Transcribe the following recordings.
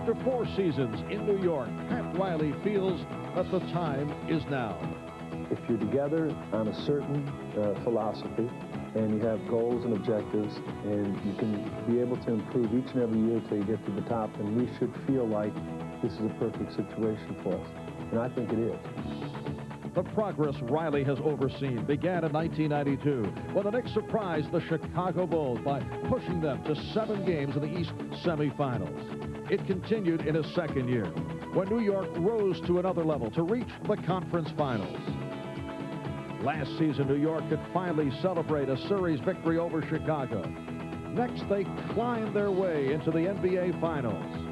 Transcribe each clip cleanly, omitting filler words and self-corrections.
After 4 seasons in New York, Pat Riley feels that the time is now. If you're together on a certain philosophy, and you have goals and objectives, and you can be able to improve each and every year till you get to the top, then we should feel like this is a perfect situation for us. And I think it is. The progress Riley has overseen began in 1992 when the Knicks surprised the Chicago Bulls by pushing them to 7 games in the East semifinals. It continued in his second year when New York rose to another level to reach the conference finals. Last season, New York could finally celebrate a series victory over Chicago. Next, they climbed their way into the NBA Finals.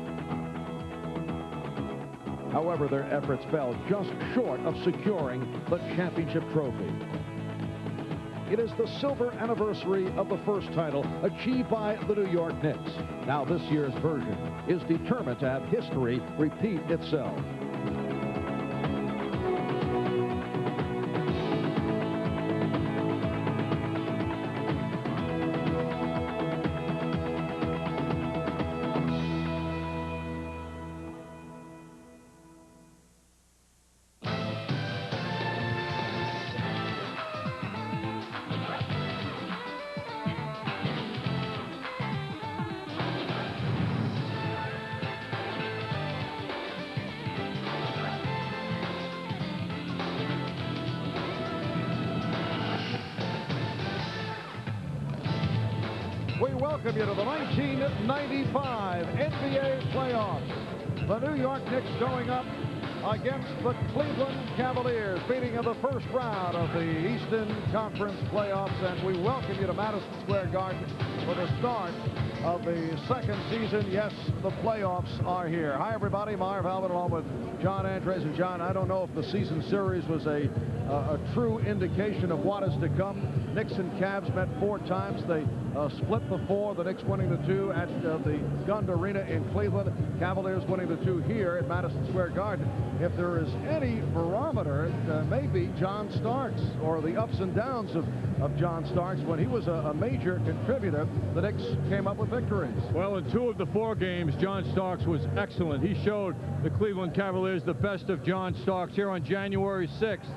However, their efforts fell just short of securing the championship trophy. It is the silver anniversary of the first title achieved by the New York Knicks. Now this year's version is determined to have history repeat itself. We welcome you to the 1995 NBA playoffs. The New York Knicks going up against the Cleveland Cavaliers, beating in the first round of the Eastern Conference playoffs. And we welcome you to Madison Square Garden for the start of the second season. Yes, the playoffs are here. Hi, everybody. Marv Albert along with John Andres. And John, I don't know if the season series was a true indication of what is to come. Knicks and Cavs met 4 times. They split the 4, the Knicks winning the 2 at the Gund Arena in Cleveland. Cavaliers winning the 2 here at Madison Square Garden. If there is any barometer, it may be John Starks, or the ups and downs of John Starks. When he was a major contributor, the Knicks came up with victories. Well, in 2 of the 4 games, John Starks was excellent. He showed the Cleveland Cavaliers the best of John Starks here on January 6th.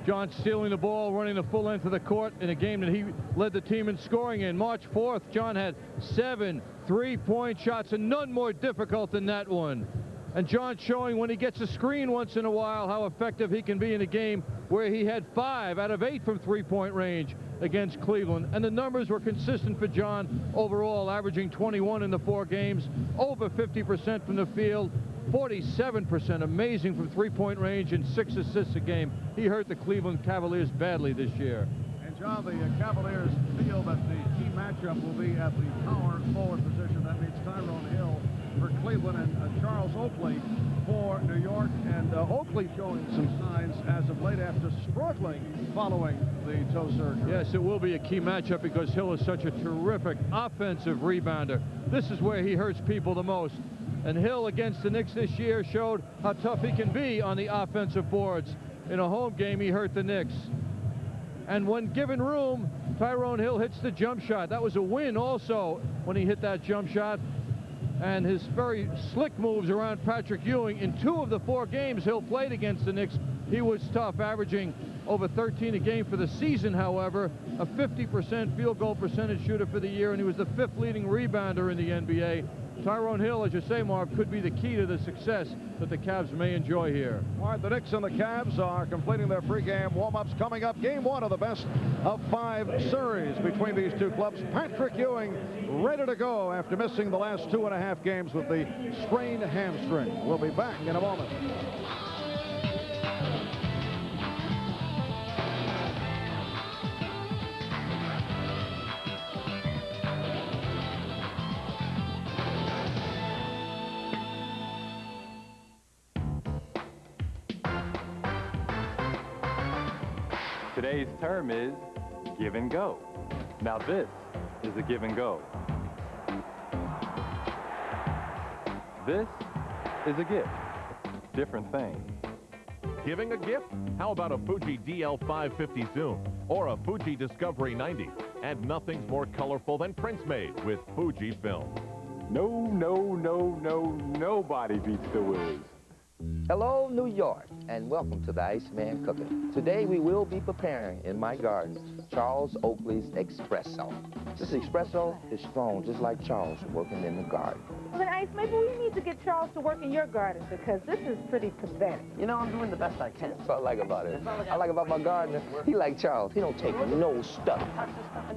John stealing the ball, running the full length of the court in a game that he led the team in scoring in. March 4th, John had 7 3-point shots, and none more difficult than that one. And John showing when he gets a screen once in a while how effective he can be in a game where he had 5 out of 8 from 3-point range against Cleveland. And the numbers were consistent for John overall, averaging 21 in the 4 games, over 50% from the field, 47% amazing from 3-point range, and 6 assists a game. He hurt the Cleveland Cavaliers badly this year. And John, the Cavaliers feel that the key matchup will be at the power forward position. That means Tyrone Hill for Cleveland and Charles Oakley for New York. And Oakley showing some signs as of late after struggling following the toe surgery. Yes, it will be a key matchup because Hill is such a terrific offensive rebounder. This is where he hurts people the most. And Hill against the Knicks this year showed how tough he can be on the offensive boards. In a home game, he hurt the Knicks. And when given room, Tyrone Hill hits the jump shot. That was a win also when he hit that jump shot. And his very slick moves around Patrick Ewing. In 2 of the 4 games Hill played against the Knicks, he was tough, averaging over 13 a game for the season, however, a 50% field goal percentage shooter for the year, and he was the 5th leading rebounder in the NBA. Tyrone Hill, as you say, Marv, could be the key to the success that the Cavs may enjoy here. All right, the Knicks and the Cavs are completing their pregame warm-ups. Coming up, game 1 of the best of 5 series between these 2 clubs. Patrick Ewing ready to go after missing the last 2.5 games with the sprained hamstring. We'll be back in a moment. Today's term is give and go. Now this is a give and go. This is a gift. Different thing. Giving a gift? How about a Fuji DL550 Zoom or a Fuji Discovery 90? And nothing's more colorful than prints made with Fuji film. Nobody beats the Wiz. Hello, New York, and welcome to the Iceman Cooking. Today we will be preparing in my garden Charles Oakley's espresso. This espresso is strong, just like Charles working in the garden. Well, then, Ice, maybe we need to get Charles to work in your garden because this is pretty pathetic. You know, I'm doing the best I can. That's what I like about it. I like about my gardener. He like Charles. He don't take no stuff.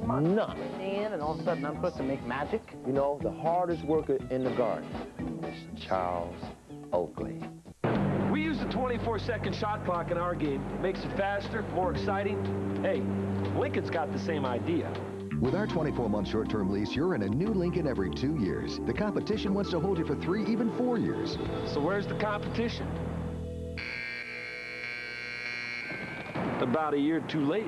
None. And all of a sudden I'm supposed to make magic. You know, the hardest worker in the garden is Charles Oakley. We use the 24-second shot clock in our game. Makes it faster, more exciting. Hey, Lincoln's got the same idea. With our 24-month short-term lease, you're in a new Lincoln every 2 years. The competition wants to hold you for 3, even 4 years. So where's the competition? About a year too late.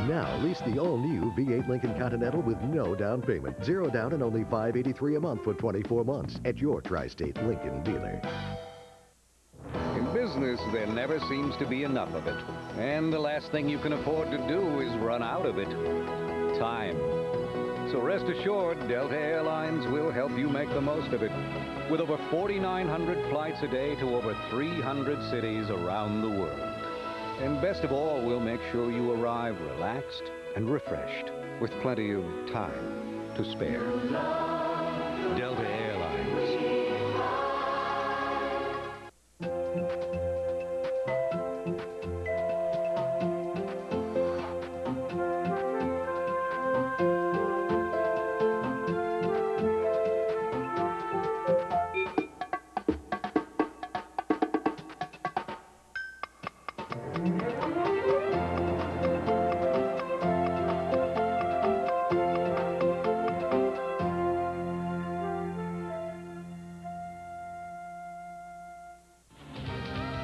Now, lease the all-new V8 Lincoln Continental with no down payment. 0 down and only $583 a month for 24 months at your Tri-State Lincoln dealer. In business, there never seems to be enough of it. And the last thing you can afford to do is run out of it. Time. So rest assured, Delta Airlines will help you make the most of it. With over 4,900 flights a day to over 300 cities around the world. And best of all, we'll make sure you arrive relaxed and refreshed with plenty of time to spare. Delta Airlines.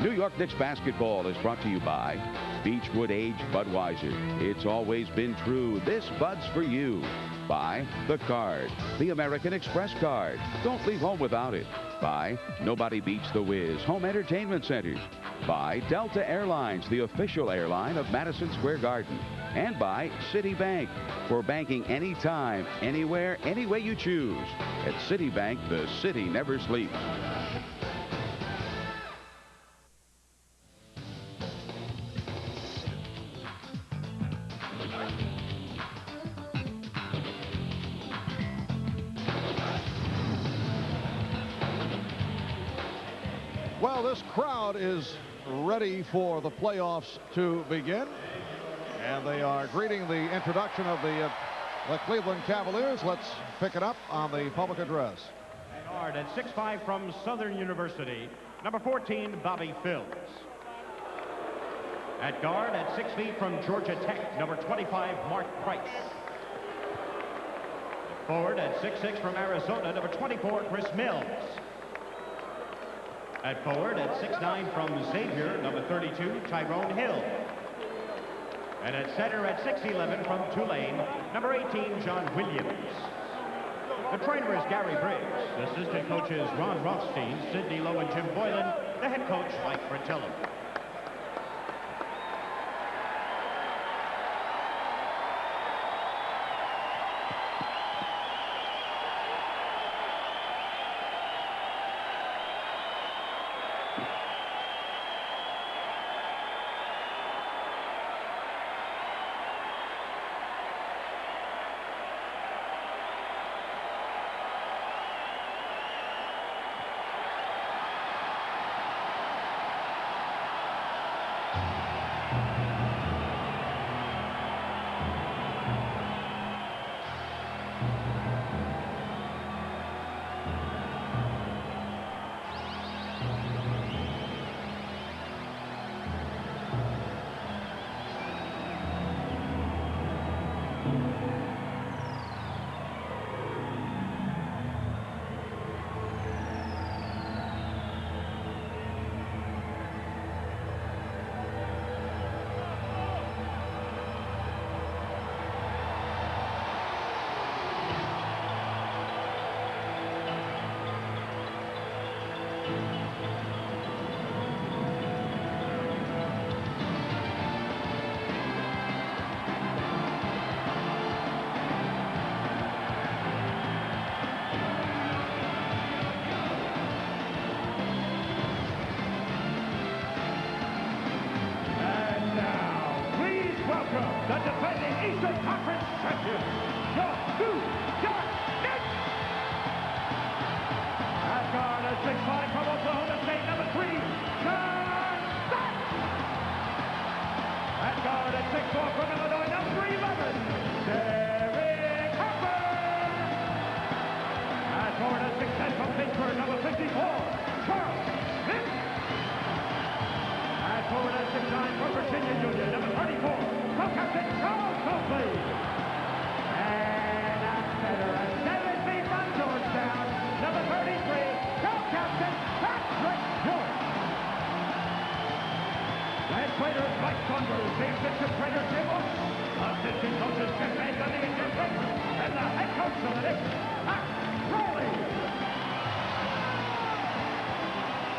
New York Knicks basketball is brought to you by Beechwood Aged Budweiser. It's always been true. This Bud's for you. By The Card, the American Express card. Don't leave home without it. By Nobody Beats the Wiz, home entertainment centers. By Delta Airlines, the official airline of Madison Square Garden. And by Citibank, for banking anytime, anywhere, any way you choose. At Citibank, the city never sleeps. Well, this crowd is ready for the playoffs to begin. And they are greeting the introduction of the Cleveland Cavaliers. Let's pick it up on the public address. Guard at 6'5" from Southern University, number 14, Bobby Phills. At guard at 6 feet from Georgia Tech, number 25, Mark Price. Forward at 6'6" from Arizona, number 24, Chris Mills. At forward at 6'9" from Xavier, number 32, Tyrone Hill. And at center at 6'11" from Tulane, number 18, John Williams. The trainer is Gary Briggs. The assistant coaches Ron Rothstein, Sidney Lowe, and Jim Boylan. The head coach, Mike Fratello. the defending Eastern Conference champion, your New York Knicks. At guard, a 6'5" from Oklahoma State, number 3, John Starks. At guard, a 6'4" from Illinois, number 11, Derek Harper. At forward, a 6'10" from Pittsburgh, number 54, Charles Smith. At forward, a 6'9" from Virginia Union, number 34, co-captain Charles Oakley. And at center, a 7 feet from Georgetown, number 33, co-captain Patrick York. Legislators Mike Saunders, the assistant trainer Jim Oaks, assistant coaches Jim Banks on the Indian Knicks, and the head coach of the Knicks, Pat Riley.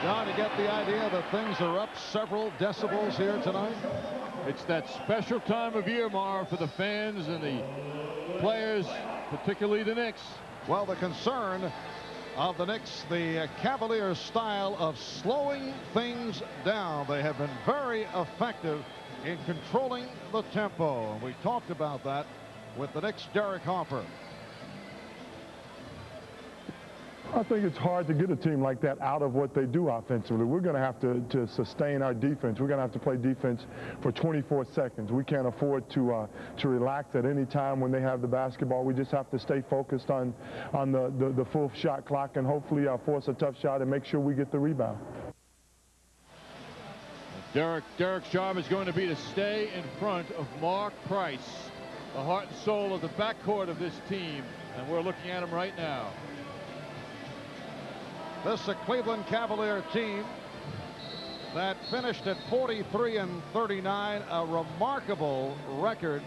John, you get the idea that things are up several decibels here tonight? It's that special time of year, Marv, for the fans and the players, particularly the Knicks. Well, the concern of the Knicks, the Cavaliers' style of slowing things down. They have been very effective in controlling the tempo. And we talked about that with the Knicks' Derek Harper. I think it's hard to get a team like that out of what they do offensively. We're going to have to sustain our defense. We're going to have to play defense for 24 seconds. We can't afford to relax at any time when they have the basketball. We just have to stay focused on the full shot clock and hopefully force a tough shot and make sure we get the rebound. Derek's job is going to be to stay in front of Mark Price, the heart and soul of the backcourt of this team, and we're looking at him right now. This is a Cleveland Cavalier team that finished at 43-39, a remarkable record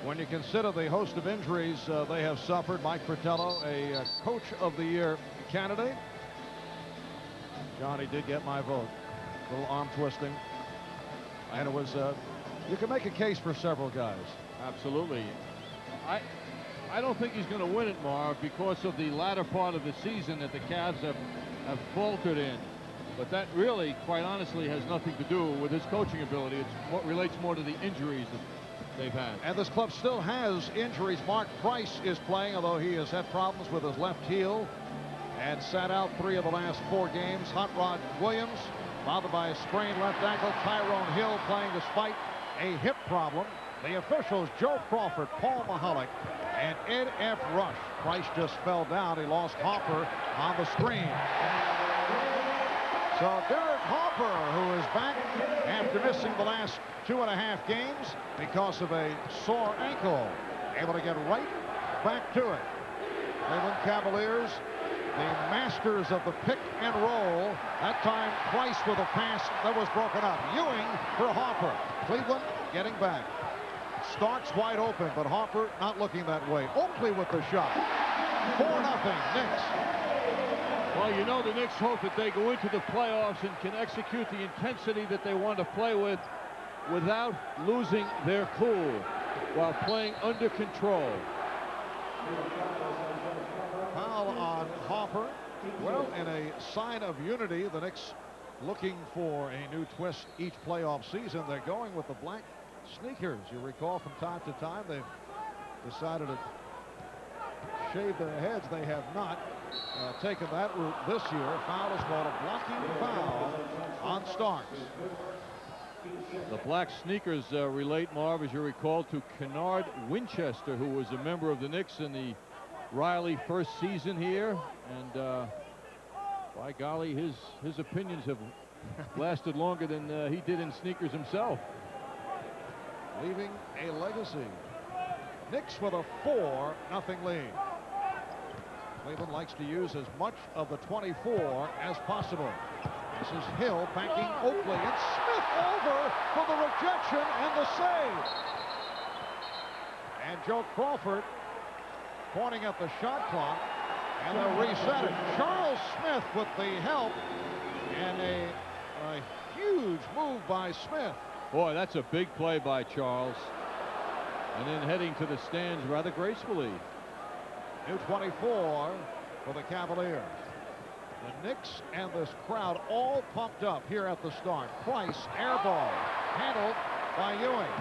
when you consider the host of injuries they have suffered. Mike Fratello, a Coach of the Year candidate. Johnny did get my vote. A little arm twisting. And it was, you can make a case for several guys. Absolutely. I don't think he's going to win it, Marv, because of the latter part of the season that the Cavs have faltered in. But that really, quite honestly, has nothing to do with his coaching ability. It's what relates more to the injuries that they've had. And this club still has injuries. Mark Price is playing, although he has had problems with his left heel and sat out 3 of the last 4 games. Hot Rod Williams, bothered by a sprained left ankle. Tyrone Hill playing despite a hip problem. The officials, Joe Crawford, Paul Mahalik, and Ed F. Rush. Price just fell down. He lost Harper on the screen. So Derek Harper, who is back after missing the last 2.5 games because of a sore ankle, able to get right back to it. Cleveland Cavaliers, the masters of the pick and roll. That time Price with a pass that was broken up. Ewing for Harper. Cleveland getting back. Starks wide open, but Harper not looking that way. Oakley with the shot. 4-0 Knicks. Well, you know the Knicks hope that they go into the playoffs and can execute the intensity that they want to play with without losing their cool while playing under control. Foul on Harper. Well, in a sign of unity, the Knicks looking for a new twist each playoff season. They're going with the black sneakers. You recall from time to time they've decided to shave their heads. They have not taken that route this year. Foul is called a blocking foul on Starks. The black sneakers relate, Marv, as you recall, to Kennard Winchester, who was a member of the Knicks in the Riley first season here, and by golly, his opinions have lasted longer than he did in sneakers himself. Leaving a legacy. Knicks with a 4-0 lead. Cleveland likes to use as much of the 24 as possible. This is Hill backing Oakley, and Smith over for the rejection and the save. And Joe Crawford pointing at the shot clock, and they'll reset it. Charles Smith with the help, and a huge move by Smith. Boy, that's a big play by Charles. And then heading to the stands rather gracefully. New 24 for the Cavaliers. The Knicks and this crowd all pumped up here at the start. Price, air ball, handled by Ewing.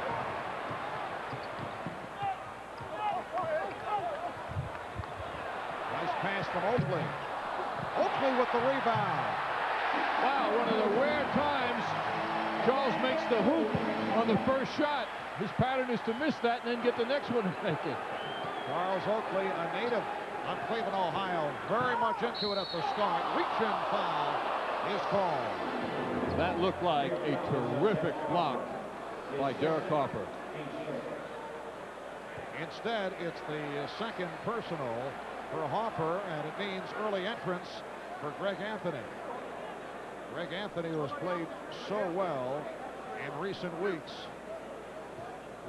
pass from Oakley. Oakley with the rebound. Wow, one of the rare times Charles makes the hoop on the first shot. His pattern is to miss that and then get the next one to make it. Charles Oakley, a native of Cleveland, Ohio, very much into it at the start. Reach-in foul is called. That looked like a terrific block by Derek Harper. Instead, it's the second personal for Harper, and it means early entrance for Greg Anthony. Greg Anthony, who has played so well in recent weeks,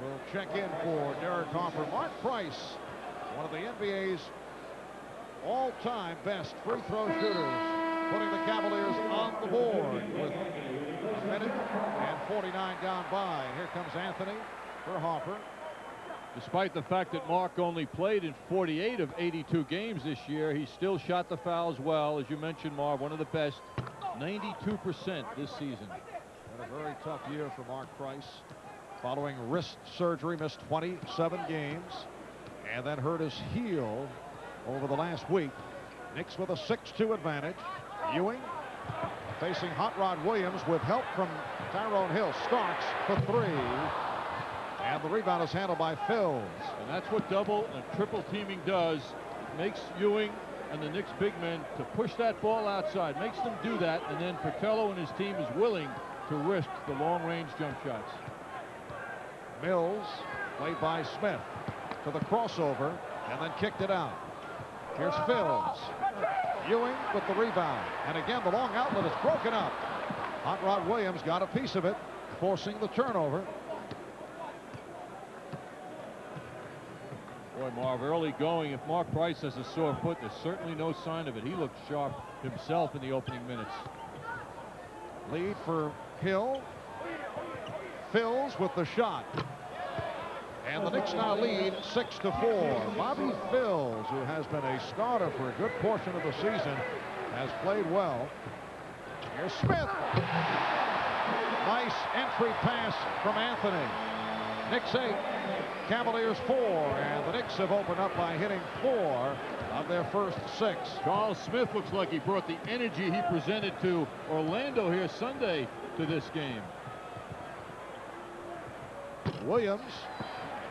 will check in for Derek Harper. Mark Price, one of the NBA's all-time best free throw shooters, putting the Cavaliers on the board with a minute and 49 gone by. Here comes Anthony for Harper. Despite the fact that Mark only played in 48 of 82 games this year, he still shot the fouls well. As you mentioned, Marv, one of the best, 92% this season. Had a very tough year for Mark Price. Following wrist surgery, missed 27 games and then hurt his heel over the last week. Knicks with a 6-2 advantage. Ewing facing Hot Rod Williams with help from Tyrone Hill. Starks for three. And the rebound is handled by Phils. And that's what double and triple teaming does. Makes Ewing and the Knicks big men to push that ball outside. Makes them do that. And then Fratello and his team is willing to risk the long-range jump shots. Mills, played by Smith, to the crossover and then kicked it out. Here's Phils. Ewing with the rebound. And again, the long outlet is broken up. Hot Rod Williams got a piece of it, forcing the turnover. Boy, Marv, early going. If Mark Price has a sore foot, there's certainly no sign of it. He looked sharp himself in the opening minutes. Lead for Hill. Phils with the shot. And the Knicks now lead 6-4. Bobby Phils, who has been a starter for a good portion of the season, has played well. Here's Smith. Nice entry pass from Anthony. Knicks 8, Cavaliers 4, and the Knicks have opened up by hitting 4 of their first 6. Charles Smith looks like he brought the energy he presented to Orlando here Sunday to this game. Williams,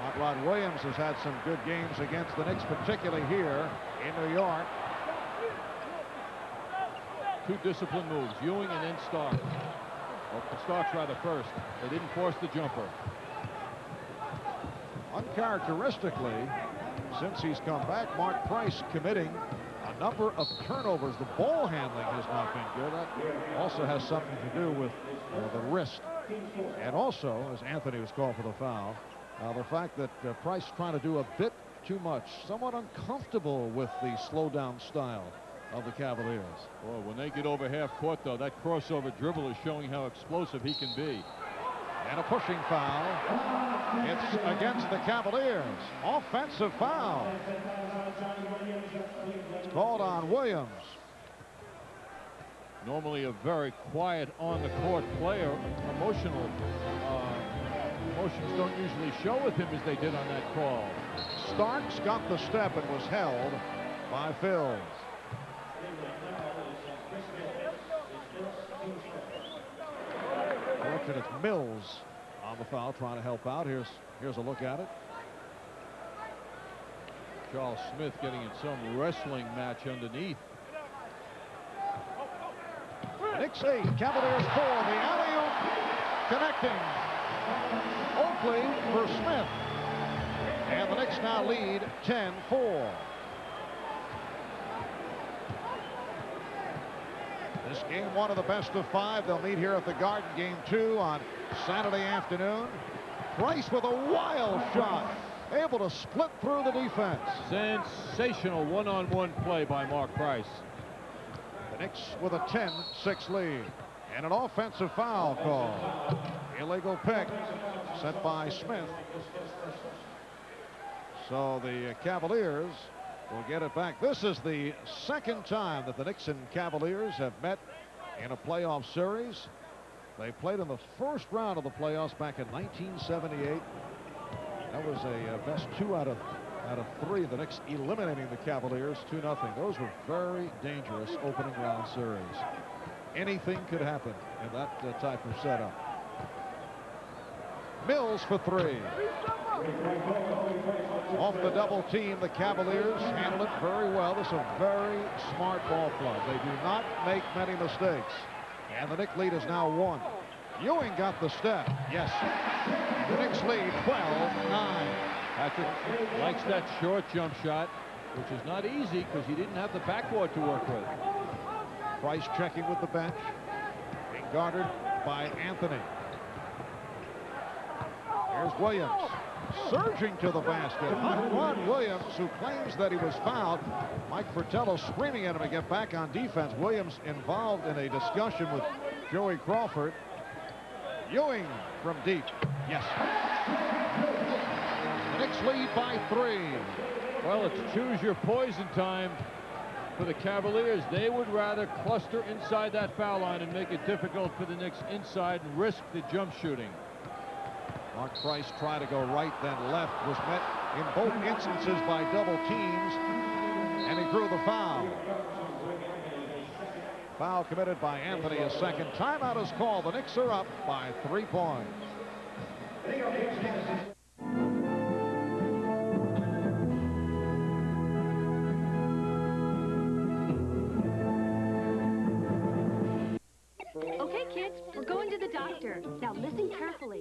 Hot Rod Williams, has had some good games against the Knicks, particularly here in New York. Two disciplined moves, Ewing and then Starks. Well, Starks rather first. They didn't force the jumper. Uncharacteristically, since he's come back, Mark Price committing a number of turnovers. The ball handling has not been good. That also has something to do with the wrist. And also, as Anthony was called for the foul, the fact that Price is trying to do a bit too much, somewhat uncomfortable with the slow down style of the Cavaliers. Well, when they get over half court, though, that crossover dribble is showing how explosive he can be. And a pushing foul. It's against the Cavaliers. Offensive foul. It's called on Williams. Normally a very quiet on-the-court player. Emotions don't usually show with him as they did on that call. Starks got the step and was held by Phils. It's Mills on the foul, trying to help out. Here's a look at it. Charles Smith getting in some wrestling match underneath. Knicks 8, Cavaliers 4. The alley-oop connecting. Oakley for Smith. And the Knicks now lead 10-4. This game, one of the best of 5. They'll meet here at the Garden, game 2 on Saturday afternoon. Price with a wild shot, able to split through the defense. Sensational one-on-one play by Mark Price. The Knicks with a 10-6 lead. And an offensive foul call. Illegal pick set by Smith. So the Cavaliers will get it back. This is the second time that the Knicks and Cavaliers have met in a playoff series. They played in the first round of the playoffs back in 1978. That was a best 2 out of out of 3. The Knicks eliminating the Cavaliers 2-0. Those were very dangerous opening round series. Anything could happen in that type of setup. Mills for 3. Off the double team, the Cavaliers handle it very well. This is a very smart ball club. They do not make many mistakes. And the Knicks lead is now 1. Ewing got the step. Yes. The Knicks lead 12-9. Patrick likes that short jump shot, which is not easy because he didn't have the backboard to work with. Price checking with the bench. Being guarded by Anthony. Here's Williams. Surging to the basket. Ron Williams, who claims that he was fouled. Mike Fratello screaming at him to get back on defense. Williams involved in a discussion with Joey Crawford. Ewing from deep. Yes. The Knicks lead by 3. Well, it's choose your poison time for the Cavaliers. They would rather cluster inside that foul line and make it difficult for the Knicks inside and risk the jump shooting. Mark Price tried to go right, then left, was met in both instances by double teams, and he drew the foul. Foul committed by Anthony, a second. Timeout is called. The Knicks are up by 3 points. Okay, kids, we're going to the doctor. Now listen carefully.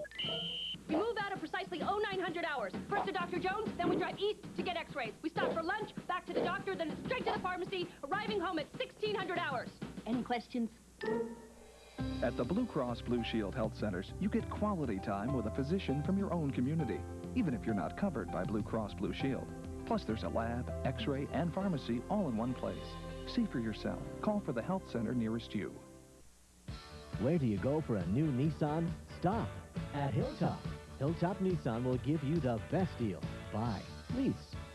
We move out at precisely 0900 hours. First to Dr. Jones, then we drive east to get x-rays. We stop for lunch, back to the doctor, then straight to the pharmacy, arriving home at 1600 hours. Any questions? At the Blue Cross Blue Shield Health Centers, you get quality time with a physician from your own community, even if you're not covered by Blue Cross Blue Shield. Plus, there's a lab, x-ray, and pharmacy all in one place. See for yourself. Call for the health center nearest you. Where do you go for a new Nissan? Stop at Hilltop. Hilltop Nissan will give you the best deal. Buy, lease.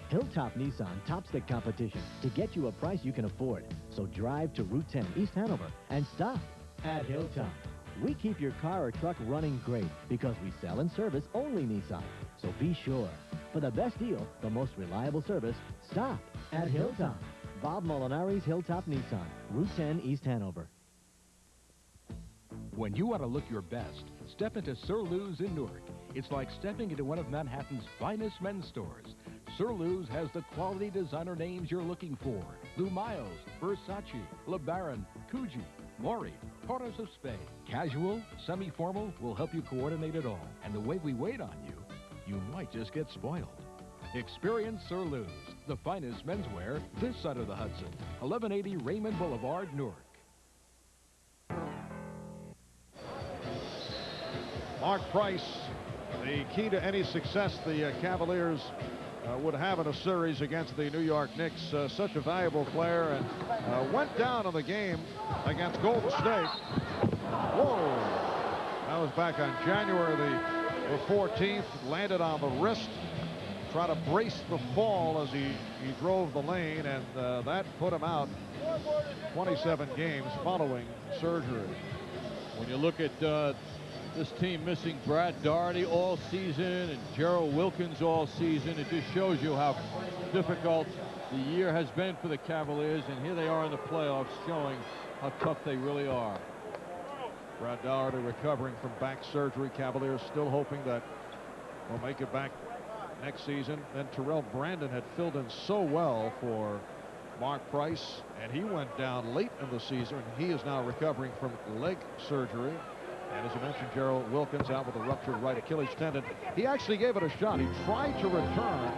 Hilltop Nissan tops the competition to get you a price you can afford. So drive to Route 10 East Hanover and stop at Hilltop. We keep your car or truck running great because we sell and service only Nissan. So be sure. For the best deal, the most reliable service, stop at Hilltop. Bob Molinari's Hilltop Nissan, Route 10 East Hanover. When you want to look your best, step into Sir Lou's in Newark. It's like stepping into one of Manhattan's finest men's stores. Sir Lou's has the quality designer names you're looking for. Lou Miles, Versace, LeBaron, Coogee, Maury, Portos of Spain. Casual, semi-formal, will help you coordinate it all. And the way we wait on you, you might just get spoiled. Experience Sir Lou's, the finest menswear this side of the Hudson. 1180 Raymond Boulevard, Newark. Mark Price, the key to any success the Cavaliers would have in a series against the New York Knicks. Such a valuable player, and went down in the game against Golden State. Whoa! That was back on January the 14th. Landed on the wrist. Tried to brace the fall as he drove the lane, and that put him out 27 games following surgery. When you look at this team missing Brad Daugherty all season and Gerald Wilkins all season, it just shows you how difficult the year has been for the Cavaliers, and here they are in the playoffs showing how tough they really are. Brad Daugherty recovering from back surgery. Cavaliers still hoping that he'll make it back next season. Then Terrell Brandon had filled in so well for Mark Price, and he went down late in the season, and he is now recovering from leg surgery. And as you mentioned, Gerald Wilkins out with a ruptured right Achilles tendon. He actually gave it a shot. He tried to return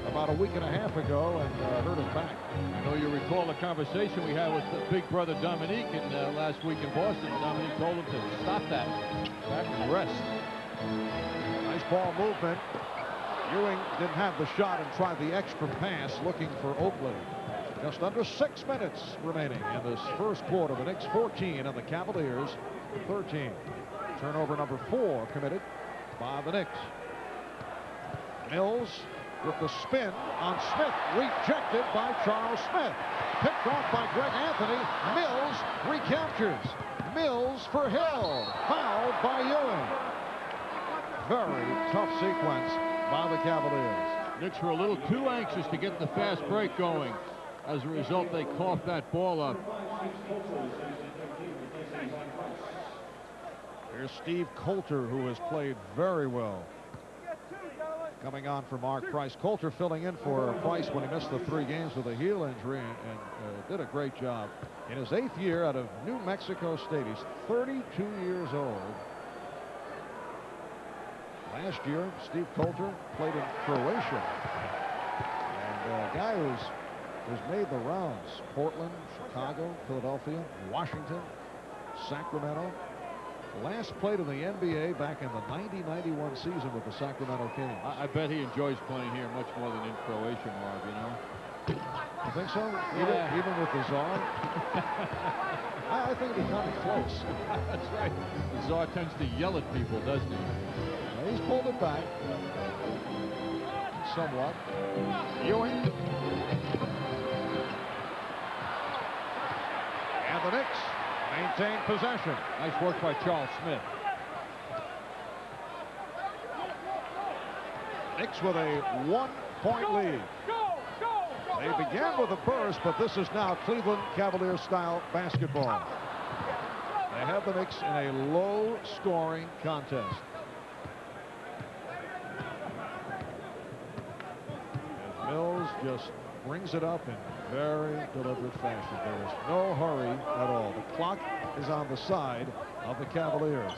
about a week and a half ago and hurt his back. I know you recall the conversation we had with big brother Dominique last week in Boston. Dominique told him to stop that, back and rest. Nice ball movement. Ewing didn't have the shot and tried the extra pass looking for Oakley. Just under 6 minutes remaining in this first quarter. The Knicks 14 and the Cavaliers 13. Turnover number 4 committed by the Knicks. Mills with the spin on Smith, rejected by Charles Smith. Picked off by Greg Anthony. Mills recaptures. Mills for Hill. Fouled by Ewing. Very tough sequence by the Cavaliers. Knicks were a little too anxious to get the fast break going. As a result, they coughed that ball up. Here's Steve Coulter, who has played very well. Coming on for Mark Price. Coulter filling in for Price when he missed the 3 games with a heel injury and did a great job. In his 8th year out of New Mexico State, he's 32 years old. Last year, Steve Coulter played in Croatia. And a guy who's made the rounds. Portland, Chicago, Philadelphia, Washington, Sacramento. Last played in the NBA back in the 90-91 season with the Sacramento Kings. I bet he enjoys playing here much more than in Croatia, Marv, you know. You think so? Yeah. Even with the Czar? I think he's kind of close. That's right. The Czar tends to yell at people, doesn't he? Well, he's pulled it back. Somewhat. Ewing. And the Knicks maintain possession. Nice work by Charles Smith. Knicks with a 1-point lead. They began with a burst, but this is now Cleveland Cavaliers style basketball. They have the Knicks in a low-scoring contest. As Mills just brings it up in very deliberate fashion. There is no hurry at all. The clock is on the side of the Cavaliers.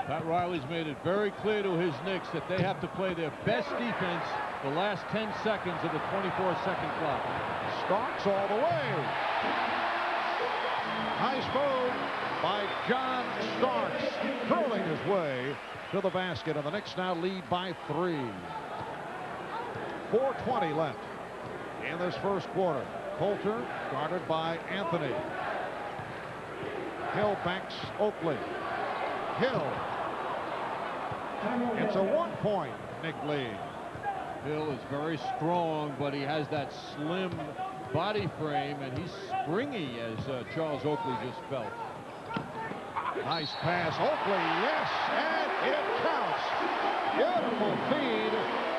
Pat Riley's made it very clear to his Knicks that they have to play their best defense the last 10 seconds of the 24-second clock. Starks all the way. Nice move by John Starks, curling his way to the basket, and the Knicks now lead by 3. 4:20 left in this first quarter. Coulter guarded by Anthony. Hill backs Oakley. Hill. It's a 1-point Knick lead. Hill is very strong, but he has that slim body frame, and he's springy, as Charles Oakley just felt. Nice pass. Oakley, yes, and it counts. Beautiful feed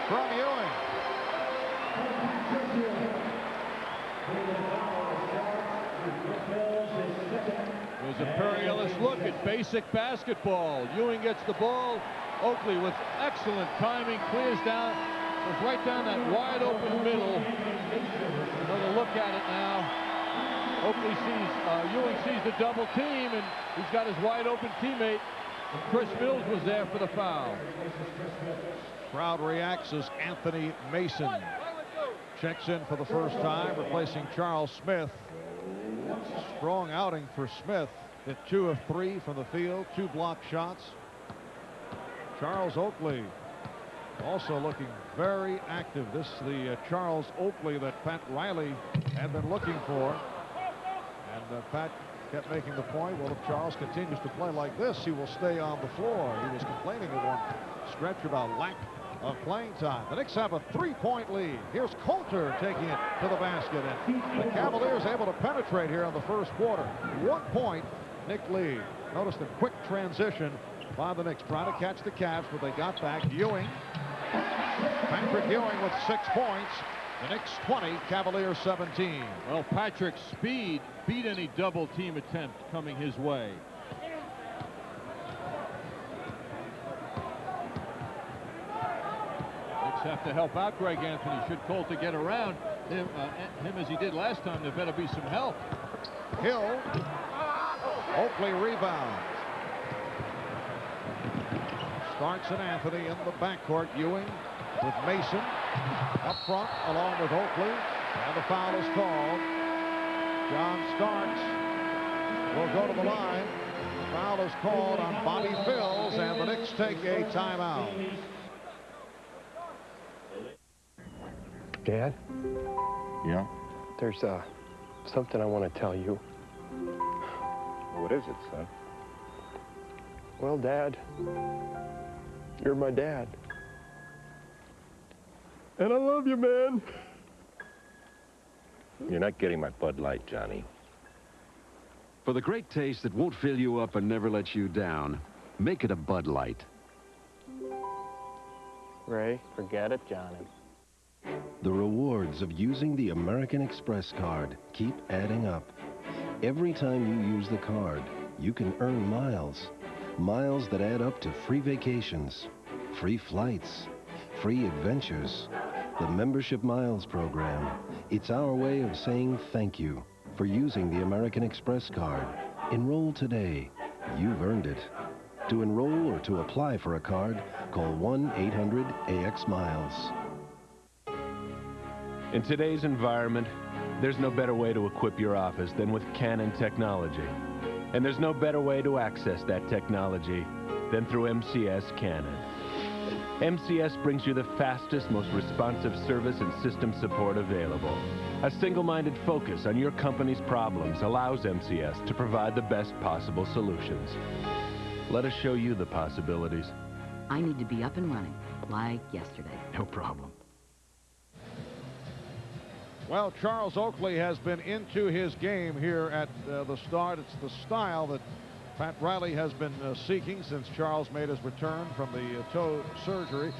from Ewing. There's a perilous look at basic basketball. Ewing gets the ball. Oakley with excellent timing clears down. Goes right down that wide open middle. Another look at it now. Oakley sees, Ewing sees the double team, and he's got his wide open teammate. And Chris Mills was there for the foul. Crowd reacts as Anthony Mason checks in for the first time, replacing Charles Smith. Strong outing for Smith. Hit 2 of 3 from the field, 2 block shots. Charles Oakley also looking very active. This is the Charles Oakley that Pat Riley had been looking for. And Pat kept making the point, well, if Charles continues to play like this, he will stay on the floor. He was complaining at one stretch about lack of playing time. The Knicks have a 3-point lead. Here's Coulter taking it to the basket, and the Cavaliers able to penetrate here in the first quarter. 1-point Knick lead. Notice the quick transition by the Knicks, trying to catch the Cavs, but they got back. Ewing. Patrick Ewing with 6 points. The Knicks 20, Cavaliers 17. Well, Patrick's speed beat any double team attempt coming his way. Knicks have to help out Greg Anthony. Should Coulter get around him as he did last time, there better be some help. Hill. Oakley rebound. Starks and Anthony in the backcourt. Ewing with Mason up front along with Oakley. And the foul is called. John Starks will go to the line. The foul is called on Bobby Phills, and the Knicks take a timeout. Dad? Yeah? There's something I want to tell you. What is it, son? Well, Dad, you're my dad. And I love you, man. You're not getting my Bud Light, Johnny. For the great taste that won't fill you up and never let you down, make it a Bud Light. Ray, forget it, Johnny. The rewards of using the American Express card keep adding up. Every time you use the card, you can earn miles. Miles that add up to free vacations, free flights, free adventures. The Membership Miles program. It's our way of saying thank you for using the American Express card. Enroll today. You've earned it. To enroll or to apply for a card, call 1-800-AX-MILES. In today's environment, there's no better way to equip your office than with Canon technology. And there's no better way to access that technology than through MCS Canon. MCS brings you the fastest, most responsive service and system support available. A single-minded focus on your company's problems allows MCS to provide the best possible solutions. Let us show you the possibilities. I need to be up and running, like yesterday. No problem. Well, Charles Oakley has been into his game here at the start. It's the style that Pat Riley has been seeking since Charles made his return from the toe surgery.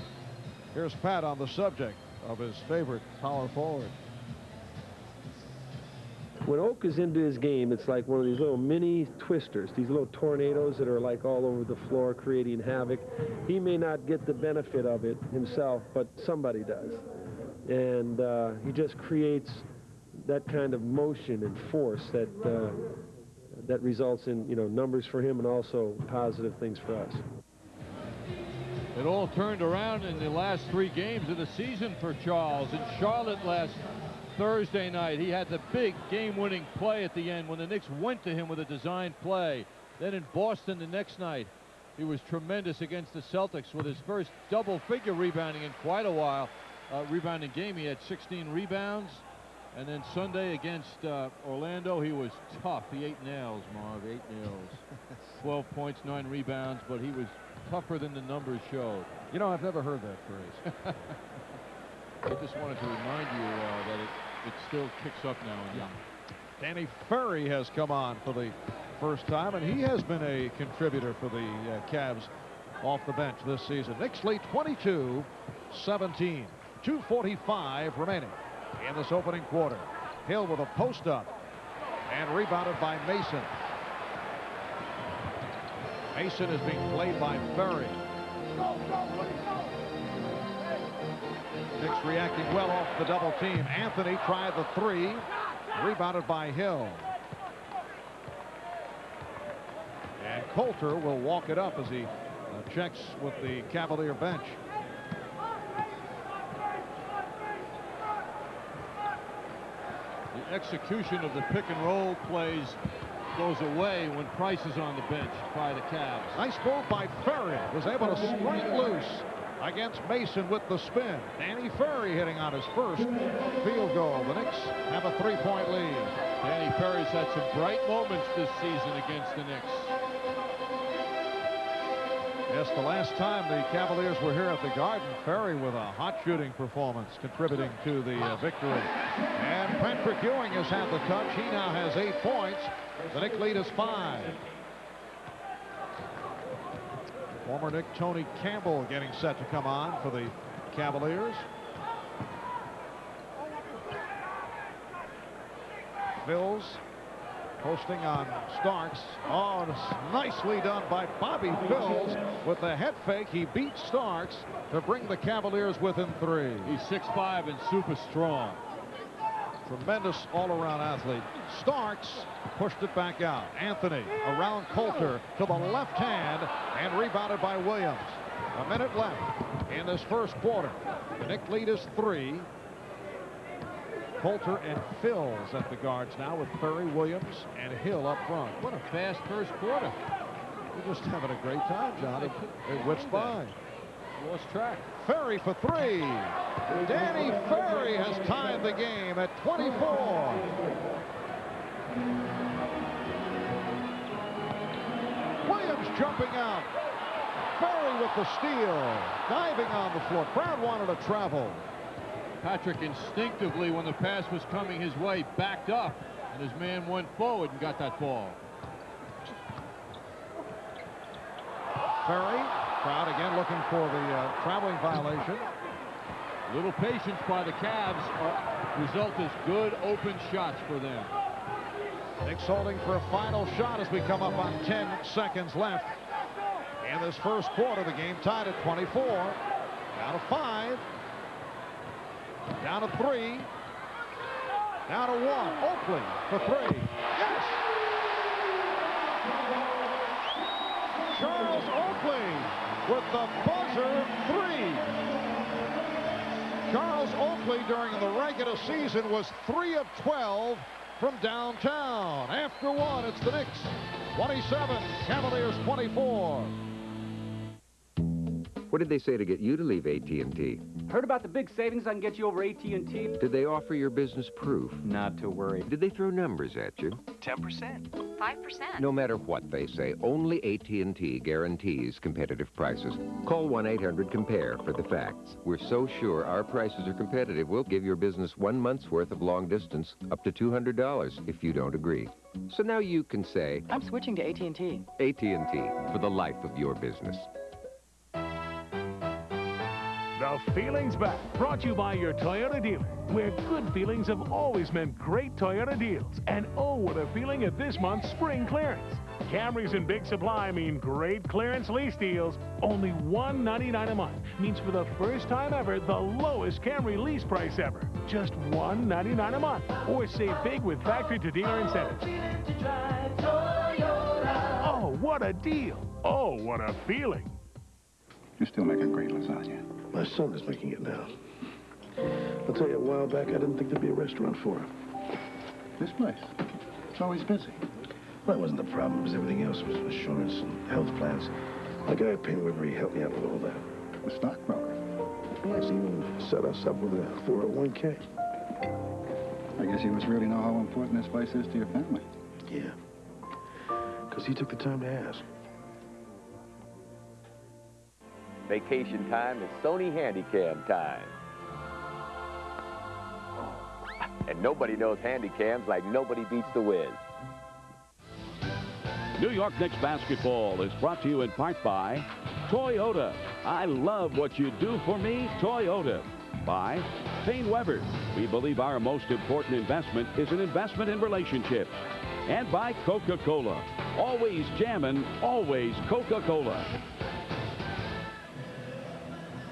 Here's Pat on the subject of his favorite power forward. When Oak is into his game, it's like one of these little mini twisters, these little tornadoes that are like all over the floor creating havoc. He may not get the benefit of it himself, but somebody does. And he just creates that kind of motion and force that that results in, you know, numbers for him and also positive things for us. It all turned around in the last 3 games of the season for Charles. In Charlotte last Thursday night, he had the big game-winning play at the end when the Knicks went to him with a designed play. Then in Boston the next night, he was tremendous against the Celtics with his first double-figure rebounding in quite a while. Rebounding game, he had 16 rebounds. And then Sunday against Orlando, he was tough. He ate nails, Marv, 8 nails. 12 points, 9 rebounds, but he was tougher than the numbers showed. You know, I've never heard that phrase. I just wanted to remind you that it still kicks up now and then. Danny Ferry has come on for the first time, and he has been a contributor for the Cavs off the bench this season. Knicks lead 22-17. 2:45 remaining in this opening quarter. Hill with a post up and rebounded by Mason. Mason is being played by Ferry. Knicks reacting well off the double team. Anthony tried the 3, rebounded by Hill. And Coulter will walk it up as he checks with the Cavalier bench. The execution of the pick and roll plays goes away when Price is on the bench by the Cavs. Nice move by Ferry. Was able to spring loose against Mason with the spin. Danny Ferry hitting on his first field goal. The Knicks have a 3-point lead. Danny Ferry's had some bright moments this season against the Knicks. Yes, the last time the Cavaliers were here at the Garden, Ferry with a hot shooting performance contributing to the victory. And Patrick Ewing has had the touch. He now has 8 points. The Knicks lead is 5. Former Knick Tony Campbell getting set to come on for the Cavaliers. Bills posting on Starks. Oh, it's nicely done by Bobby Bills with the head fake. He beat Starks to bring the Cavaliers within 3. He's 6'5" and super strong. Tremendous all-around athlete. Starks pushed it back out. Anthony around Coulter to the left hand and rebounded by Williams. A minute left in this first quarter. The Knicks lead is 3. Coulter and Phils at the guards now with Ferry, Williams, and Hill up front. What a fast first quarter. We're just having a great time, John. It whips by. Lost track. Ferry for 3. Danny Ferry has tied the game at 24. Williams jumping out. Ferry with the steal. Diving on the floor. Crowd wanted to travel. Patrick instinctively, when the pass was coming his way, backed up, and his man went forward and got that ball. Ferry, crowd again looking for the traveling violation. Little patience by the Cavs. Result is good open shots for them. Knicks holding for a final shot as we come up on 10 seconds left in this first quarter. The game tied at 24. Down to 5. Down to 3. Down to 1. Oakley for 3. Yes! Charles Oakley with the buzzer 3. Charles Oakley during the regular season was 3 of 12 from downtown. After 1, it's the Knicks 27, Cavaliers 24. What did they say to get you to leave AT&T? Heard about the big savings I can get you over AT&T? Did they offer your business proof? Not to worry. Did they throw numbers at you? 10%. 5%. No matter what they say, only AT&T guarantees competitive prices. Call 1-800-COMPARE for the facts. We're so sure our prices are competitive, we'll give your business 1 month's worth of long distance, up to $200 if you don't agree. So now you can say, I'm switching to AT&T. AT&T, for the life of your business. The Feeling's Back, brought to you by your Toyota dealer, where good feelings have always meant great Toyota deals. And oh, what a feeling at this month's spring clearance. Camrys in big supply mean great clearance lease deals. Only $199 a month means for the first time ever, the lowest Camry lease price ever. Just $199 a month. Or save big with factory-to-dealer incentives. Oh, what a deal. Oh, what a feeling. You're still making great lasagna. My son is making it now. I'll tell you, a while back, I didn't think there'd be a restaurant for him. This place, it's always busy. Well, that wasn't the problem. It was everything else. It was insurance and health plans. My guy at Penguin, he helped me out with all that. The stockbroker? Yes, he even set us up with a 401k. I guess you must really know how important this place is to your family. Yeah. Because he took the time to ask. Vacation time is Sony Handycam time. And nobody knows Handycams like nobody beats the Wiz. New York Knicks basketball is brought to you in part by Toyota. I love what you do for me, Toyota. By Payne Weber. We believe our most important investment is an investment in relationships. And by Coca-Cola. Always jammin', always Coca-Cola.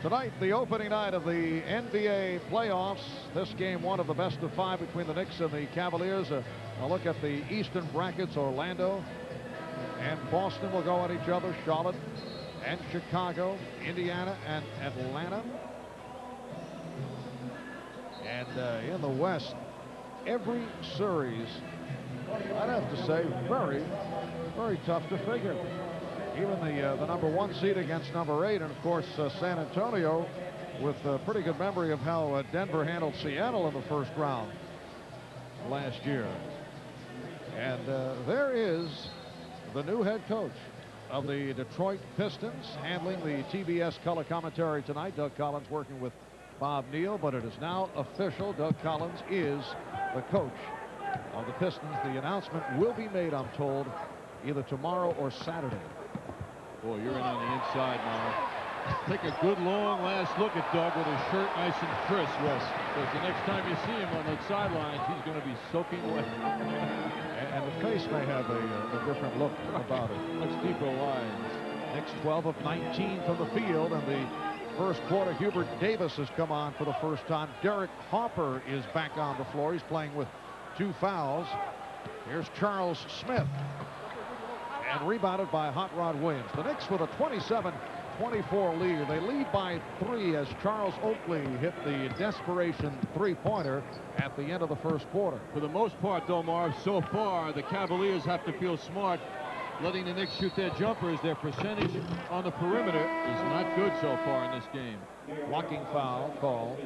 Tonight, the opening night of the NBA playoffs. This game, one of the best of 5 between the Knicks and the Cavaliers. A look at the Eastern brackets. Orlando and Boston will go at each other. Charlotte and Chicago, Indiana and Atlanta. And in the West, every series, I'd have to say, very, very tough to figure. Even the number 1 seed against number 8, and of course San Antonio with a pretty good memory of how Denver handled Seattle in the first round last year. And there is the new head coach of the Detroit Pistons handling the TBS color commentary tonight. Doug Collins working with Bob Neal, but it is now official. Doug Collins is the coach of the Pistons. The announcement will be made, I'm told, either tomorrow or Saturday. Boy, you're in on the inside now. Take a good long last look at Doug with his shirt nice and crisp. Yes. Because the next time you see him on the sidelines, he's going to be soaking wet. And the face may have a different look about it. Much deeper lines. Knicks 12 of 19 from the field. And the first quarter, Hubert Davis has come on for the first time. Derek Harper is back on the floor. He's playing with 2 fouls. Here's Charles Smith. And rebounded by Hot Rod Williams. The Knicks with a 27-24 lead. They lead by 3 as Charles Oakley hit the desperation 3-pointer at the end of the first quarter. For the most part, though, Marv, so far, the Cavaliers have to feel smart letting the Knicks shoot their jumpers. Their percentage on the perimeter is not good so far in this game. Blocking foul called.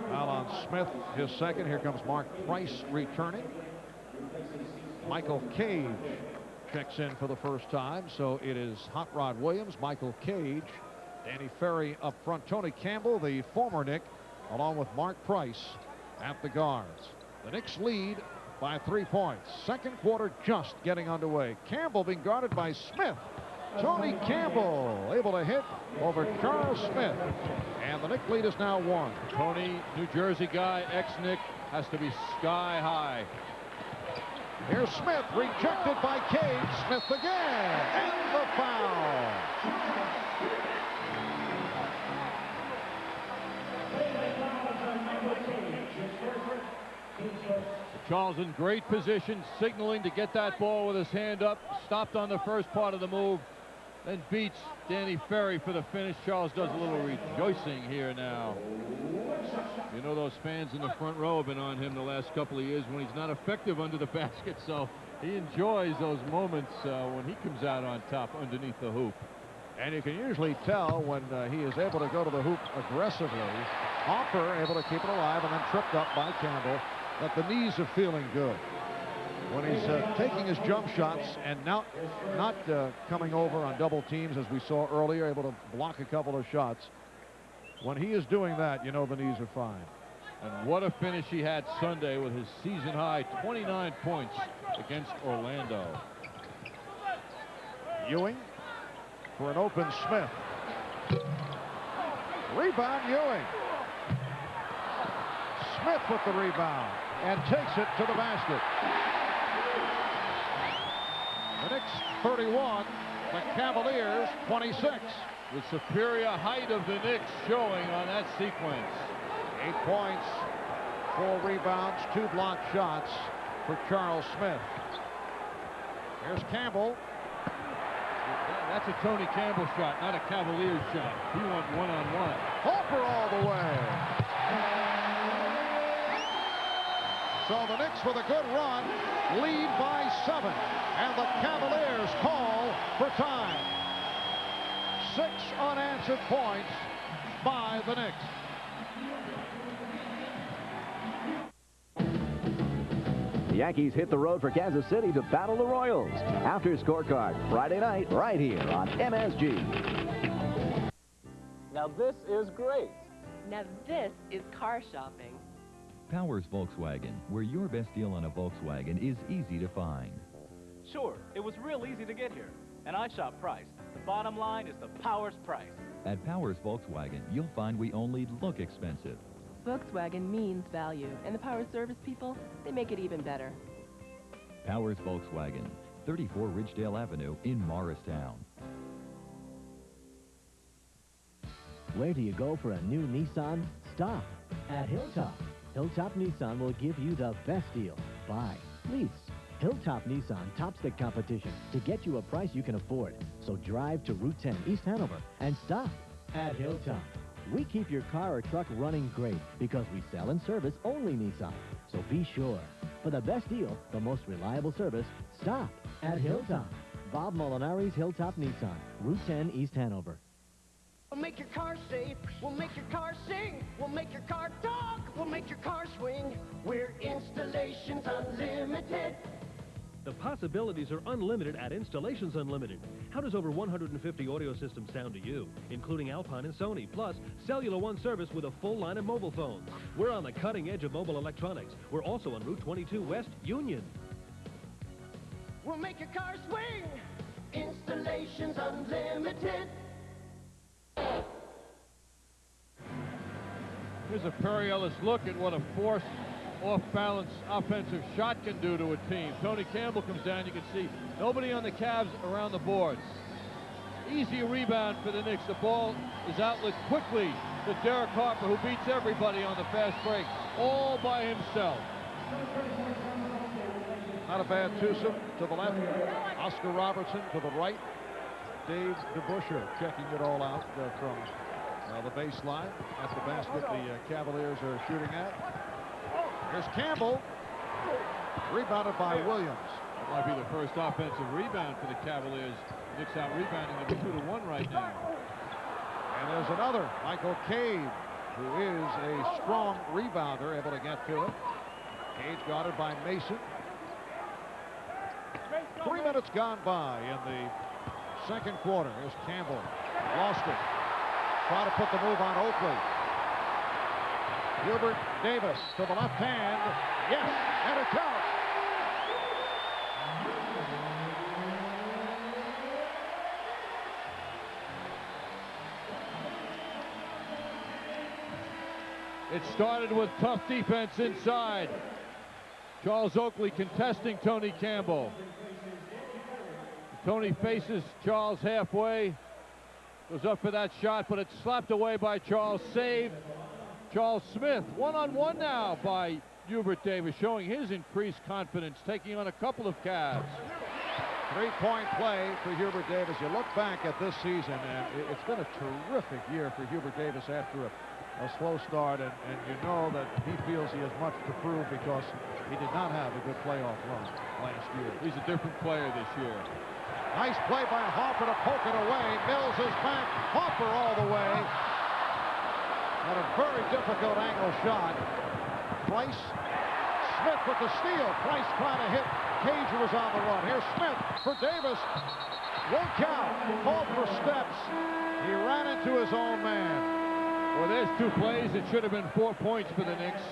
Foul on Smith, his second. Here comes Mark Price returning. Michael Cage checks in for the first time, so it is Hot Rod Williams, Michael Cage, Danny Ferry up front, Tony Campbell, the former Knick, along with Mark Price at the guards. The Knicks lead by 3 points. Second quarter just getting underway. Campbell being guarded by Smith. Tony Campbell able to hit over Charles Smith. And the Knicks lead is now 1. Tony, New Jersey guy, ex-Knick, has to be sky high. Here's Smith, rejected by Cage. Smith again, and the foul. Charles in great position, signaling to get that ball with his hand up. Stopped on the first part of the move, then beats Danny Ferry for the finish. Charles does a little rejoicing here now. You know, those fans in the front row have been on him the last couple of years when he's not effective under the basket, so he enjoys those moments when he comes out on top underneath the hoop. And you can usually tell when he is able to go to the hoop aggressively. Hopper able to keep it alive and then tripped up by Campbell, that the knees are feeling good. When he's taking his jump shots and not coming over on double teams as we saw earlier, able to block a couple of shots. When he is doing that, you know the knees are fine. And what a finish he had Sunday with his season high 29 points against Orlando. Ewing for an open Smith. Rebound Ewing. Smith with the rebound and takes it to the basket. The Knicks 31, the Cavaliers 26. The superior height of the Knicks showing on that sequence. 8 points, 4 rebounds, 2 blocked shots for Charles Smith. Here's Campbell. That's a Tony Campbell shot, not a Cavaliers shot. He went one-on-one. Hopper all the way. So the Knicks with a good run, lead by 7. And the Cavaliers call for time. 6 unanswered points by the Knicks. The Yankees hit the road for Kansas City to battle the Royals. After Scorecard, Friday night, right here on MSG. Now this is great. Now this is car shopping. Powers Volkswagen, where your best deal on a Volkswagen is easy to find. Sure, it was real easy to get here. And I shop price. The bottom line is the Powers price. At Powers Volkswagen, you'll find we only look expensive. Volkswagen means value, and the Powers service people, they make it even better. Powers Volkswagen, 34 Ridgedale Avenue in Morristown. Where do you go for a new Nissan? Stop at Hilltop. Hilltop Nissan will give you the best deal. Buy, lease. Hilltop Nissan tops the competition to get you a price you can afford. So drive to Route 10 East Hanover and stop at Hilltop. We keep your car or truck running great because we sell and service only Nissan. So be sure. For the best deal, the most reliable service, stop at Hilltop. Bob Molinari's Hilltop Nissan, Route 10 East Hanover. We'll make your car safe, we'll make your car sing, we'll make your car talk, we'll make your car swing. We're Installations Unlimited. The possibilities are unlimited at Installations Unlimited. How does over 150 audio systems sound to you, including Alpine and Sony, plus Cellular One service with a full line of mobile phones? We're on the cutting edge of mobile electronics. We're also on Route 22 West, Union. We'll make your car swing. Installations Unlimited. Here's a Perry Ellis look at what a forced, off-balance offensive shot can do to a team. Tony Campbell comes down. You can see nobody on the Cavs around the boards. Easy rebound for the Knicks. The ball is outlet quickly to Derek Harper, who beats everybody on the fast break, all by himself. Not a bad twosome to the left. Oscar Robertson to the right. Dave DeBuscher checking it all out from the baseline at the basket the Cavaliers are shooting at. Here's Campbell, rebounded by Williams. That might be the first offensive rebound for the Cavaliers. Knicks out rebounding them 2-1 right now. And there's another, Michael Cade, who is a strong rebounder, able to get to it. Cade guarded by Mason. 3 minutes gone by in the second quarter. Here's Campbell, lost it. Try to put the move on Oakley. Hubert Davis to the left hand. Yes, and it counts. It started with tough defense inside. Charles Oakley contesting Tony Campbell. Tony faces Charles halfway. Goes up for that shot, but it's slapped away by Charles. Saved. Charles Smith, one-on-one now by Hubert Davis, showing his increased confidence, taking on a couple of Cavs. Three-point play for Hubert Davis. You look back at this season, and it's been a terrific year for Hubert Davis after a slow start, and you know that he feels he has much to prove because he did not have a good playoff run last year. He's a different player this year. Nice play by Hopper to poke it away. Mills is back. Hopper all the way. And a very difficult angle shot. Price. Smith with the steal. Price trying to hit Cage, who was on the run. Here's Smith for Davis. Won't count. Called for steps. He ran into his own man. Well, there's 2 plays. It should have been 4 points for the Knicks.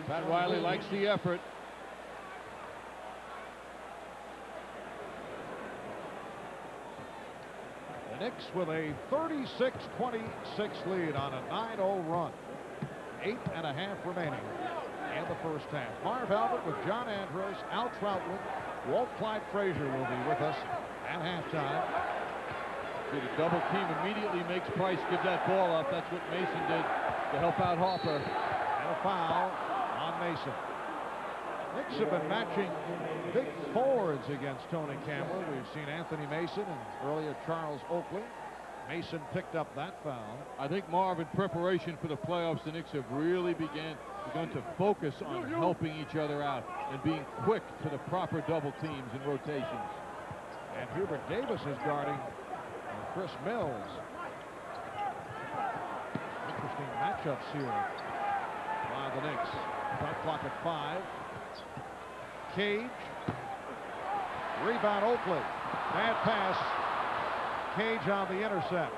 Pat Riley likes the effort. The Knicks with a 36-26 lead on a 9-0 run. 8.5 remaining in the first half. Marv Albert with John Andros, Al Troutman, Walt Clyde Frazier will be with us at halftime. See, the double team immediately makes Price give that ball up. That's what Mason did to help out Hopper. And a foul on Mason. Knicks have been matching big forwards against Tony Campbell. We've seen Anthony Mason and earlier Charles Oakley. Mason picked up that foul. I think, Marv, in preparation for the playoffs, the Knicks have really begun to focus on helping each other out and being quick to the proper double teams and rotations. And Hubert Davis is guarding Chris Mills. Interesting matchups here by the Knicks. Shot clock at 5. Cage. Rebound Oakley. Bad pass. Cage on the intercept.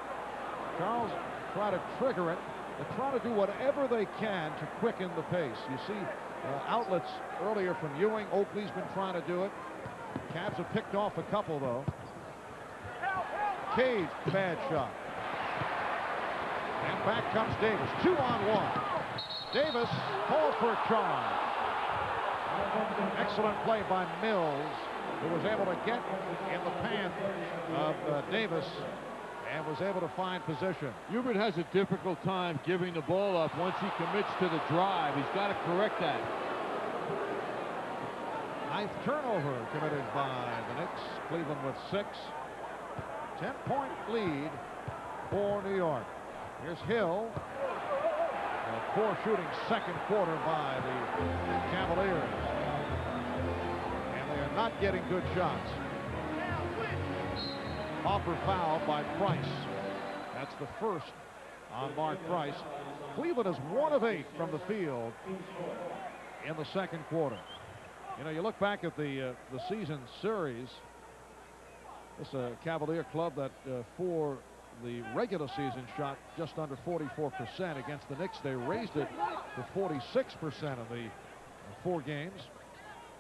Charles try to trigger it. They try to do whatever they can to quicken the pace. You see outlets earlier from Ewing. Oakley's been trying to do it. Cavs have picked off a couple, though. Cage, bad shot. And back comes Davis. 2-on-1. Davis called for a charge. Excellent play by Mills, who was able to get in the path of Davis and was able to find position. Hubert has a difficult time giving the ball up once he commits to the drive. He's got to correct that. 9th turnover committed by the Knicks. Cleveland with 6. 10-point lead for New York. Here's Hill. A poor shooting second quarter by the Cavaliers. And they are not getting good shots. Hopper fouled by Price. That's the first on Mark Price. Cleveland is 1 of 8 from the field in the second quarter. You know, you look back at the season series. It's a Cavalier club that for the regular season shot just under 44% against the Knicks. They raised it to 46% in the 4 games.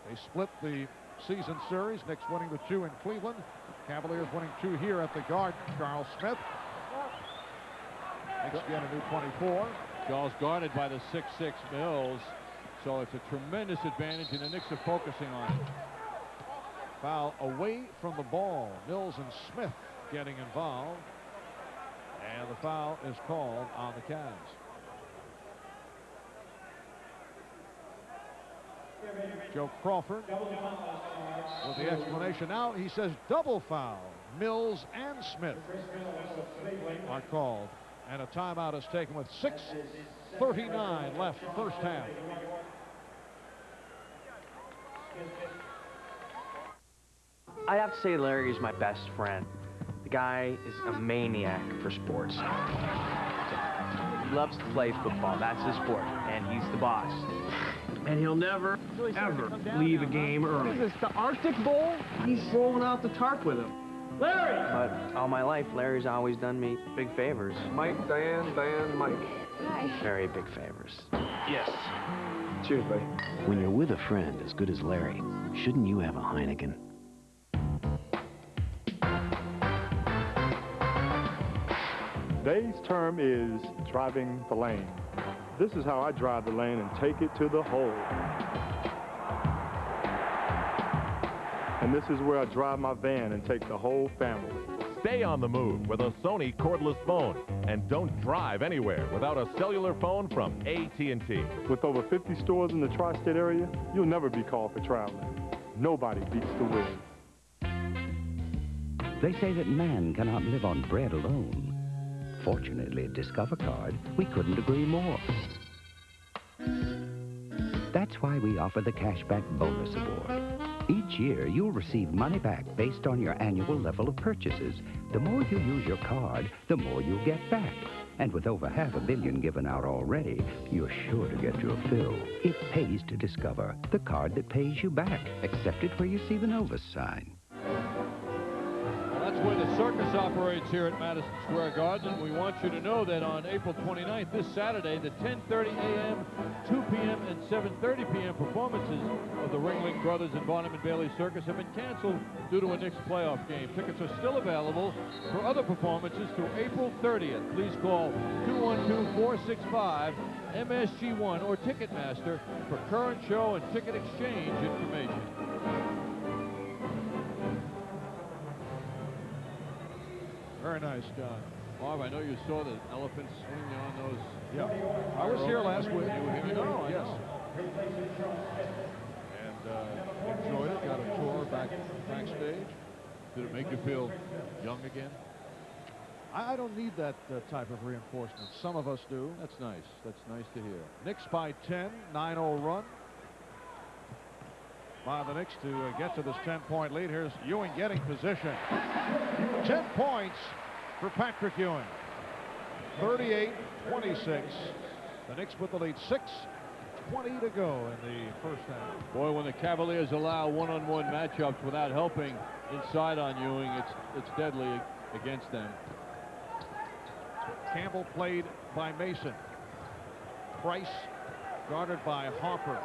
They split the season series. Knicks winning the 2 in Cleveland. Cavaliers winning 2 here at the Garden. Charles Smith. Knicks get a new 24. Charles guarded by the 6'6" Mills. So it's a tremendous advantage, and the Knicks are focusing on it. Foul away from the ball. Mills and Smith getting involved. And the foul is called on the Cavs. Joe Crawford with the explanation. Now he says double foul. Mills and Smith are called. And a timeout is taken with 6:39 left first half. I'd have to say Larry is my best friend. The guy is a maniac for sports. He loves to play football. That's his sport, and he's the boss. And he'll never, ever leave a game early. What is this, the Arctic Bowl? He's rolling out the tarp with him. Larry! But all my life, Larry's always done me big favors. Mike, Diane, Mike. Hi. Very big favors. Yes. Cheers, buddy. When you're with a friend as good as Larry, shouldn't you have a Heineken? Today's term is driving the lane. This is how I drive the lane and take it to the hole. And this is where I drive my van and take the whole family. Stay on the move with a Sony cordless phone, and don't drive anywhere without a cellular phone from AT&T. With over 50 stores in the tri-state area, you'll never be called for traveling. Nobody beats the Wiz. They say that man cannot live on bread alone. Fortunately, at Discover Card, we couldn't agree more. That's why we offer the Cashback Bonus Award. Each year, you'll receive money back based on your annual level of purchases. The more you use your card, the more you'll get back. And with over $500 million given out already, you're sure to get your fill. It pays to Discover, the card that pays you back. Accept it where you see the Novus sign. That's where the circus operates here at Madison Square Garden. We want you to know that on April 29th, this Saturday, the 10:30 a.m., 2 p.m., and 7:30 p.m. performances of the Ringling Brothers and Barnum and Bailey Circus have been canceled due to a Knicks playoff game. Tickets are still available for other performances through April 30th. Please call 212-465-MSG1 or Ticketmaster for current show and ticket exchange information. Very nice, John. Marv, I know you saw the elephants swinging on those. Yeah. I was here last week. You were here? No, Yes. And enjoyed it. Got a tour backstage. Did it make you feel young again? I don't need that type of reinforcement. Some of us do. That's nice. That's nice to hear. Knicks by 10, 9-0 run by the Knicks to get to this 10-point lead. Here's Ewing getting position. 10 points for Patrick Ewing. 38-26. The Knicks with the lead. 6:20 to go in the first half. Boy, when the Cavaliers allow one-on-one matchups without helping inside on Ewing, it's deadly against them. Campbell played by Mason. Price guarded by Harper.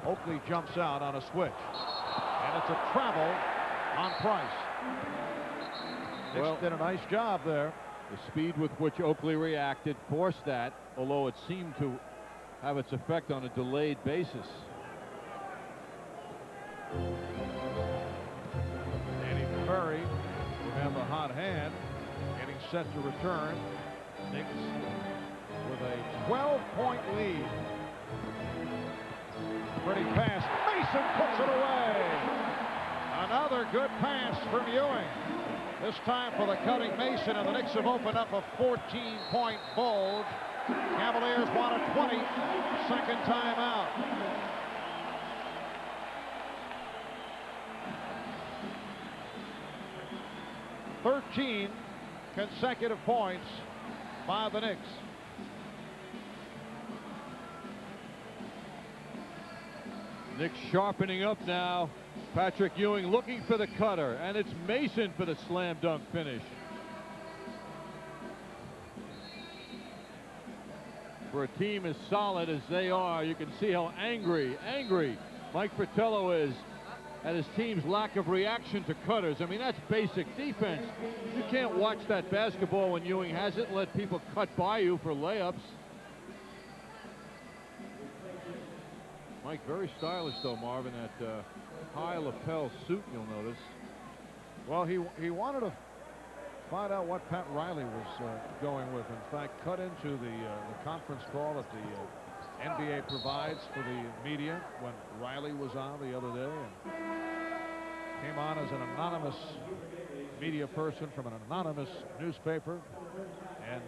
Oakley jumps out on a switch. And it's a travel on Price. Knicks did a nice job there. The speed with which Oakley reacted forced that, although it seemed to have its effect on a delayed basis. Danny Murray will have a hot hand, getting set to return. Knicks with a 12-point lead. Pretty pass. Mason puts it away. Another good pass from Ewing. This time for the cutting Mason, and the Knicks have opened up a 14-point bulge. Cavaliers want a 22nd timeout. (13 consecutive points by the Knicks. Knicks sharpening up now. Patrick Ewing looking for the cutter, and it's Mason for the slam dunk finish. For a team as solid as they are, you can see how angry Mike Fratello is at his team's lack of reaction to cutters. I mean, that's basic defense. You can't watch that basketball when Ewing has it and let people cut by you for layups. Mike, very stylish though, Marvin, that high lapel suit, you'll notice. Well, he wanted to find out what Pat Riley was going with. In fact, cut into the conference call that the NBA provides for the media when Riley was on the other day, and came on as an anonymous media person from an anonymous newspaper, and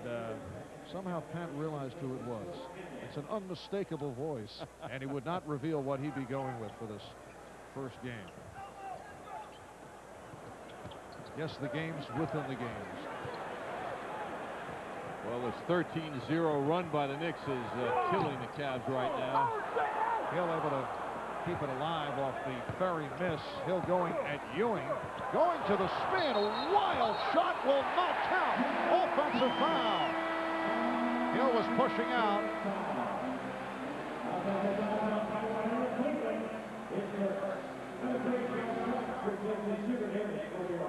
somehow Pat realized who it was. It's an unmistakable voice, and he would not reveal what he'd be going with for this first game. Yes, the game's within the games. Well, this 13-0 run by the Knicks is killing the Cavs right now. Hill able to keep it alive off the Ferry miss. Hill going at Ewing. Going to the spin. A wild shot will not count. Offensive foul. Hill was pushing out.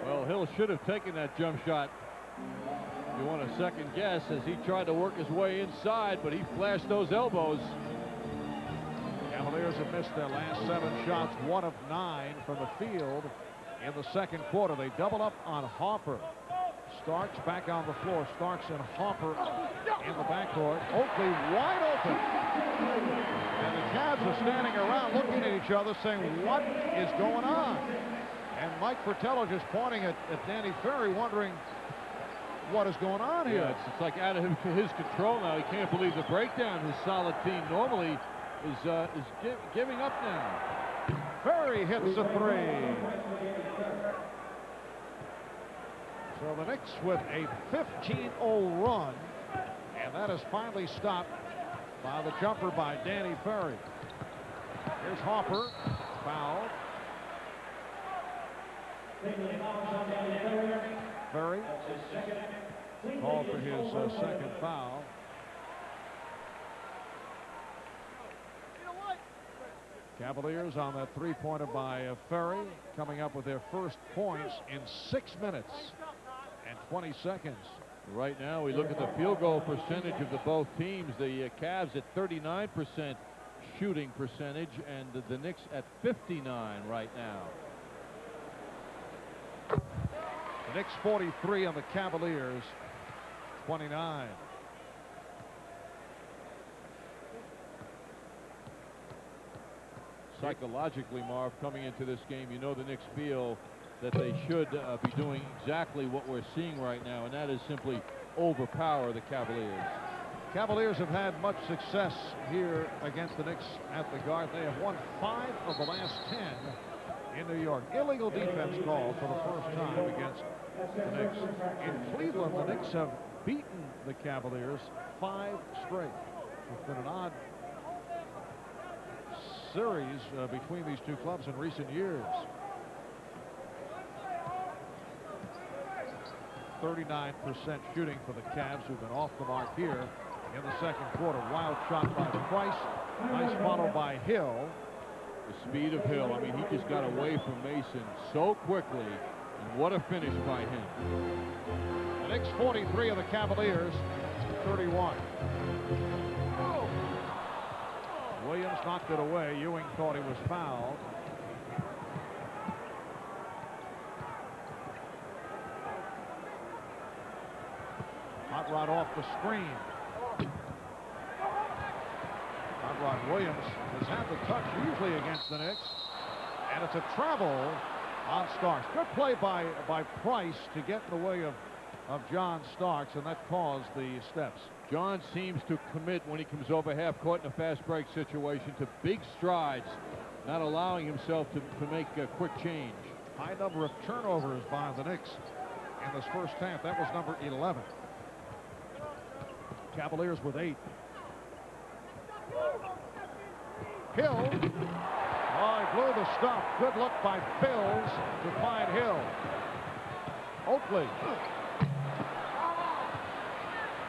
Well, Hill should have taken that jump shot. You want a second guess as he tried to work his way inside, but he flashed those elbows. Cavaliers have missed their last 7 shots, 1 of 9 from the field in the second quarter. They double up on Harper. Starks back on the floor. Starks and Harper in the backcourt. Oakley wide open. And the Cavs are standing around looking at each other saying, what is going on? And Mike Fratello just pointing at Danny Ferry, wondering what is going on here. Yeah, it's like out of his control now. He can't believe the breakdown his solid team normally is giving up now. Ferry hits a 3. So the Knicks with a 15-0 run, and that is finally stopped by the jumper by Danny Ferry. Here's Harper, fouled. Ferry called for his second foul. Cavaliers on that three-pointer by Ferry, coming up with their first points in 6 minutes and 20 seconds. Right now, we look at the field goal percentage of both teams. The Cavs at 39% shooting percentage, and the Knicks at 59 right now. The Knicks 43 and the Cavaliers 29. Psychologically, Marv, coming into this game, you know the Knicks feel that they should be doing exactly what we're seeing right now, and that is simply overpower the Cavaliers. Cavaliers have had much success here against the Knicks at the Garden. They have won 5 of the last 10 in New York. Illegal defense called for the first time against the Knicks. In Cleveland, the Knicks have beaten the Cavaliers 5 straight. It's been an odd series between these two clubs in recent years. 39% shooting for the Cavs, who've been off the mark here in the second quarter. Wild shot by Price. Nice follow by Hill. The speed of Hill. I mean, he just got away from Mason so quickly. And what a finish by him. The Knicks 43 of the Cavaliers 31. Williams knocked it away. Ewing thought he was fouled. Hot Rod off the screen. Hot Rod Williams has had the touch usually against the Knicks. And it's a travel on Starks. Good play by Price to get in the way of John Starks, and that caused the steps. John seems to commit when he comes over half court in a fast break situation to big strides, not allowing himself to make a quick change. High number of turnovers by the Knicks in this first half. That was number 11. Cavaliers with 8. Hill. Oh, he blew the stuff. Good look by Bills to find Hill. Oakley.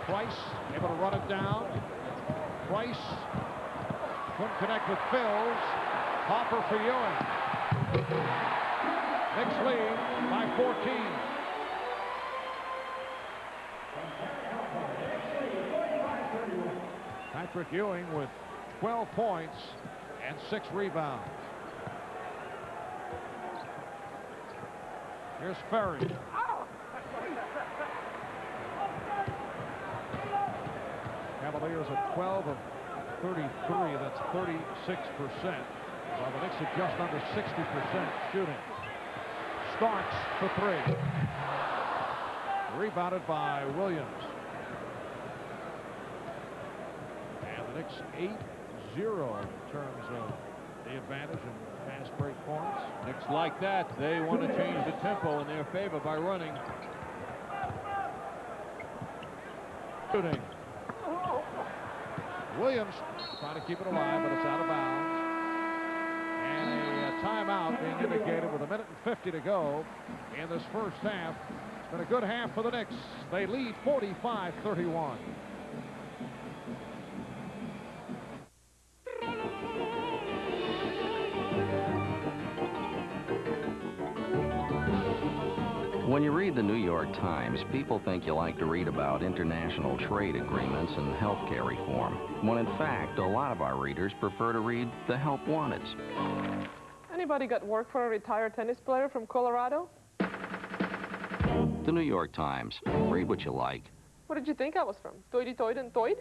Price able to run it down. Price couldn't connect with Bills. Hopper for Ewing. Knicks lead by 14. Patrick Ewing with 12 points and 6 rebounds. Here's Ferry. Cavaliers at 12 of 33. That's 36%. While the Knicks are just under 60% shooting. Starks for 3. Rebounded by Williams. And the Knicks 8-0 in terms of the advantage in fast break points. Knicks like that. They want to change the tempo in their favor by running. Shooting. Williams trying to keep it alive, but it's out of bounds. And a timeout being indicated with 1:50 to go in this first half. It's been a good half for the Knicks. They lead 45-31. When you read the New York Times, people think you like to read about international trade agreements and healthcare reform, when in fact, a lot of our readers prefer to read the help wanteds. Anybody got work for a retired tennis player from Colorado? The New York Times. Read what you like. What did you think I was from? Toity-toid and toid?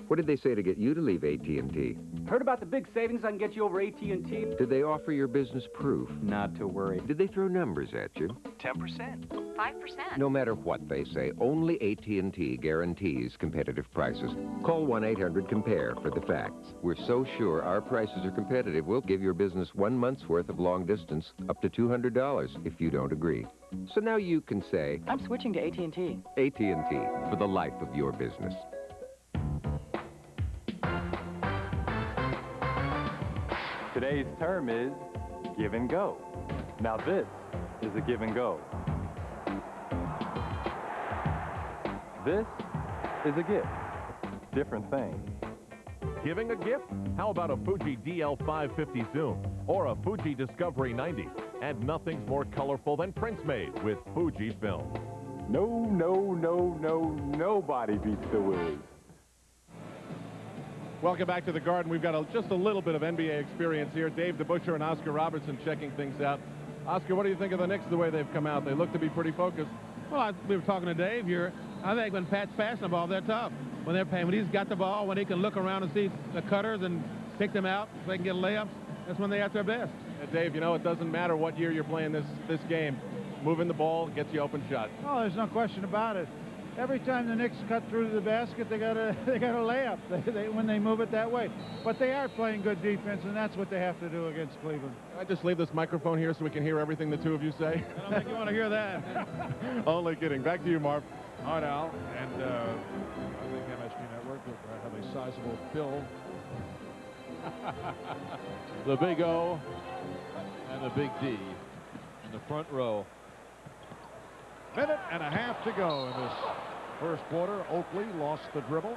What did they say to get you to leave AT&T? Heard about the big savings I can get you over AT&T? Did they offer your business proof? Not to worry. Did they throw numbers at you? 10%. 5%. No matter what they say, only AT&T guarantees competitive prices. Call 1-800-COMPARE for the facts. We're so sure our prices are competitive, we'll give your business 1 month's worth of long distance, up to $200 if you don't agree. So now you can say, I'm switching to AT&T. AT&T, for the life of your business. Today's term is give and go. Now this is a give and go. This is a gift. Different thing. Giving a gift? How about a Fuji DL550 Zoom or a Fuji Discovery 90? And nothing's more colorful than prints made with Fuji film. Nobody beats the Wiz. Welcome back to the Garden. We've got just a little bit of NBA experience here. Dave DeBuscher and Oscar Robertson checking things out. Oscar, what do you think of the Knicks, the way they've come out? They look to be pretty focused. Well, we were talking to Dave here. I think when Pat's passing the ball, they're tough. When they're paying, when he's got the ball, when he can look around and see the cutters and pick them out so they can get layups, that's when they're at their best. Dave, you know, it doesn't matter what year you're playing this game. Moving the ball gets you open shot. Oh, there's no question about it. Every time the Knicks cut through to the basket, they got a layup when they move it that way. But they are playing good defense, and that's what they have to do against Cleveland. Can I just leave this microphone here so we can hear everything the two of you say? I don't think you want to hear that. Only kidding. Back to you, Marv. All right, Al. And I think MSG Network will have a sizable bill. The big O and the big D in the front row. Minute and a half to go in this first quarter. Oakley lost the dribble.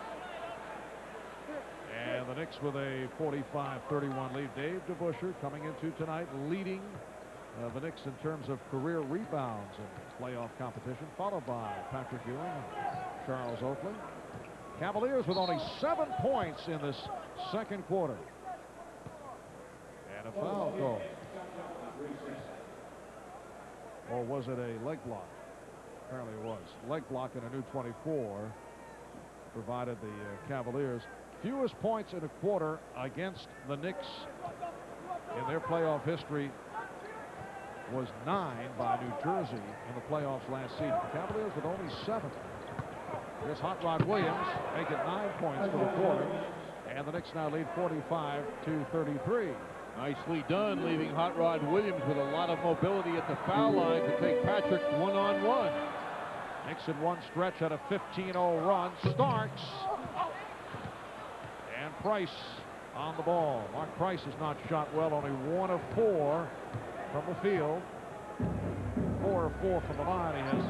And the Knicks with a 45-31 lead. Dave DeBuscher coming into tonight leading the Knicks in terms of career rebounds in playoff competition, followed by Patrick Ewing and Charles Oakley. Cavaliers with only 7 points in this second quarter. And a foul call. Or was it a leg block? Apparently it was. Leg block in a new 24 provided the Cavaliers fewest points in a quarter against the Knicks in their playoff history was 9 by New Jersey in the playoffs last season. The Cavaliers with only 7. Here's Hot Rod Williams making 9 points for the quarter, and the Knicks now lead 45-33. Nicely done, leaving Hot Rod Williams with a lot of mobility at the foul line to take Patrick one-on-one. Knicks in one stretch had a 15-0 run. Starks and Price on the ball. Mark Price has not shot well, only 1 of 4 from the field. 4 of 4 from the line. He has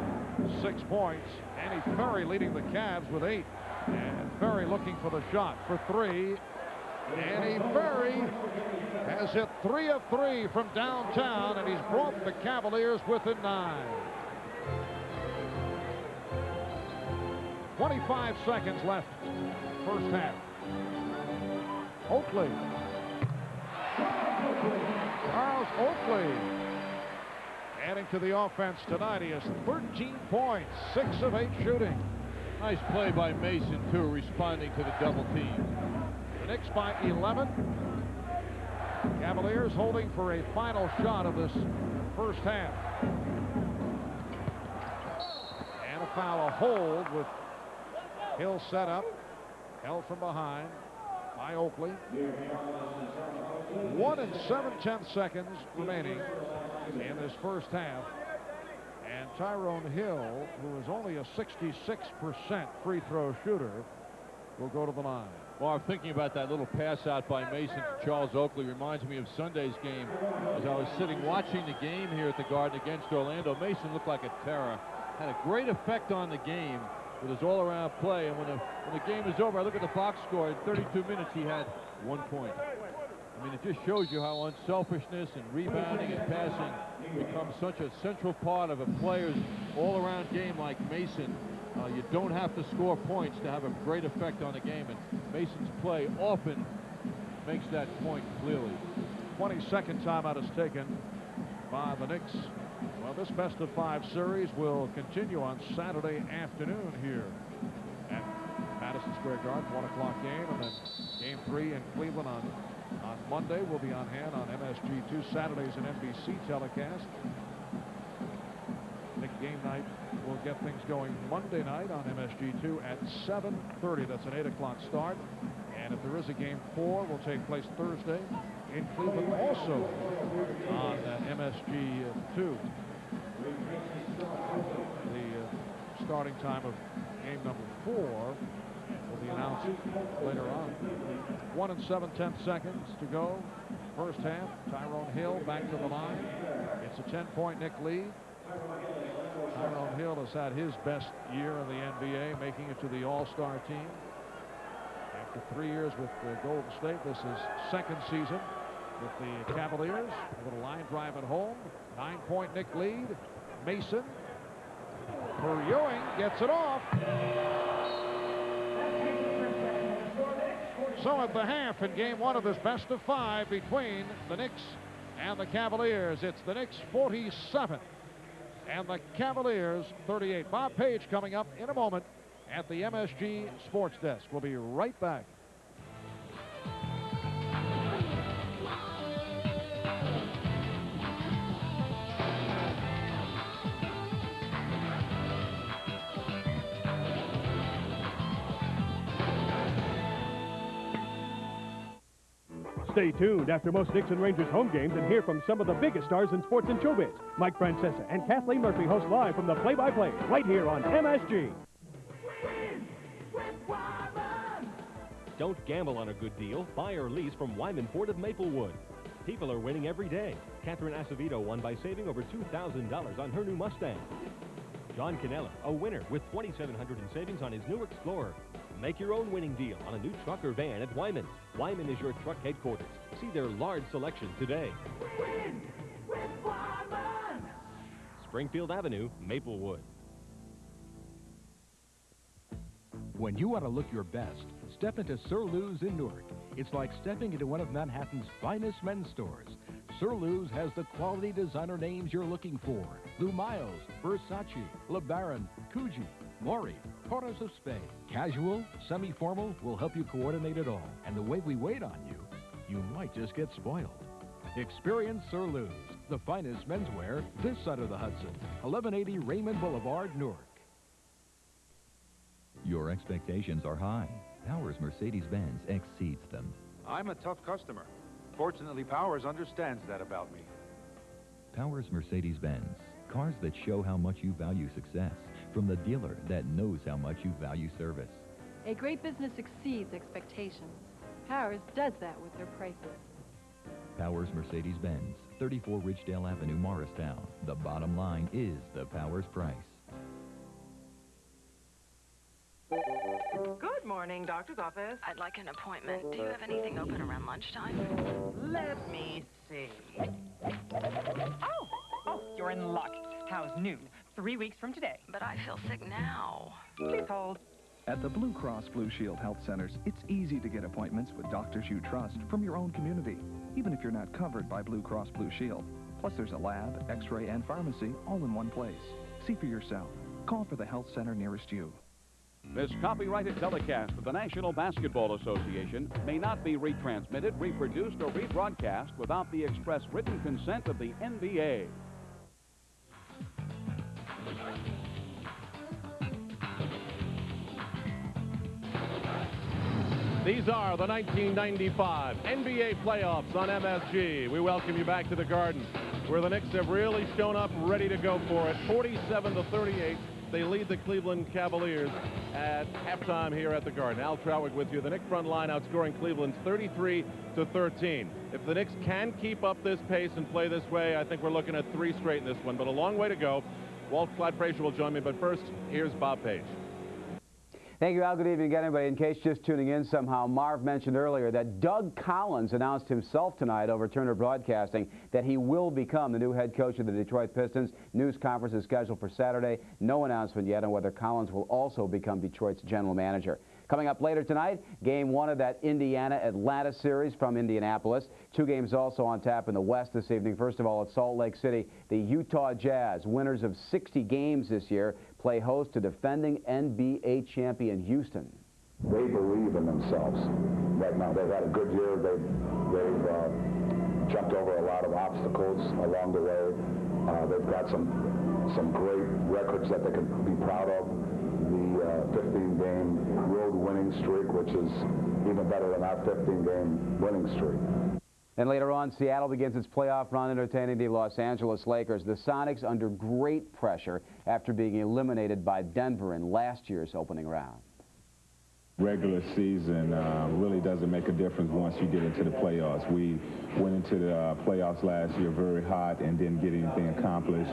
6 points. Andy Ferry leading the Cavs with 8. And Ferry looking for the shot for 3. Andy Ferry has hit 3 of 3 from downtown, and he's brought the Cavaliers within 9. 25 seconds left, first half. Oakley. Charles Oakley adding to the offense tonight. He has 13 points, 6 of 8 shooting. Nice play by Mason, too, responding to the double team. The Knicks by 11. Cavaliers holding for a final shot of this first half. And a foul, a hold with Hill set up, held from behind by Oakley. 1 and 7/10 seconds remaining in this first half. And Tyrone Hill, who is only a 66% free throw shooter, will go to the line. Well, I'm thinking about that little pass out by Mason to Charles Oakley. Reminds me of Sunday's game. As I was sitting watching the game here at the Garden against Orlando, Mason looked like a terror. Had a great effect on the game with his all-around play. And when the game is over, I look at the box score. In 32 minutes, he had 1 point. I mean, it just shows you how unselfishness and rebounding and passing becomes such a central part of a player's all-around game like Mason. You don't have to score points to have a great effect on the game, and Mason's play often makes that point clearly. 22nd timeout is taken by the Knicks. Well, this best-of-5 series will continue on Saturday afternoon here at Madison Square Garden, 1 o'clock game, and then Game 3 in Cleveland on Monday will be on hand on MSG2. Saturday's an NBC telecast. Knick game night will get things going Monday night on MSG2 at 7:30. That's an 8 o'clock start. And if there is a Game 4, will take place Thursday in Cleveland, also on MSG2. The starting time of game number 4 will be announced later on. 1 and 7/10 seconds to go. First half. Tyrone Hill back to the line. It's a 10-point Knick lead. Tyrone Hill has had his best year in the NBA, making it to the All-Star team. After 3 years with Golden State, this is second season with the Cavaliers. A little line drive at home. 9-point Knick lead. Mason. For Ewing, gets it off. So at the half in game 1 of this best-of-5 between the Knicks and the Cavaliers, it's the Knicks 47 and the Cavaliers 38. Bob Page coming up in a moment at the MSG Sports Desk. We'll be right back. Stay tuned after most Knicks and Rangers home games and hear from some of the biggest stars in sports and showbiz. Mike Francesa and Kathleen Murphy host live from the play-by-play right here on MSG. Don't gamble on a good deal. Buy or lease from Wyman Ford of Maplewood. People are winning every day. Catherine Acevedo won by saving over $2,000 on her new Mustang. John Canella, a winner with $2,700 in savings on his new Explorer. Make your own winning deal on a new truck or van at Wyman. Wyman is your truck headquarters. See their large selection today. Win with Wyman! Springfield Avenue, Maplewood. When you want to look your best, step into Sir Lou's in Newark. It's like stepping into one of Manhattan's finest men's stores. Sir Lou's has the quality designer names you're looking for. Lou Miles, Versace, LeBaron, Coogee, Maury, Torres of Spain. Casual, semi-formal, will help you coordinate it all. And the way we wait on you, you might just get spoiled. Experience Sir Lou's, the finest menswear this side of the Hudson. 1180 Raymond Boulevard, Newark. Your expectations are high. Powers Mercedes-Benz exceeds them. I'm a tough customer. Fortunately, Powers understands that about me. Powers Mercedes-Benz. Cars that show how much you value success from the dealer that knows how much you value service. A great business exceeds expectations. Powers does that with their prices. Powers Mercedes-Benz, 34 Ridgedale Avenue, Morristown. The bottom line is the Powers price. Good morning, doctor's office. I'd like an appointment. Do you have anything open around lunchtime? Let me see. Oh, you're in luck. How's noon? 3 weeks from today. But I feel sick now. Please hold. At the Blue Cross Blue Shield Health Centers, it's easy to get appointments with doctors you trust from your own community, even if you're not covered by Blue Cross Blue Shield. Plus, there's a lab, x-ray, and pharmacy all in one place. See for yourself. Call for the health center nearest you. This copyrighted telecast of the National Basketball Association may not be retransmitted, reproduced, or rebroadcast without the express written consent of the NBA. These are the 1995 NBA playoffs on MSG. We welcome you back to the Garden, where the Knicks have really shown up ready to go for it. 47-38. They lead the Cleveland Cavaliers at halftime here at the Garden. Al Trawick with you. The Knicks front line outscoring Cleveland's 33-13. If the Knicks can keep up this pace and play this way, I think we're looking at 3 straight in this one, but a long way to go. Walt Clyde Frazier will join me, but first, here's Bob Page. Thank you, Al. Good evening again, everybody. In case just tuning in somehow, Marv mentioned earlier that Doug Collins announced himself tonight over Turner Broadcasting that he will become the new head coach of the Detroit Pistons. News conference is scheduled for Saturday. No announcement yet on whether Collins will also become Detroit's general manager. Coming up later tonight, Game 1 of that Indiana-Atlanta series from Indianapolis. 2 games also on tap in the West this evening. First of all, at Salt Lake City, the Utah Jazz, winners of 60 games this year, play host to defending NBA champion Houston. They believe in themselves right now. They've had a good year. They've jumped over a lot of obstacles along the way. They've got some great records that they can be proud of. The 15-game road winning streak, which is even better than our 15-game winning streak. And later on, Seattle begins its playoff run entertaining the Los Angeles Lakers. The Sonics under great pressure after being eliminated by Denver in last year's opening round. Regular season really doesn't make a difference once you get into the playoffs. We went into the playoffs last year very hot and didn't get anything accomplished.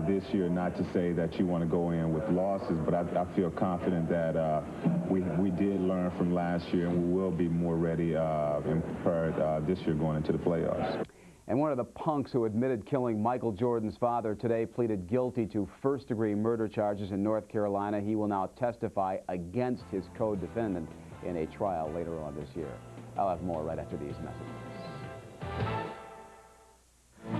This year, not to say that you want to go in with losses, but I feel confident that we did learn from last year, and we will be more ready and prepared this year going into the playoffs. And one of the punks who admitted killing Michael Jordan's father today pleaded guilty to first-degree murder charges in North Carolina. He will now testify against his co-defendant in a trial later on this year. I'll have more right after these messages.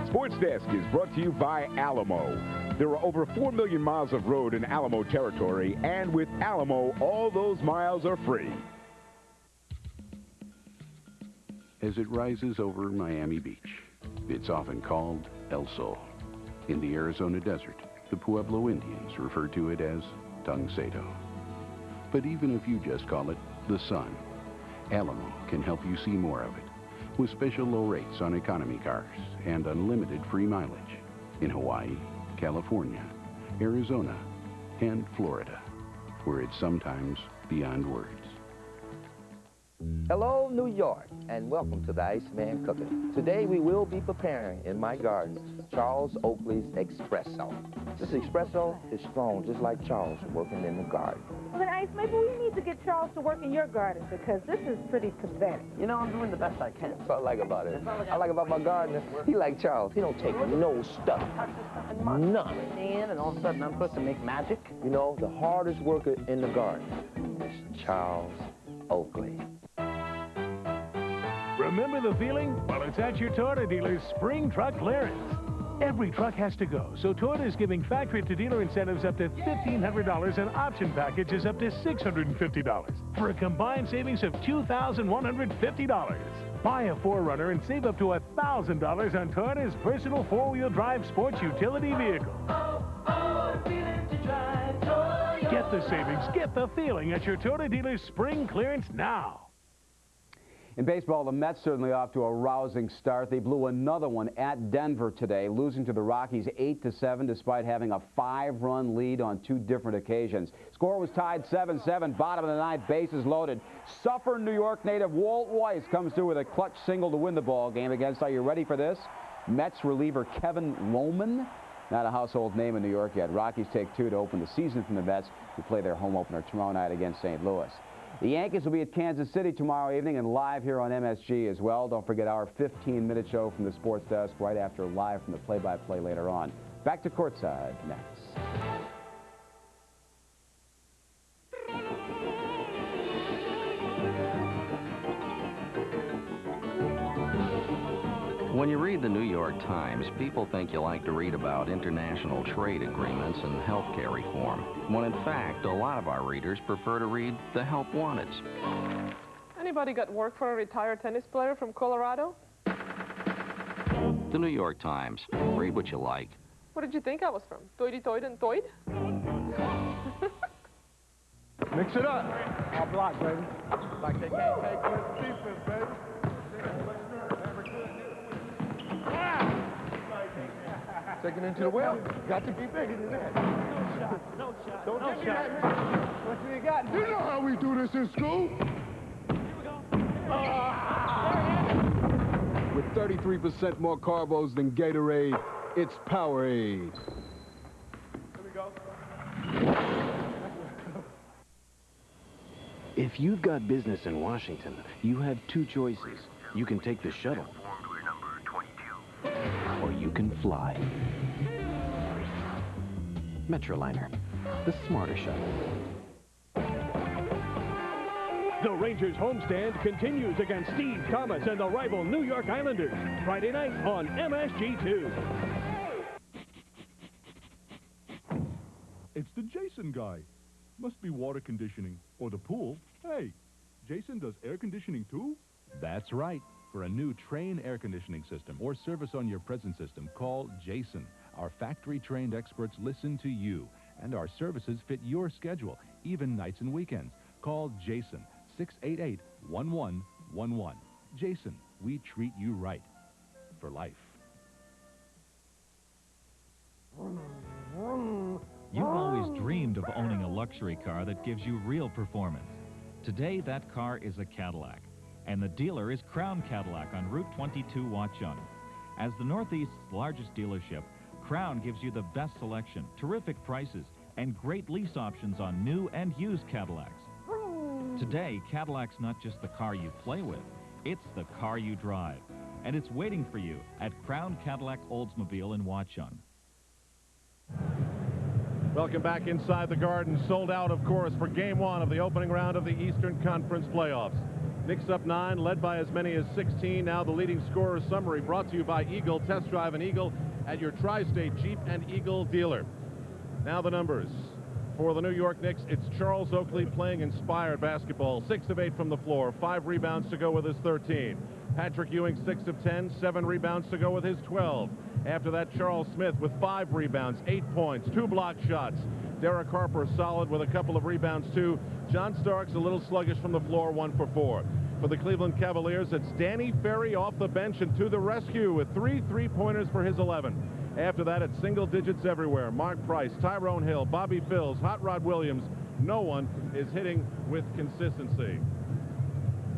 Sports Desk is brought to you by Alamo. There are over 4 million miles of road in Alamo territory, and with Alamo, all those miles are free. As it rises over Miami Beach, it's often called El Sol. In the Arizona desert, the Pueblo Indians refer to it as Tungcedo. But even if you just call it the sun, Alamo can help you see more of it, with special low rates on economy cars and unlimited free mileage in Hawaii, California, Arizona, and Florida, where it's sometimes beyond words. Hello, New York, and welcome to the Iceman Cooking. Today we will be preparing in my garden Charles Oakley's espresso. This espresso is strong, just like Charles working in the garden. Well, then, Ice, maybe we need to get Charles to work in your garden because this is pretty pathetic. You know, I'm doing the best I can. That's what I like about it. I like about my gardener. He like Charles. He don't take no stuff. None. And all of a sudden I'm supposed to make magic. You know, the hardest worker in the garden is Charles Oakley. Remember the feeling? Well, it's at your Toyota dealer's spring truck clearance. Every truck has to go, so Toyota is giving factory-to-dealer incentives up to $1,500 and option packages up to $650 for a combined savings of $2,150. Buy a 4Runner and save up to $1,000 on Toyota's versatile four-wheel drive sports utility vehicle. Get the savings, get the feeling at your Toyota dealer's spring clearance now. In baseball, the Mets certainly off to a rousing start. They blew another one at Denver today, losing to the Rockies 8-7 despite having a 5-run lead on 2 different occasions. Score was tied 7-7, bottom of the 9th, bases loaded. Suffern, New York native Walt Weiss comes through with a clutch single to win the ball game against, are you ready for this? Mets reliever Kevin Lohman. Not a household name in New York yet. Rockies take 2 to open the season from the Mets, who play their home opener tomorrow night against St. Louis. The Yankees will be at Kansas City tomorrow evening and live here on MSG as well. Don't forget our 15-minute show from the Sports Desk right after live from the play-by-play later on. Back to courtside next. When you read the New York Times, people think you like to read about international trade agreements and health care reform, when in fact, a lot of our readers prefer to read the help wanteds. Anybody got work for a retired tennis player from Colorado? The New York Times. Read what you like. What did you think I was from? Toity-toid and toid? Mix it up. All block, baby. Like they can't take good defense, baby. Taking into the well, got to be bigger than that. No shot, no shot. Don't give me that, man. What you got? You know how we do this in school. Here we go. With 33% more carbos than Gatorade, it's Powerade. Here we go. If you've got business in Washington, you have two choices. You can take the shuttle, or you can fly. Metroliner, the smarter shuttle. The Rangers homestand continues against Steve Thomas and the rival New York Islanders. Friday night on MSG2. It's the Jason guy. Must be water conditioning or the pool. Hey, Jason does air conditioning too? That's right. For a new Train air conditioning system or service on your present system, call Jason. Our factory-trained experts listen to you, and our services fit your schedule, even nights and weekends. Call Jason, 688-1111. Jason, we treat you right. For life. You've always dreamed of owning a luxury car that gives you real performance. Today, that car is a Cadillac, and the dealer is Crown Cadillac on Route 22 Watchung. As the Northeast's largest dealership, Crown gives you the best selection, terrific prices, and great lease options on new and used Cadillacs. Today, Cadillac's not just the car you play with, it's the car you drive. And it's waiting for you at Crown Cadillac Oldsmobile in Watchung. Welcome back inside the Garden. Sold out, of course, for Game 1 of the opening round of the Eastern Conference playoffs. Knicks up 9, led by as many as 16. Now the leading scorer summary brought to you by Eagle. Test drive an Eagle at your Tri-State Jeep and Eagle dealer. Now the numbers. For the New York Knicks, it's Charles Oakley playing inspired basketball. 6 of 8 from the floor, 5 rebounds to go with his 13. Patrick Ewing, 6 of 10, 7 rebounds to go with his 12. After that, Charles Smith with 5 rebounds, 8 points, 2 block shots. Derek Harper solid with a couple of rebounds, too. John Starks a little sluggish from the floor, 1 for 4. For the Cleveland Cavaliers, it's Danny Ferry off the bench and to the rescue with 3 3-pointers for his 11. After that, it's single digits everywhere. Mark Price, Tyrone Hill, Bobby Phills, Hot Rod Williams. No one is hitting with consistency.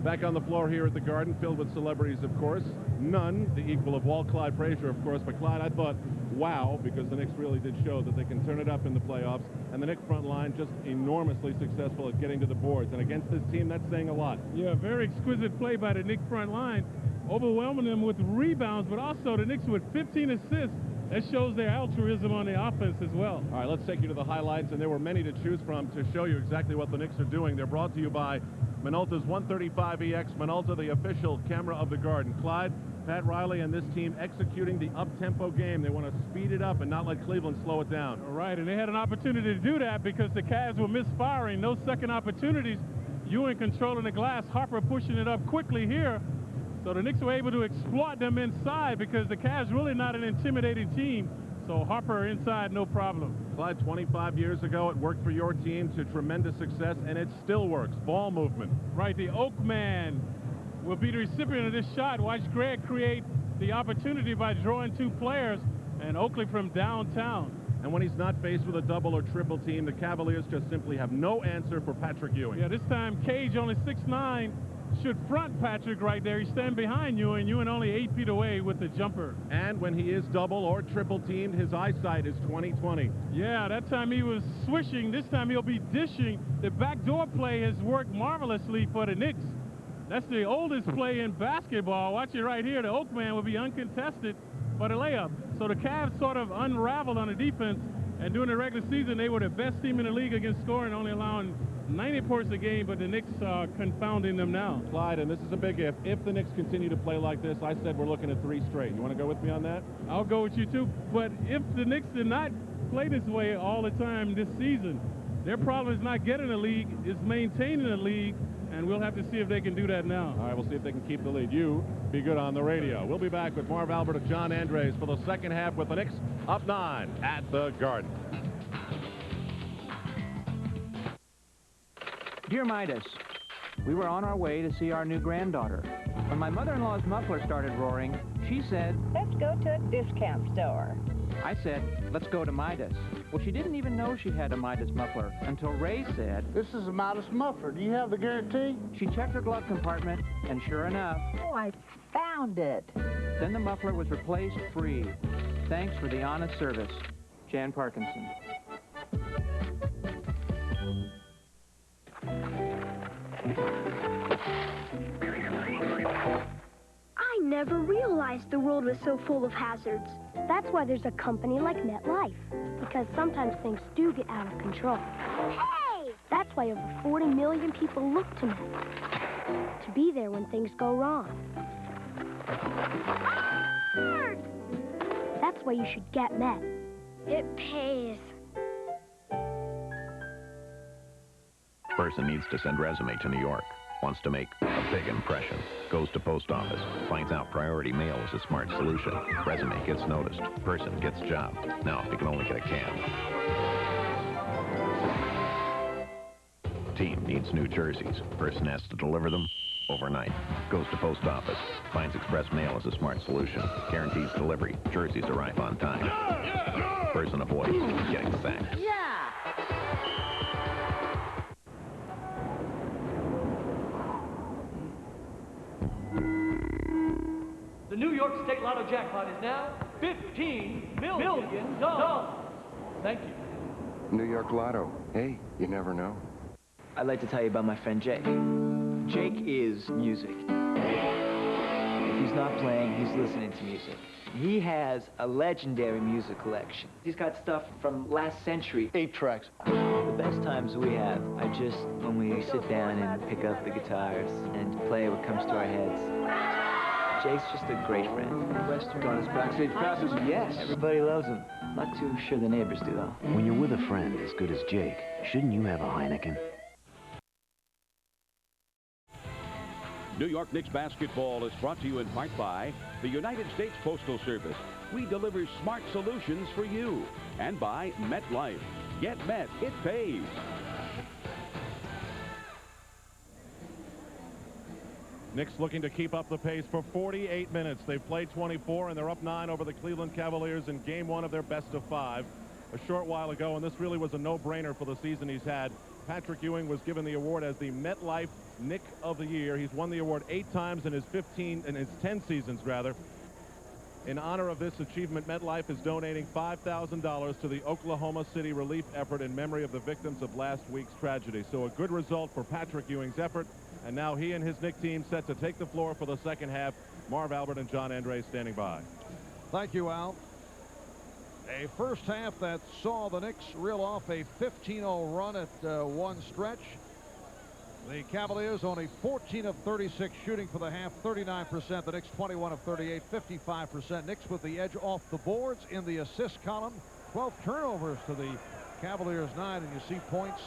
Back on the floor here at the Garden, filled with celebrities, of course. None the equal of Walt Clyde Frazier, of course. But Clyde, I thought, wow, because the Knicks really did show that they can turn it up in the playoffs. And the Knicks front line just enormously successful at getting to the boards. And against this team, that's saying a lot. Yeah, very exquisite play by the Knicks front line, overwhelming them with rebounds, but also the Knicks with 15 assists. That shows their altruism on the offense as well. All right, let's take you to the highlights, and there were many to choose from to show you exactly what the Knicks are doing. They're brought to you by Minolta's 135EX. Minolta, the official camera of the Garden. Clyde, Pat Riley, and this team executing the up-tempo game. They want to speed it up and not let Cleveland slow it down. All right, and they had an opportunity to do that because the Cavs were misfiring. No second opportunities. Ewing controlling the glass. Harper pushing it up quickly here. So the Knicks were able to exploit them inside because the Cavs really not an intimidating team. So Harper inside, no problem. Clyde, 25 years ago, it worked for your team to tremendous success, and it still works. Ball movement. Right, the Oakman will be the recipient of this shot. Watch Greg create the opportunity by drawing 2 players, and Oakley from downtown. And when he's not faced with a double or triple team, the Cavaliers just simply have no answer for Patrick Ewing. Yeah, this time Cage, only 6'9", should front Patrick right there. He's standing behind Ewing. Ewing only 8 feet away with the jumper. And when he is double or triple teamed, his eyesight is 20/20. Yeah, that time he was swishing. This time he'll be dishing. The backdoor play has worked marvelously for the Knicks. That's the oldest play in basketball. Watch it right here. The Oakman will be uncontested for the layup. So the Cavs sort of unraveled on the defense. And during the regular season, they were the best team in the league against scoring, only allowing 90 points a game, but the Knicks are confounding them now. Clyde, and this is a big if. If the Knicks continue to play like this, I said we're looking at 3 straight. You want to go with me on that? I'll go with you, too. But if the Knicks did not play this way all the time this season, their problem is not getting the league, it's maintaining the league, and we'll have to see if they can do that now. All right, we'll see if they can keep the lead. You be good on the radio. We'll be back with Marv Albert and John Andres for the second half with the Knicks up 9 at the Garden. Dear Midas, we were on our way to see our new granddaughter. When my mother-in-law's muffler started roaring, she said, "Let's go to a discount store." I said, "Let's go to Midas." Well, she didn't even know she had a Midas muffler until Ray said, "This is a Midas muffler. Do you have the guarantee?" She checked her glove compartment, and sure enough... Oh, I found it. Then the muffler was replaced free. Thanks for the honest service. Jan Parkinson. never realized the world was so full of hazards. That's why there's a company like MetLife, because sometimes things do get out of control. Hey! That's why over 40 million people look to Met to be there when things go wrong. That's why you should get Met. It pays. Person needs to send resume to New York. Wants to make a big impression. Goes to post office. Finds out priority mail is a smart solution. Resume gets noticed. Person gets job. Now, if he can only get a cab. Team needs new jerseys. Person has to deliver them overnight. Goes to post office. Finds express mail is a smart solution. Guarantees delivery. Jerseys arrive on time. Person avoids getting sacked. The New York State Lotto jackpot is now $15 million. Thank you. New York Lotto. Hey, you never know. I'd like to tell you about my friend Jake. Jake is music. If he's not playing, he's listening to music. He has a legendary music collection. He's got stuff from last century. 8 tracks. The best times we have are just when we sit down and pick up the guitars and play what comes to our heads. Jake's just a great friend. Got his backstage passes? Yes. Everybody loves him. Not too sure the neighbors do, though. When you're with a friend as good as Jake, shouldn't you have a Heineken? New York Knicks basketball is brought to you in part by the United States Postal Service. We deliver smart solutions for you. And by MetLife. Get Met. It pays. Knicks looking to keep up the pace for 48 minutes. They've played 24, and they're up 9 over the Cleveland Cavaliers in Game 1 of their best of 5. A short while ago, and this really was a no-brainer for the season he's had. Patrick Ewing was given the award as the MetLife Knick of the Year. He's won the award 8 times in his 10 seasons, rather. In honor of this achievement, MetLife is donating $5,000 to the Oklahoma City relief effort in memory of the victims of last week's tragedy. So a good result for Patrick Ewing's effort. And now he and his Knick team set to take the floor for the second half. Marv Albert and John Andres standing by. Thank you, Al. A first half that saw the Knicks reel off a 15-0 run at one stretch. The Cavaliers only 14 of 36 shooting for the half, 39%. The Knicks 21 of 38, 55%. Knicks with the edge off the boards in the assist column. 12 turnovers to the Cavaliers 9, and you see points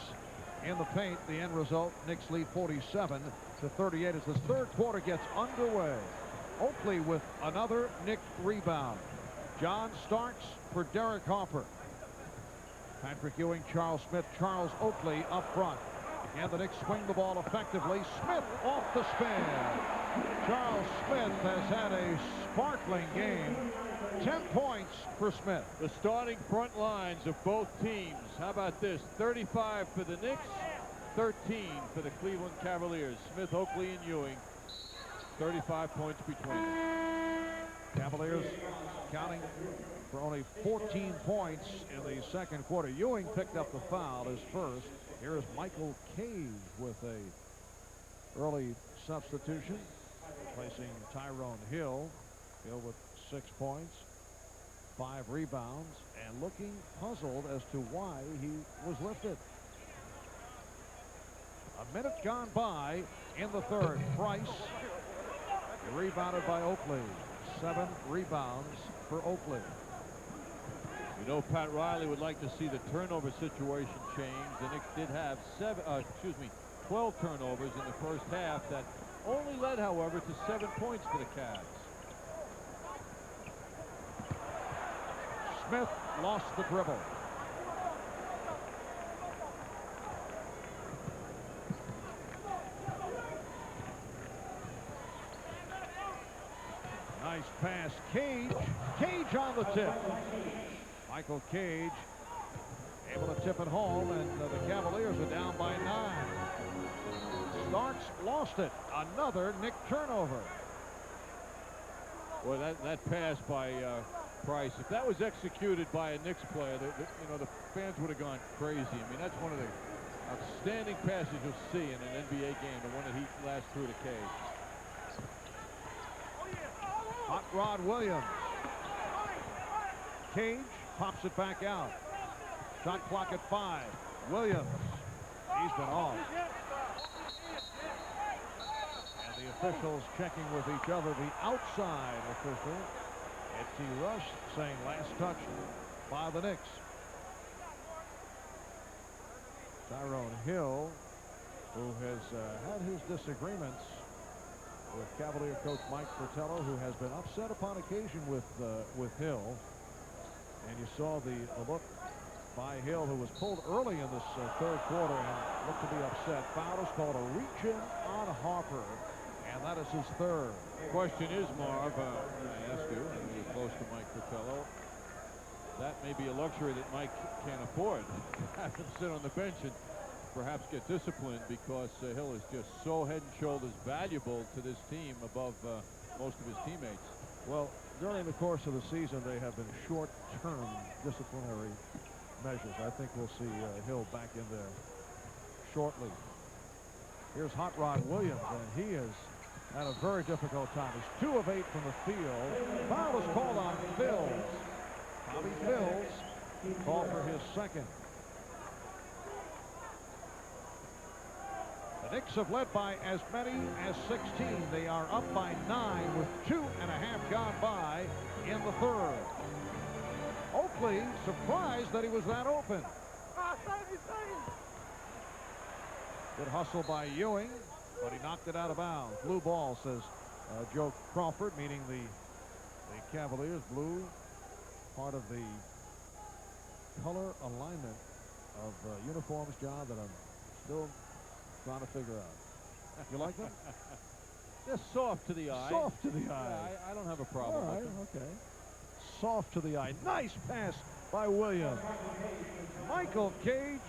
in the paint. The end result, Knicks lead 47 to 38 as this third quarter gets underway. Oakley with another Knick rebound. John Starks for Derek Harper. Patrick Ewing, Charles Smith, Charles Oakley up front. And the Knicks swing the ball effectively. Smith off the spin. Charles Smith has had a sparkling game. 10 points for Smith. The starting front lines of both teams. How about this? 35 for the Knicks, 13 for the Cleveland Cavaliers. Smith, Oakley, and Ewing. 35 points between them. Cavaliers counting for only 14 points in the second quarter. Ewing picked up the foul, his first. Here is Michael Cage with a early substitution, replacing Tyrone Hill. Hill with 6 points, 5 rebounds, and looking puzzled as to why he was lifted. A minute gone by in the third. Price rebounded by Oakley. 7 rebounds for Oakley. You know, Pat Riley would like to see the turnover situation change. The Knicks did have 12 turnovers in the first half that only led, however, to 7 points for the Cavs. Smith lost the dribble. Nice pass. Cage. Cage on the tip. Michael Cage able to tip it home, and the Cavaliers are down by 9. Starks lost it. Another Knick turnover. Well, that pass by Price, if that was executed by a Knicks player, the fans would have gone crazy. I mean, that's one of the outstanding passes you'll see in an NBA game, the one that he last threw the cage. Hot Rod Williams. Cage pops it back out. Shot clock at 5. Williams. He's been off. And the officials checking with each other. The outside official, Ed Rush, saying last touch by the Knicks. Tyrone Hill, who has had his disagreements with Cavalier coach Mike Fratello, who has been upset upon occasion with Hill. And you saw the look by Hill, who was pulled early in this third quarter and looked to be upset. Foul is called a reach-in on Harper, and that is his third. The question is, Marv, I ask you, and you're close to Mike Fratello, that may be a luxury that Mike can't afford. Have him sit on the bench and perhaps get disciplined, because Hill is just so head and shoulders valuable to this team above most of his teammates. Well, during the course of the season, they have been short-term disciplinary measures. I think we'll see Hill back in there shortly. Here's Hot Rod Williams, and he has had a very difficult time. He's 2 of 8 from the field. Foul is called on Phils. Bobby Phils called for his second. The Knicks have led by as many as 16. They are up by 9 with 2.5 gone by in the third. Oakley surprised that he was that open. Good hustle by Ewing, but he knocked it out of bounds. Blue ball, says Joe Crawford, meaning the Cavaliers. Blue, part of the color alignment of uniforms, John, that I'm still trying to figure out. You like them? They're soft to the eye. Soft to the eye. I don't have a problem with them. Okay. Soft to the eye. Nice pass by Williams. Michael Cage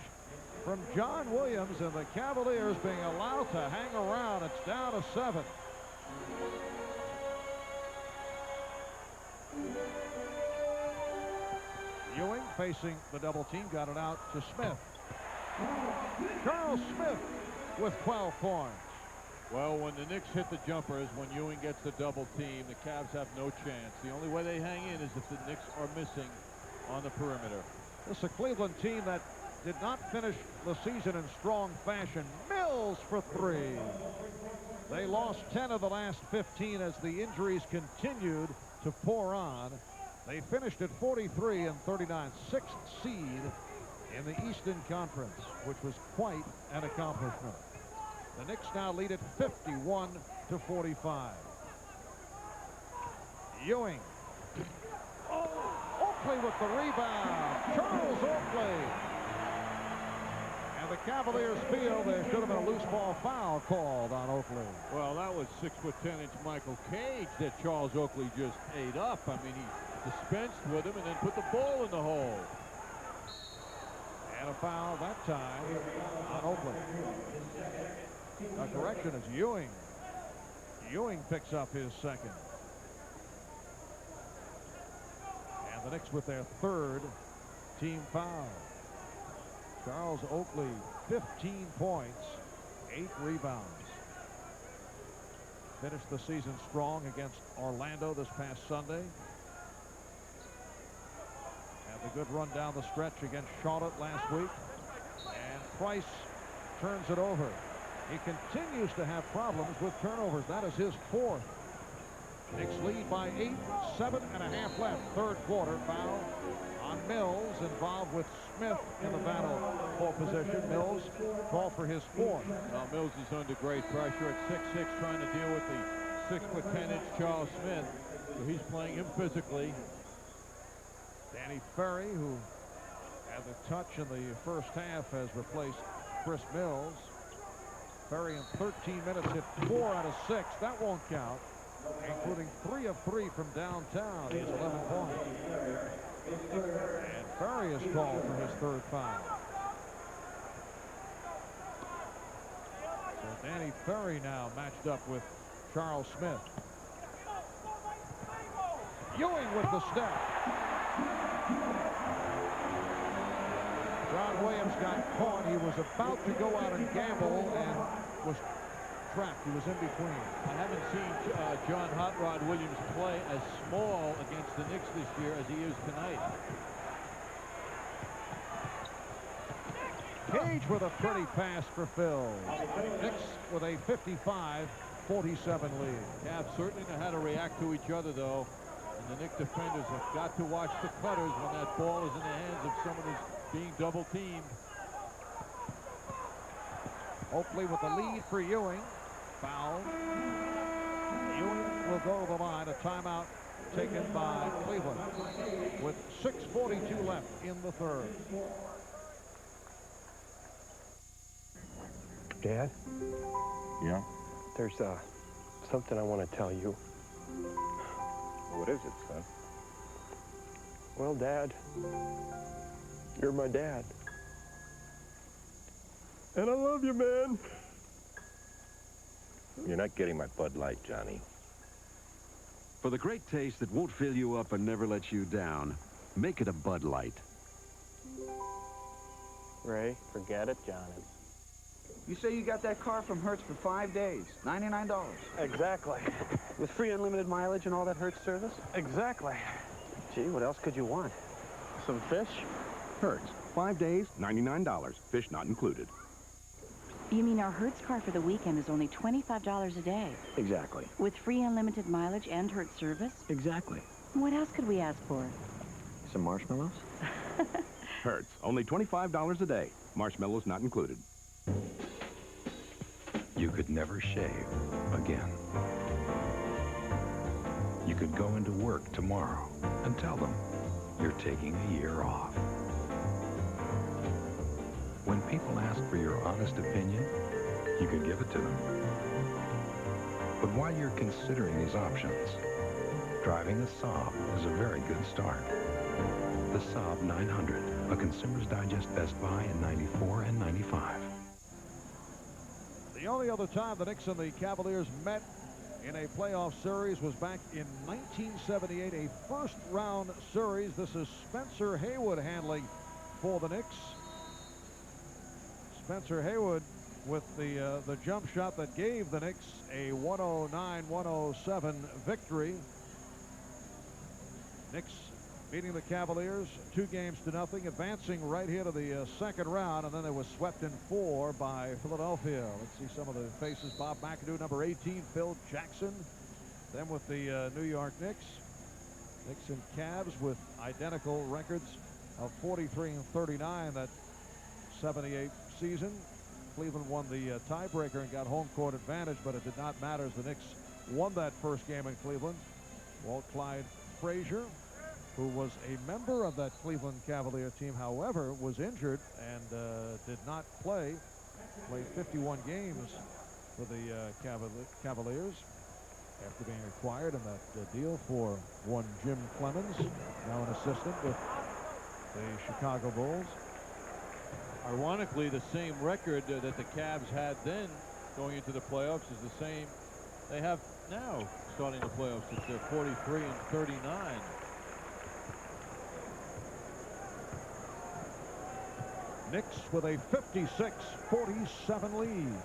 from John Williams, and the Cavaliers being allowed to hang around. It's down to 7. Ewing facing the double team, got it out to Smith. Charles Smith with 12 points. Well, when the Knicks hit the jumpers, when Ewing gets the double team, the Cavs have no chance. The only way they hang in is if the Knicks are missing on the perimeter. This is a Cleveland team that did not finish the season in strong fashion. Mills for 3. They lost 10 of the last 15 as the injuries continued to pour on. They finished at 43 and 39, 6th seed in the Eastern Conference, which was quite an accomplishment. The Knicks now lead at 51 to 45. Ewing. Oh, Oakley with the rebound. Charles Oakley. And the Cavaliers feel there should have been a loose ball foul called on Oakley. Well, that was 6'10" Michael Cage that Charles Oakley just ate up. I mean, he dispensed with him and then put the ball in the hole. And a foul that time on Oakley. A correction is Ewing. Ewing picks up his second. And the Knicks with their third team foul. Charles Oakley, 15 points, 8 rebounds. Finished the season strong against Orlando this past Sunday. And a good run down the stretch against Charlotte last week. And Price turns it over. He continues to have problems with turnovers. That is his 4th. Knicks lead by 8, 7.5 left. Third quarter. Foul on Mills, involved with Smith in the battle for position. Mills called for his 4th. Now Mills is under great pressure at 6'6", trying to deal with the 6'10" Charles Smith. So he's playing him physically. Danny Ferry, who had the touch in the first half, has replaced Chris Mills. Ferry in 13 minutes hit 4 out of 6. That won't count, including 3 of 3 from downtown. He has 11 points. And Ferry is called for his 3rd foul. So Danny Ferry now matched up with Charles Smith. Ewing with the step. John Williams got caught. He was about to go out and gamble and was trapped. He was in between. I haven't seen John Hot Rod Williams play as small against the Knicks this year as he is tonight. Cage with a pretty pass for Phil. Knicks with a 55-47 lead. Cavs certainly know how to react to each other, though. And the Knicks defenders have got to watch the cutters when that ball is in the hands of someone who's being double-teamed. Hopefully with the lead for Ewing. Foul. Ewing will go to the line. A timeout taken by Cleveland with 6:42 left in the third. Dad? Yeah? There's something I want to tell you. What is it, son? Well, Dad, you're my dad. And I love you, man. You're not getting my Bud Light, Johnny. For the great taste that won't fill you up and never let you down, make it a Bud Light. Ray, forget it, Johnny. You say you got that car from Hertz for 5 days, $99. Exactly. With free unlimited mileage and all that Hertz service? Exactly. Gee, what else could you want? Some fish? Hertz, 5 days, $99. Fish not included. You mean our Hertz car for the weekend is only $25 a day? Exactly. With free unlimited mileage and Hertz service? Exactly. What else could we ask for? Some marshmallows? Hertz, only $25 a day. Marshmallows not included. You could never shave again. You could go into work tomorrow and tell them you're taking a year off. When people ask for your honest opinion, you could give it to them. But while you're considering these options, driving a Saab is a very good start. The Saab 900, a Consumer's Digest Best Buy in '94 and '95. The only other time the Knicks and the Cavaliers met in a playoff series was back in 1978, a first-round series. This is Spencer Haywood handling for the Knicks. Spencer Haywood with the jump shot that gave the Knicks a 109-107 victory. Knicks beating the Cavaliers 2-0, advancing right here to the second round, and then they were swept in 4 by Philadelphia. Let's see some of the faces. Bob McAdoo, number 18, Phil Jackson. Then with the New York Knicks. Knicks and Cavs with identical records of 43-39 that 78 season. Cleveland won the tiebreaker and got home court advantage, but it did not matter as the Knicks won that first game in Cleveland. Walt Clyde Frazier, who was a member of that Cleveland Cavalier team, however, was injured and did not play. Played 51 games for the Cavaliers after being acquired in that deal for one Jim Clemens, now an assistant with the Chicago Bulls. Ironically, the same record that the Cavs had then going into the playoffs is the same they have now starting the playoffs. It's 43-39. Knicks with a 56-47 lead.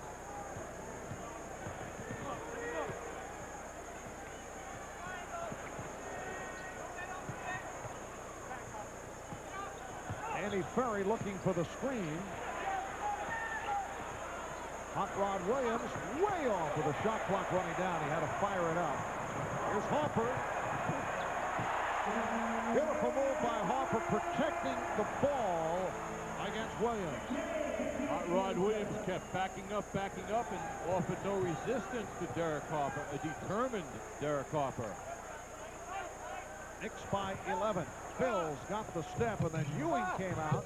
Andy Ferry looking for the screen. Hot Rod Williams way off with the shot clock running down. He had to fire it up. Here's Harper. Beautiful move by Harper, protecting the ball against Williams. Hot Rod Williams kept backing up, and offered no resistance to Derek Harper, a determined Derek Harper. Knicks by 11. Bills got the step, and then Ewing came out.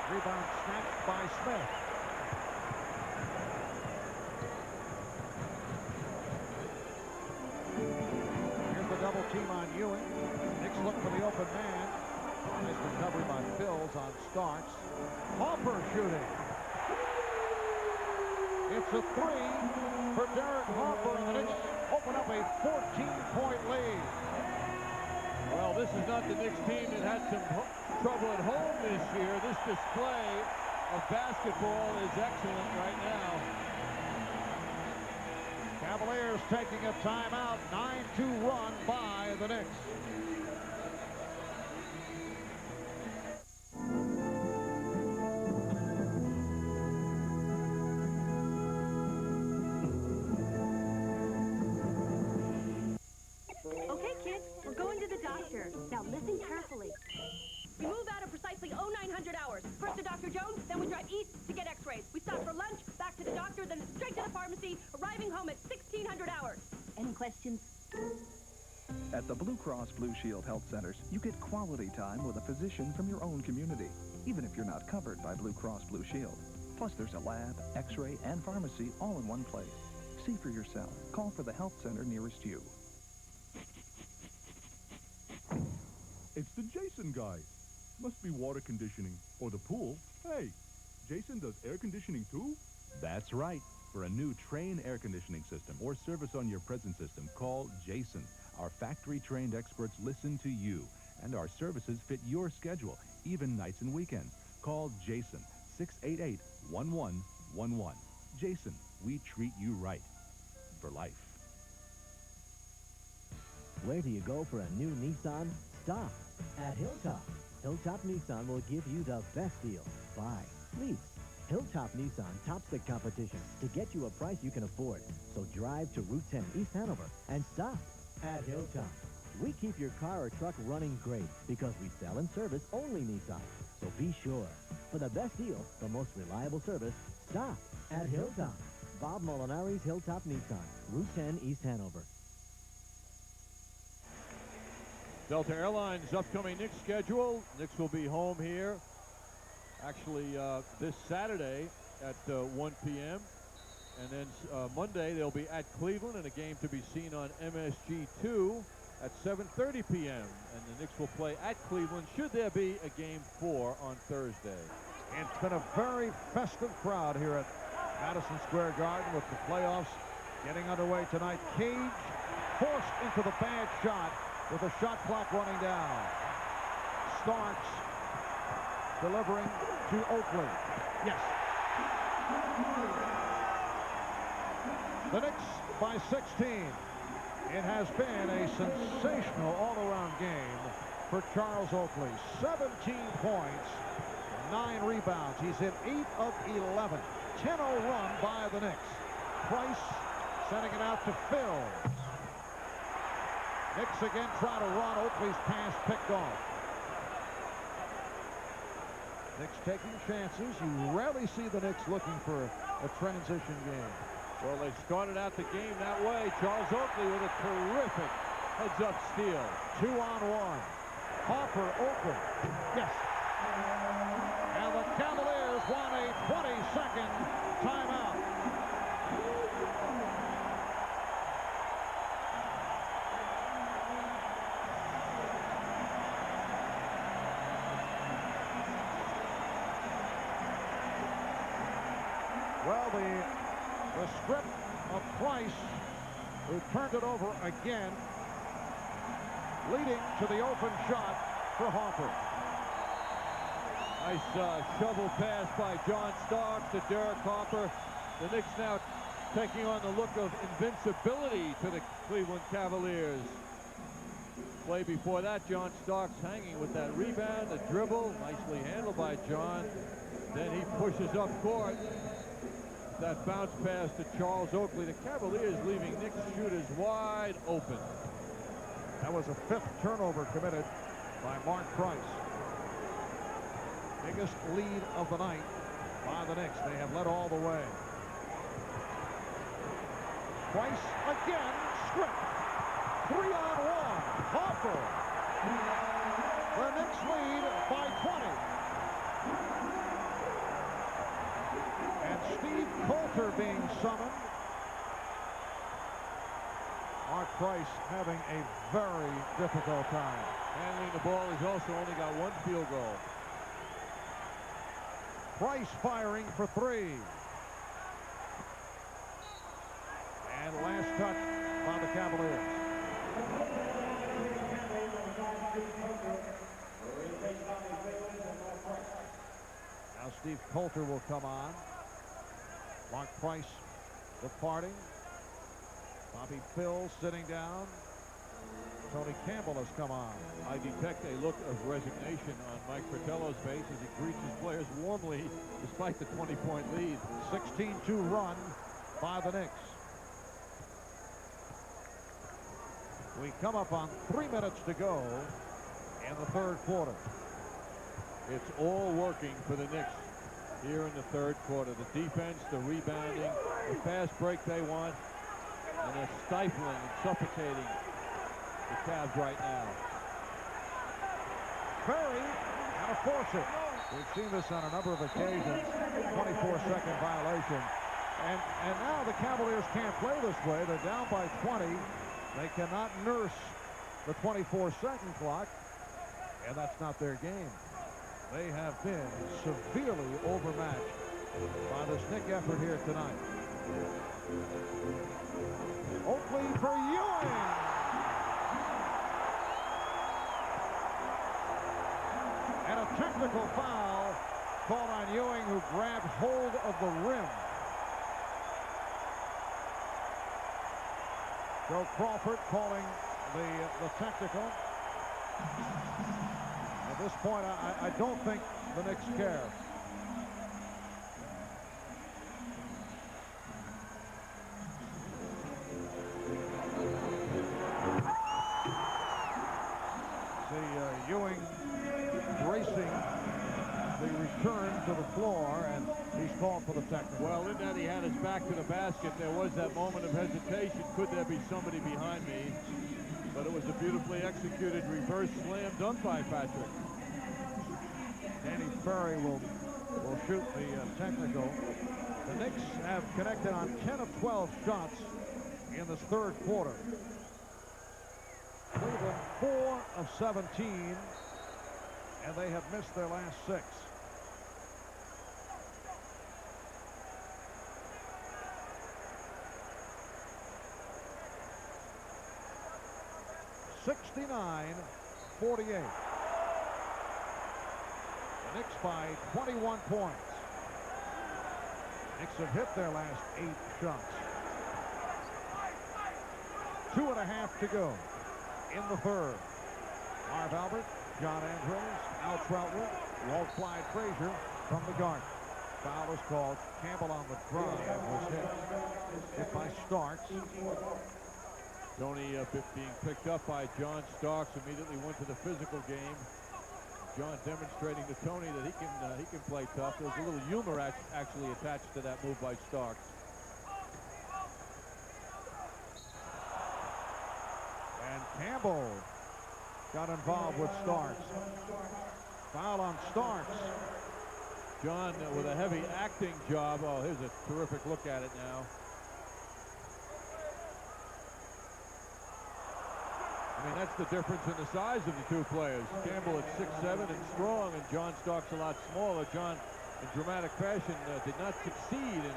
Rebound snatched by Smith. Here's the double team on Ewing. Knicks look for the open man. Nice recovery by Bills on Starks. Harper shooting. It's a 3 for Derek Harper, and the Knicks open up a 14-point lead. Well, this is not the Knicks team that had some trouble at home this year. This display of basketball is excellent right now. Cavaliers taking a timeout. 9-2 run by the Knicks. Okay, kids, we're going to the doctor. Now listen carefully. We move out at precisely 0900 hours. First to Dr. Jones, then we drive east to get x-rays. We stop for lunch, back to the doctor, then straight to the pharmacy, arriving home at 1600 hours. Any questions? At the Blue Cross Blue Shield Health Centers, you get quality time with a physician from your own community, even if you're not covered by Blue Cross Blue Shield. Plus, there's a lab, x-ray, and pharmacy all in one place. See for yourself. Call for the health center nearest you. It's the Jason guy. Must be water conditioning or the pool. Hey, Jason does air conditioning too? That's right. For a new Train air conditioning system or service on your present system, call Jason. Our factory-trained experts listen to you, and our services fit your schedule, even nights and weekends. Call Jason, 688-1111. Jason, we treat you right. For life. Where do you go for a new Nissan? Stop at Hilltop. Hilltop Nissan will give you the best deal. Buy, lease. Hilltop Nissan tops the competition to get you a price you can afford. So drive to Route 10 East Hanover and stop at Hilltop. We keep your car or truck running great because we sell and service only Nissan. So be sure. For the best deal, the most reliable service, stop at Hilltop. Bob Molinari's Hilltop Nissan, Route 10 East Hanover. Delta Airlines' upcoming Knicks schedule. Knicks will be home here, actually, this Saturday at 1 p.m. And then Monday, they'll be at Cleveland in a game to be seen on MSG2 at 7:30 p.m. And the Knicks will play at Cleveland, should there be a Game 4 on Thursday. It's been a very festive crowd here at Madison Square Garden with the playoffs getting underway tonight. Cage forced into the bad shot with the shot clock running down. Starks delivering to Oakley. Yes. The Knicks by 16. It has been a sensational all-around game for Charles Oakley. 17 points, 9 rebounds. He's hit 8 of 11. 10-0 run by the Knicks. Price sending it out to Phil. Knicks again try to run. Oakley's pass picked off. Knicks taking chances. You rarely see the Knicks looking for a transition game. Well, they started out the game that way. Charles Oakley with a terrific heads-up steal. 2-on-1. Hopper open. Yes. And the Cavaliers want a 20-second timeout. Well, the script of Price, who turned it over again, leading to the open shot for Hopper. Nice shovel pass by John Starks to Derek Hopper. The Knicks now taking on the look of invincibility to the Cleveland Cavaliers. Play before that, John Starks hanging with that rebound, the dribble, nicely handled by John. Then he pushes up court. That bounce pass to Charles Oakley. The Cavaliers leaving Knicks shooters wide open. That was a 5th turnover committed by Mark Price. Biggest lead of the night by the Knicks. They have led all the way. Price again, stripped. 3-on-1. Hopper. The Knicks lead by 20. And Steve Coulter being summoned. Mark Price having a very difficult time. Handling the ball. He's also only got 1 field goal. Price firing for 3. And last touch by the Cavaliers. Now Steve Coulter will come on. Mark Price departing. Bobby Phil sitting down. Tony Campbell has come on. I detect a look of resignation on Mike Fratello's face as he greets his players warmly despite the 20-point lead. 16-2 run by the Knicks. We come up on 3 minutes to go in the third quarter. It's all working for the Knicks here in the third quarter. The defense, the rebounding, the fast break they want, and they're stifling and suffocating the Cavs right now. Perry, how to force it. We've seen this on a number of occasions. 24-second violation. And now the Cavaliers can't play this way. They're down by 20. They cannot nurse the 24-second clock, and that's not their game. They have been severely overmatched by this Knick effort here tonight. Oakley for Ewing. And a technical foul called on Ewing, who grabbed hold of the rim. Joe Crawford calling the technical. At this point, I don't think the Knicks care. See Ewing racing the return to the floor, and he's called for the technical. Well, in that he had his back to the basket, there was that moment of hesitation. Could there be somebody behind me? But it was a beautifully executed reverse slam done by Patrick. Danny Ferry will shoot the technical. The Knicks have connected on 10 of 12 shots in this third quarter. Cleveland 4 of 17, and they have missed their last 6. (69-48). The Knicks by 21 points. Knicks have hit their last 8 shots. 2.5 to go in the third. Marv Albert, John Andrews, Al Troutman, Walt Clyde Frazier from the Garden. Foul is called. Campbell on the drive was hit by Starks. Tony being picked up by John Starks, immediately went to the physical game. John demonstrating to Tony that he can play tough. There's a little humor actually attached to that move by Starks. And Campbell got involved with Starks. Foul on Starks. John with a heavy acting job. Oh, here's a terrific look at it now. I mean, that's the difference in the size of the two players. Campbell at 6'7" and strong, and John Starks a lot smaller. John, in dramatic fashion, did not succeed in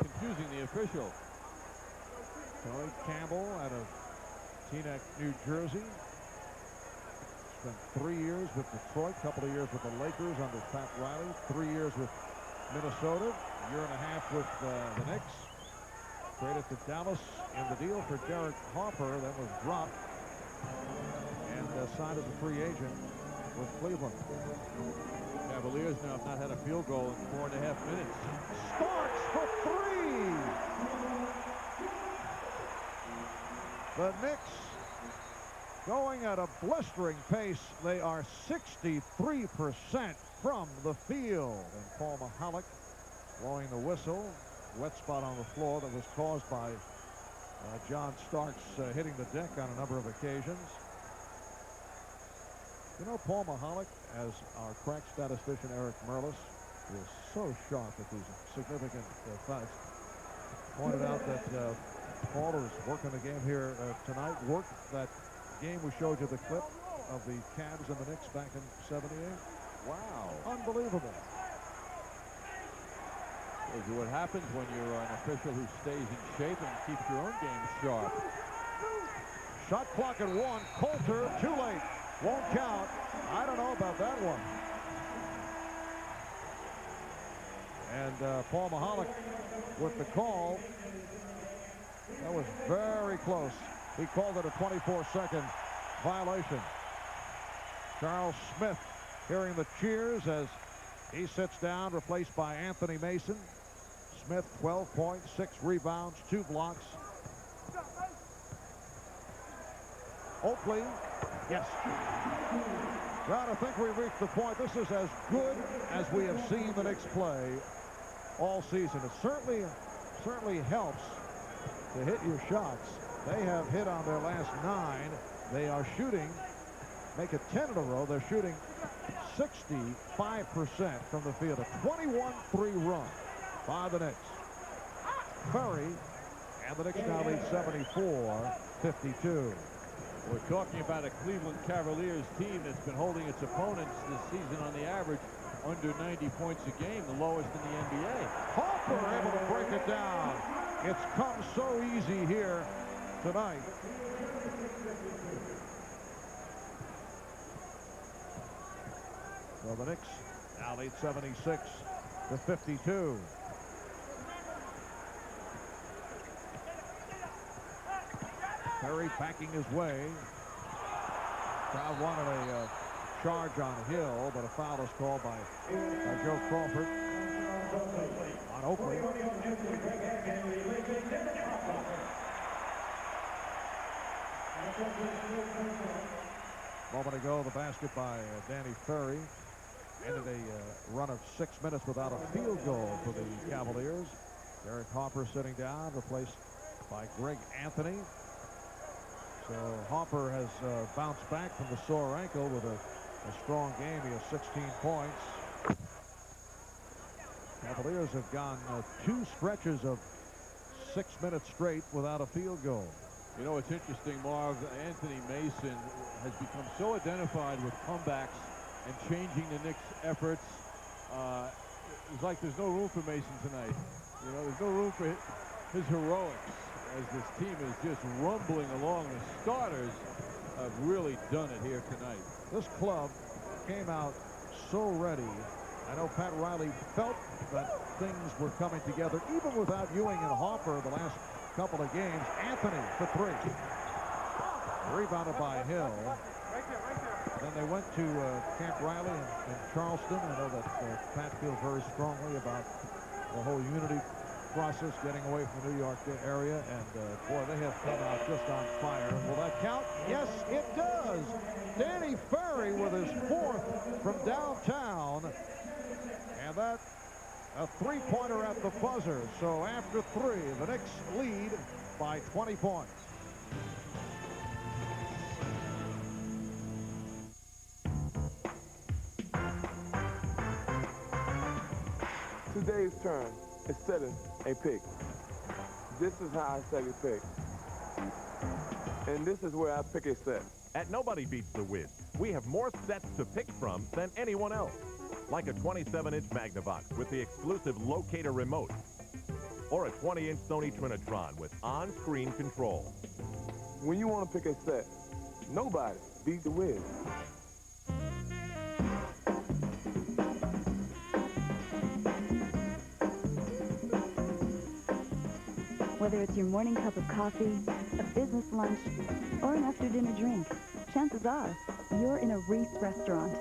confusing the official. Tony Campbell out of Teaneck, New Jersey. Spent 3 years with Detroit, couple of years with the Lakers under Pat Riley, 3 years with Minnesota, a year and a half with the Knicks. Traded to Dallas in the deal for Derek Harper, then was dropped and signed as a free agent with Cleveland. Cavaliers now have not had a field goal in 4.5 minutes. Starks for 3! The Knicks going at a blistering pace. They are 63% from the field. And Paul Mahalik blowing the whistle. Wet spot on the floor that was caused by John Starks hitting the deck on a number of occasions. You know, Paul Mahalik, as our crack statistician Eric Merlis, is so sharp at these significant fights, pointed out that Paul is working the game here tonight. Worked that game we showed you the clip of the Cavs and the Knicks back in '78. Wow. Unbelievable. Tells you what happens when you're an official who stays in shape and keeps your own game sharp. Shot clock at 1. Coulter, too late. Won't count. I don't know about that one. And Paul Mahalik with the call. That was very close. He called it a 24-second violation. Charles Smith hearing the cheers as he sits down, replaced by Anthony Mason. Smith, 12 points, 6 rebounds, 2 blocks. Oakley, yes. John, I think we've reached the point. This is as good as we have seen the Knicks play all season. It certainly helps to hit your shots. They have hit on their last 9. They are shooting, make it 10 in a row. They're shooting 65% from the field. A 21-3 run by the Knicks. Curry and the Knicks now lead 74-52. We're talking about a Cleveland Cavaliers team that's been holding its opponents this season on the average under 90 points a game, the lowest in the NBA. Harper able to break it down. It's come so easy here tonight. So the Knicks now lead 76-52. Perry backing his way. Crowd wanted a charge on Hill, but a foul is called by Joe Crawford on Oakley. A moment ago, the basket by Danny Ferry ended a run of 6 minutes without a field goal for the Cavaliers. Derek Harper sitting down, replaced by Greg Anthony. So Harper has bounced back from the sore ankle with a strong game. He has 16 points. Cavaliers have gone 2 stretches of 6 minutes straight without a field goal. You know, it's interesting, Marv. Anthony Mason has become so identified with comebacks and changing the Knicks' efforts. It's like there's no room for Mason tonight. You know, there's no room for his heroics as this team is just rumbling along. The starters have really done it here tonight. This club came out so ready. I know Pat Riley felt that things were coming together, even without Ewing and Harper the last couple of games. Anthony for 3. Rebounded by Hill. Then they went to Camp Riley in Charleston. I know that Pat feels very strongly about the whole unity process, getting away from the New York area, and boy, they have come out just on fire. Will that count? Yes, it does. Danny Ferry with his 4th from downtown, and that a 3-pointer at the buzzer. So after 3, the Knicks lead by 20 points. Today's turn is setting a pick. This is how I set a pick. And this is where I pick a set. At Nobody Beats the Wiz, we have more sets to pick from than anyone else. Like a 27-inch Magnavox with the exclusive locator remote. Or a 20-inch Sony Trinitron with on-screen control. When you want to pick a set, nobody beats the Wiz. Whether it's your morning cup of coffee, a business lunch, or an after-dinner drink, chances are you're in a Reese restaurant.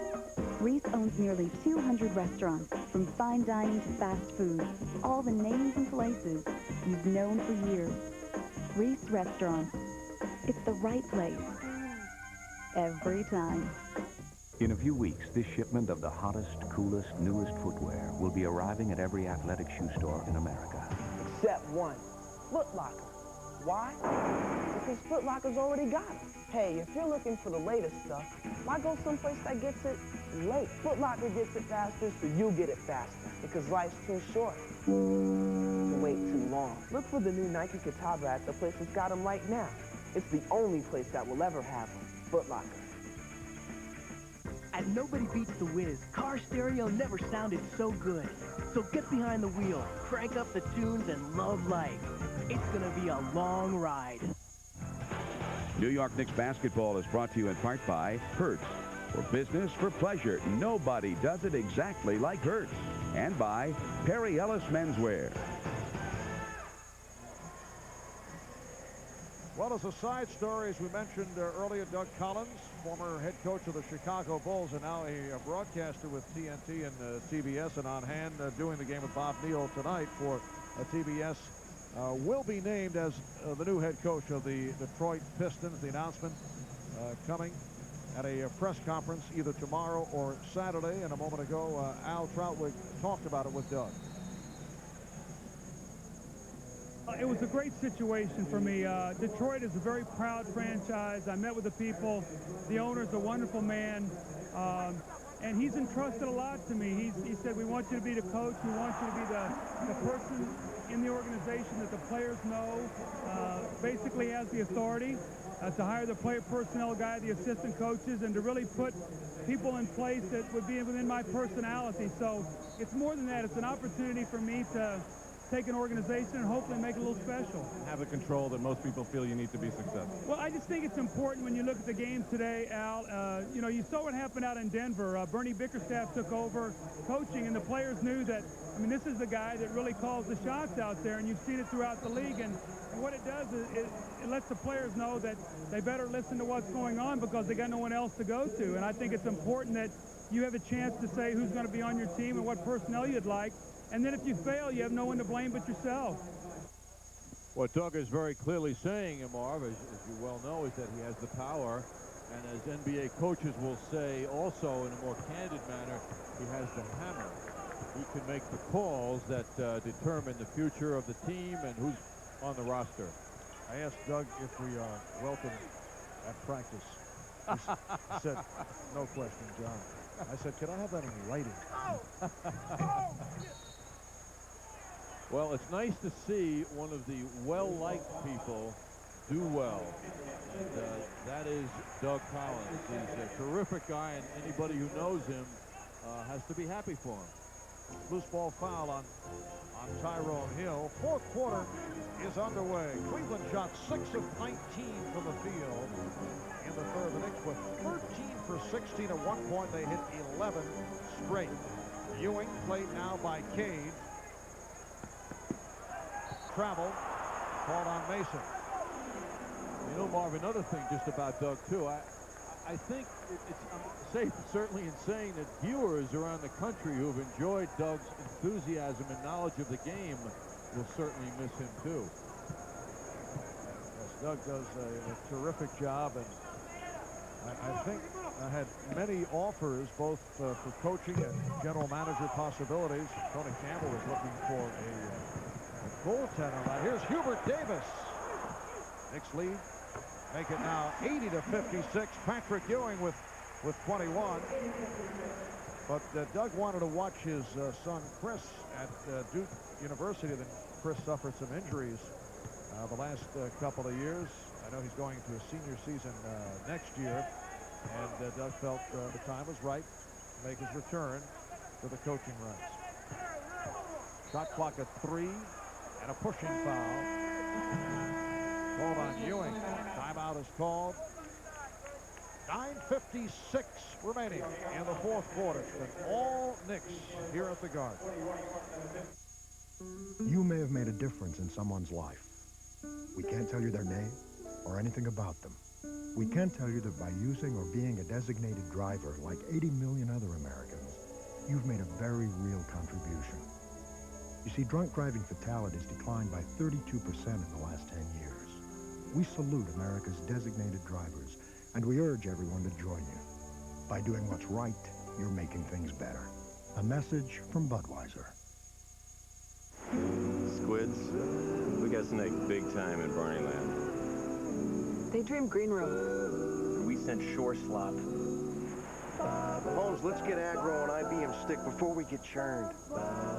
Reese owns nearly 200 restaurants, from fine dining to fast food, all the names and places you've known for years. Reese Restaurants. It's the right place. Every time. In a few weeks, this shipment of the hottest, coolest, newest footwear will be arriving at every athletic shoe store in America. Except one. Foot Locker. Why? Because Foot Locker's already got it. Hey, if you're looking for the latest stuff, why go someplace that gets it late? Foot Locker gets it faster, so you get it faster. Because life's too short to wait too long. Look for the new Nike Catawba at the place that's got them right now. It's the only place that will ever have them. Foot Locker. At Nobody Beats the Wiz, car stereo never sounded so good. So get behind the wheel, crank up the tunes, and love life. It's gonna be a long ride. New York Knicks basketball is brought to you in part by Hertz. For business, for pleasure, nobody does it exactly like Hertz. and by Perry Ellis Menswear. Well, as a side story, as we mentioned earlier, Doug Collins, former head coach of the Chicago Bulls and now a broadcaster with TNT and CBS, and on hand doing the game with Bob Neal tonight for TBS, will be named as the new head coach of the Detroit Pistons. The announcement coming at a press conference either tomorrow or Saturday. And a moment ago, Al Troutwig talked about it with Doug. It was a great situation for me. Detroit is a very proud franchise. I met with the people. The owner's a wonderful man, and he's entrusted a lot to me. He said, we want you to be the coach. We want you to be the person in the organization that the players know, basically has the authority to hire the player personnel guy, the assistant coaches, and to really put people in place that would be within my personality. So it's more than that. It's an opportunity for me to take an organization and hopefully make it a little special. Have the control that most people feel you need to be successful. Well, I just think it's important when you look at the game today, Al. You know, you saw what happened out in Denver. Bernie Bickerstaff took over coaching, and the players knew that, I mean, this is the guy that really calls the shots out there, and you've seen it throughout the league. And what it does is it lets the players know that they better listen to what's going on because they got no one else to go to. And I think it's important that you have a chance to say who's going to be on your team and what personnel you'd like. And then if you fail, you have no one to blame but yourself. What Doug is very clearly saying, Marv, as you well know, is that he has the power. And as NBA coaches will say also in a more candid manner, he has the hammer. He can make the calls that determine the future of the team and who's on the roster. I asked Doug if we are welcome at practice. He said, no question, John. I said, can I have that in writing? Well, it's nice to see one of the well-liked people do well. And, that is Doug Collins. He's a terrific guy, and anybody who knows him has to be happy for him. Loose ball foul on Tyrone Hill. Fourth quarter is underway. Cleveland shot 6 of 19 from the field in the third. The Knicks were 13 for 16. At one point, they hit 11 straight. Ewing played now by Cade. Travel called on Mason. You know, Marv, another thing just about Doug, too. I think I'm safe, certainly, in saying that viewers around the country who have enjoyed Doug's enthusiasm and knowledge of the game will certainly miss him, too. Yes, Doug does a terrific job, and I think I had many offers, both for coaching and general manager possibilities. Tony Campbell was looking for a goaltender. Now here's Hubert Davis. Knicks lead. Make it now 80-56. Patrick Ewing with 21. But Doug wanted to watch his son Chris at Duke University. Then Chris suffered some injuries the last couple of years. I know he's going to a senior season next year. And Doug felt the time was right to make his return to the coaching ranks. Shot clock at 3 and a pushing foul. Called on Ewing. Timeout is called. 9:56 remaining in the fourth quarter. It's been all Knicks here at the Garden. You may have made a difference in someone's life. We can't tell you their name or anything about them. We can tell you that by using or being a designated driver like 80 million other Americans, you've made a very real contribution. You see, drunk driving fatalities declined by 32% in the last 10 years. We salute America's designated drivers, and we urge everyone to join you. By doing what's right, you're making things better. A message from Budweiser. Squids, we got snake big time in Barneyland. They dream green room. We sent shore slop. Holmes, let's get aggro on IBM stick before we get churned.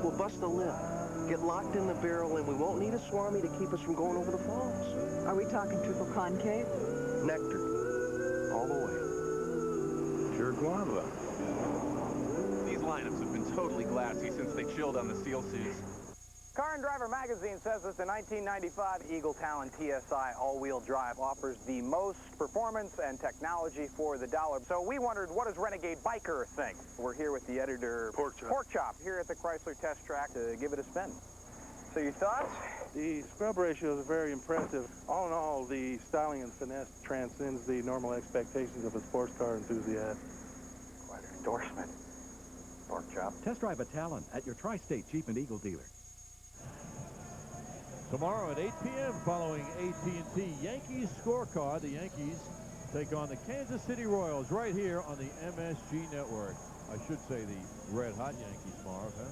We'll bust a lip, get locked in the barrel, and we won't need a swami to keep us from going over the falls. Are we talking triple concave? Nectar. All the way. Pure guava. These lineups have been totally glassy since they chilled on the SEAL suits. Car and Driver magazine says that the 1995 Eagle Talon TSI all-wheel drive offers the most performance and technology for the dollar. So we wondered, what does Renegade Biker think? We're here with the editor, Pork Chop, here at the Chrysler Test Track to give it a spin. So your thoughts? The scrub ratio is very impressive. All in all, the styling and finesse transcends the normal expectations of a sports car enthusiast. Quite an endorsement. Pork Chop. Test drive a Talon at your Tri-State Jeep and Eagle dealer. Tomorrow at 8 p.m. following AT&T Yankees scorecard, the Yankees take on the Kansas City Royals right here on the MSG Network. I should say the red-hot Yankees, Marv, huh?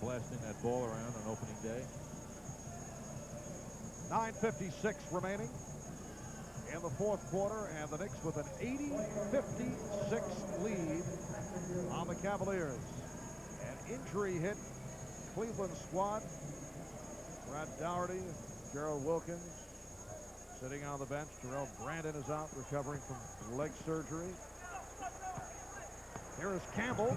Blasting that ball around on opening day. 9:56 remaining in the fourth quarter, and the Knicks with an 80-56 lead on the Cavaliers. An injury hit Cleveland squad. Brad Dougherty, Gerald Wilkins sitting on the bench. Terrell Brandon is out, recovering from leg surgery. Here is Campbell.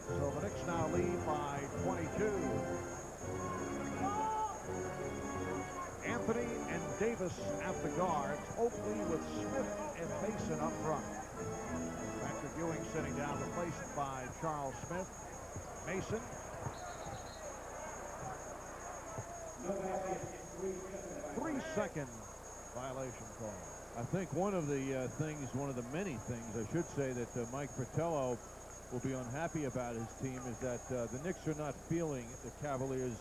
So the Knicks now lead by 22. Anthony and Davis at the guards. Oakley with Smith and Mason up front. Patrick Ewing sitting down, replaced by Charles Smith. Mason. Three-second violation call. I think one of the many things, I should say, that Mike Fratello will be unhappy about his team is that the Knicks are not feeling the Cavaliers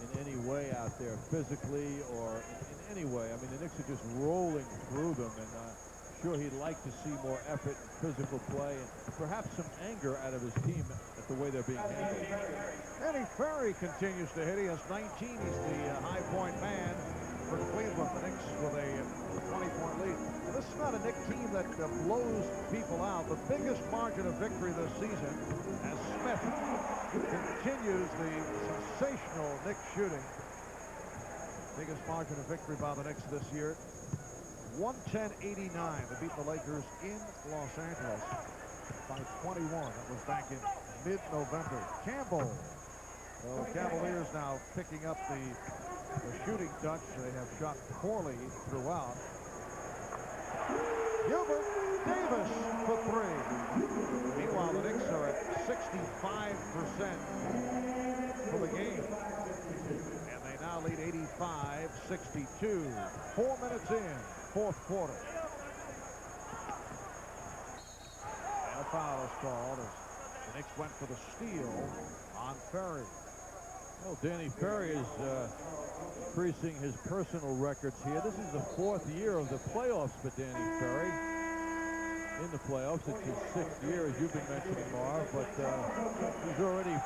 in any way out there, physically or in any way. I mean, the Knicks are just rolling through them, and sure he'd like to see more effort and physical play and perhaps some anger out of his team at the way they're being handled. Danny Ferry continues to hit. He has 19. He's the high point man for Cleveland. The Knicks with a 20-point lead. And this is not a Knick team that blows people out. The biggest margin of victory this season as Smith continues the sensational Knicks shooting. Biggest margin of victory by the Knicks this year. 110-89. They beat the Lakers in Los Angeles by 21. That was back in mid-November. Campbell. So Cavaliers now picking up the shooting touch. They have shot poorly throughout. Gilbert Davis for three. Meanwhile, the Knicks are at 65% for the game. And they now lead 85-62. 4 minutes in, fourth quarter. And a foul is called as the Knicks went for the steal on Ferry. Well, Danny Ferry is increasing his personal records here. This is the fourth year of the playoffs for Danny Ferry. In the playoffs, it's his sixth year, as you've been mentioning, Marv, but he's already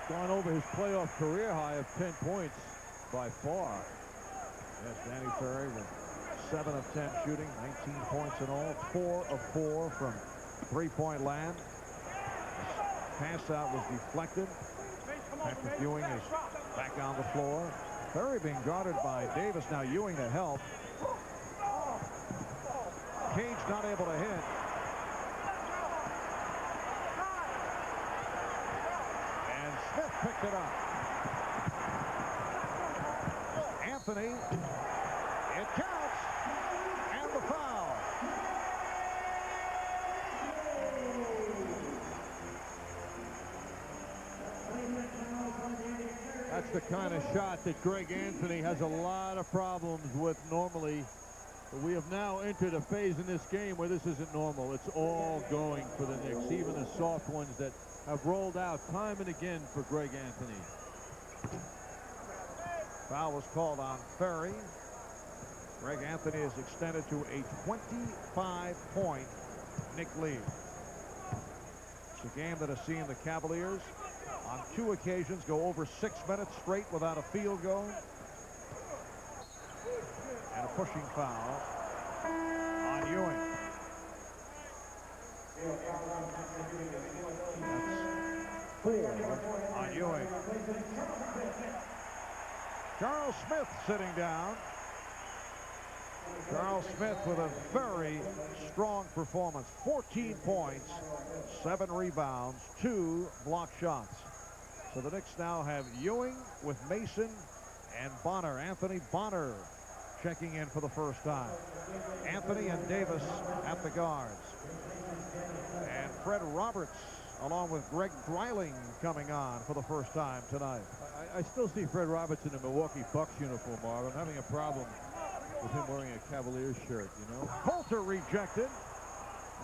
gone over his playoff career high of 10 points by far. Yes, Danny Ferry with 7 of 10 shooting, 19 points in all, 4 of 4 from three-point land. His pass out was deflected. Patrick Ewing is back on the floor. Ferry being guarded by Davis. Now Ewing to help. Cage not able to hit. And Smith picked it up. Anthony. It counts. And the foul. That's the kind of shot that Greg Anthony has a lot of problems with normally. But we have now entered a phase in this game where this isn't normal. It's all going for the Knicks, even the soft ones that have rolled out time and again for Greg Anthony. Foul was called on Ferry. Greg Anthony is extended to a 25-point Knick lead. It's a game that has seen the Cavaliers on 2 occasions go over 6 minutes straight without a field goal. And a pushing foul on Ewing. That's 4 on Ewing. Charles Smith sitting down. Charles Smith with a very strong performance. 14 points, 7 rebounds, 2 block shots. So the Knicks now have Ewing with Mason and Bonner. Anthony Bonner checking in for the first time. Anthony and Davis at the guards. And Fred Roberts along with Greg Dreiling coming on for the first time tonight. I still see Fred Roberts in a Milwaukee Bucks uniform, Marv. I'm having a problem with him wearing a Cavaliers shirt, you know. Coulter rejected.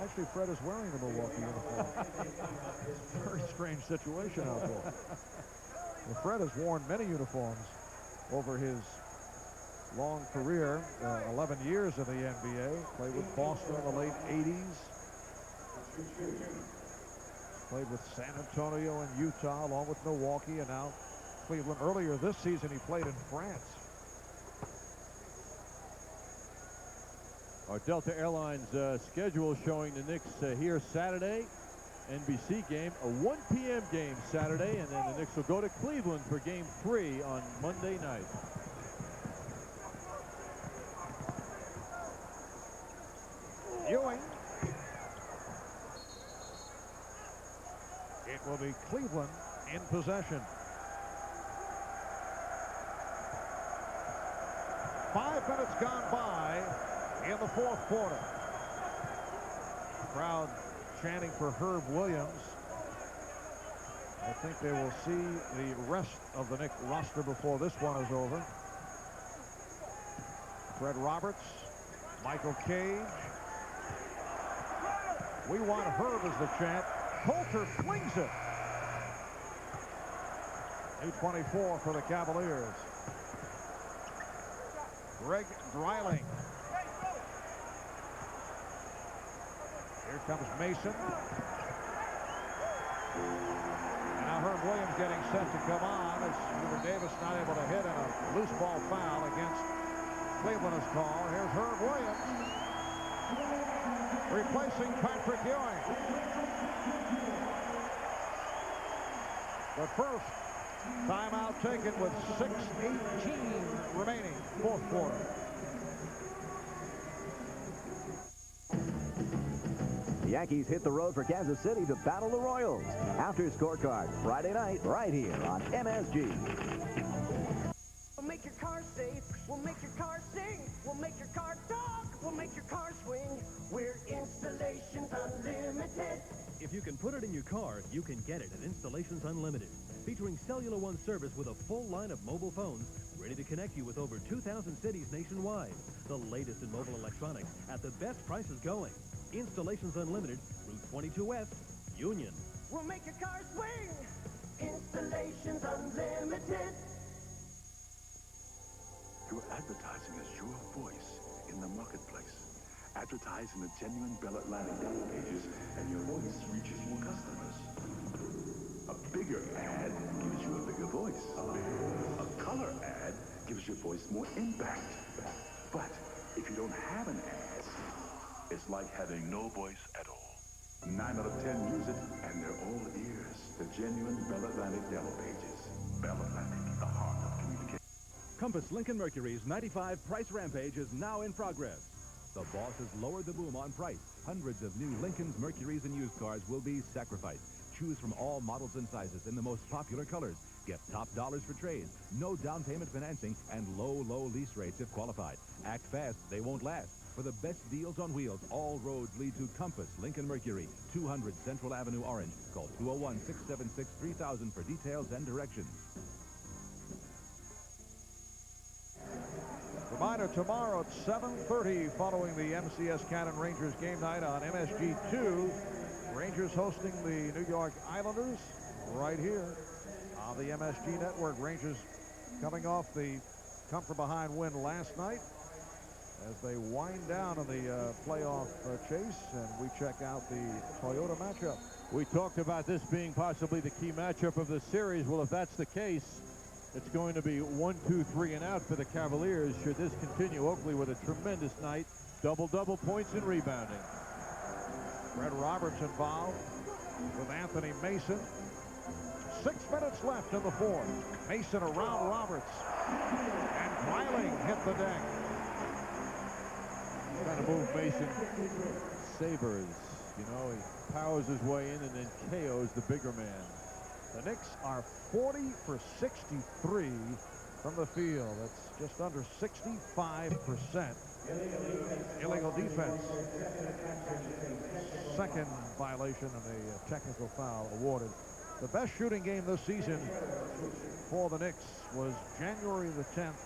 Actually, Fred is wearing the Milwaukee uniform. It's a very strange situation out there. Well, Fred has worn many uniforms over his long career, 11 years in the NBA. Played with Boston in the late 80s. Played with San Antonio and Utah, along with Milwaukee, and now Cleveland. Earlier this season, he played in France. Our Delta Airlines schedule showing the Knicks here Saturday. NBC game, a 1 p.m. game Saturday, and then the Knicks will go to Cleveland for game 3 on Monday night. Ewing. It will be Cleveland in possession. 5 minutes gone by in the fourth quarter. Crowd chanting for Herb Williams. I think they will see the rest of the Knicks roster before this one is over. Fred Roberts, Michael Cage. We want Herb as the chant. Coulter swings it. New 24 for the Cavaliers. Greg Dreiling. Here comes Mason. And now Herb Williams getting set to come on as Hubert Davis not able to hit, and a loose ball foul against Cleveland is called. Here's Herb Williams replacing Patrick Ewing. The first timeout taken with 6:18 remaining, fourth quarter. The Yankees hit the road for Kansas City to battle the Royals. After Scorecard, Friday night, right here on MSG. We'll make your car safe. We'll make your car sing. We'll make your car talk. We'll make your car swing. We're Installations Unlimited. If you can put it in your car, you can get it at Installations Unlimited. Featuring Cellular One service with a full line of mobile phones ready to connect you with over 2,000 cities nationwide. The latest in mobile electronics at the best prices going. Installations Unlimited, Route 22 West, Union. We'll make your car swing. Installations Unlimited. Your advertising is your voice in the marketplace. Advertise in the genuine Bell Atlantic Yellow Pages, and your voice reaches more customers. A bigger ad gives you a bigger voice. A color ad gives your voice more impact. But if you don't have an ad, it's like having no voice at all. 9 out of 10 use it, and they're all ears. The genuine Bell Atlantic Yellow Pages. Bell Atlantic, the heart of communication. Compass Lincoln Mercury's 95 price rampage is now in progress. The boss has lowered the boom on price. Hundreds of new Lincolns, Mercuries, and used cars will be sacrificed. Choose from all models and sizes in the most popular colors. Get top dollars for trades, no down payment financing, and low lease rates if qualified. Act fast, they won't last. For the best deals on wheels, all roads lead to Compass Lincoln Mercury, 200 Central Avenue, Orange. Call 201-676-3000 for details and directions. Reminder, tomorrow at 7:30 following the MCS Cannon Rangers game night on MSG2. Rangers hosting the New York Islanders right here on the MSG network. Rangers coming off the come-from-behind win last night as they wind down in the playoff chase, and we check out the Toyota matchup. We talked about this being possibly the key matchup of the series. Well, if that's the case, it's going to be 1, 2, 3 and out for the Cavaliers should this continue. Oakley with a tremendous night. Double points and rebounding. Fred Roberts involved with Anthony Mason. 6 minutes left in the fourth. Mason around Roberts. And Dreiling hit the deck. kind of move Mason savors. You know, he powers his way in and then KOs the bigger man. The Knicks are 40 for 63 from the field. That's just under 65%. Illegal defense. Second violation and a technical foul awarded. The best shooting game this season for the Knicks was January the 10th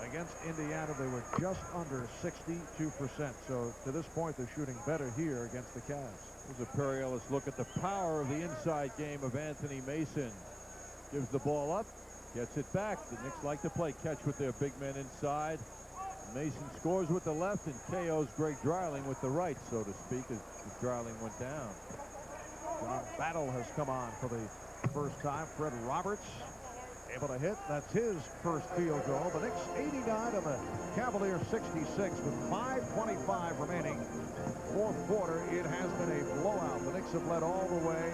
against Indiana. They were just under 62%. So to this point, they're shooting better here against the Cavs. Here's a perilous look at the power of the inside game of Anthony Mason. Gives the ball up, gets it back. The Knicks like to play catch with their big men inside. Mason scores with the left and KOs Greg Dreiling with the right, so to speak, as Dreiling went down. John Battle has come on for the first time. Fred Roberts able to hit. That's his first field goal. The Knicks 89 and the Cavaliers 66 with 5:25 remaining. Fourth quarter, it has been a blowout. The Knicks have led all the way.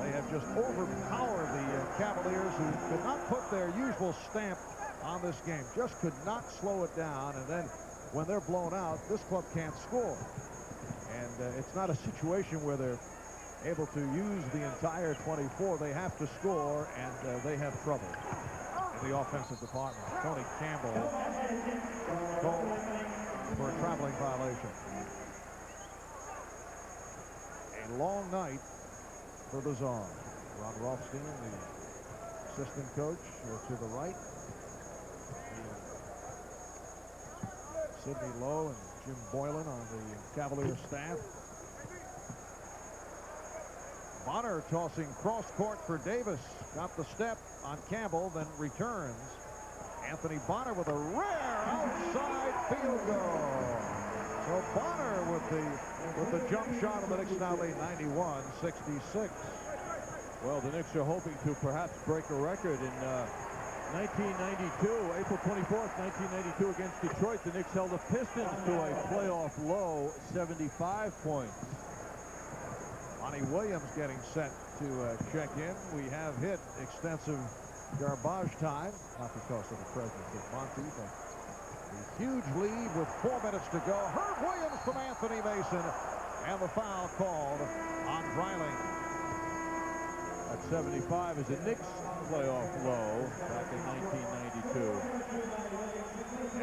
They have just overpowered the Cavaliers, who could not put their usual stamp on this game. Just could not slow it down. And then when they're blown out, this club can't score. And it's not a situation where they're able to use the entire 24. They have to score, and they have trouble in the offensive department. Tony Campbell called for a traveling violation. A long night for the Czar. Ron Rothstein, the assistant coach, to the right. Sidney Lowe and Jim Boylan on the Cavaliers staff. Bonner tossing cross court for Davis. Got the step on Campbell, then returns. Anthony Bonner with a rare outside field goal. So Bonner with the jump shot, of the Knicks now lead 91-66. Well, the Knicks are hoping to perhaps break a record in 1992, April 24th, 1992 against Detroit. The Knicks held the Pistons to a playoff low 75 points. Monty Williams getting set to check in. We have hit extensive garbage time, not because of the presence of Monty, but a huge lead with 4 minutes to go. Herb Williams from Anthony Mason, and the foul called on Dreiling. At 75 is a Knicks playoff low back in 1992.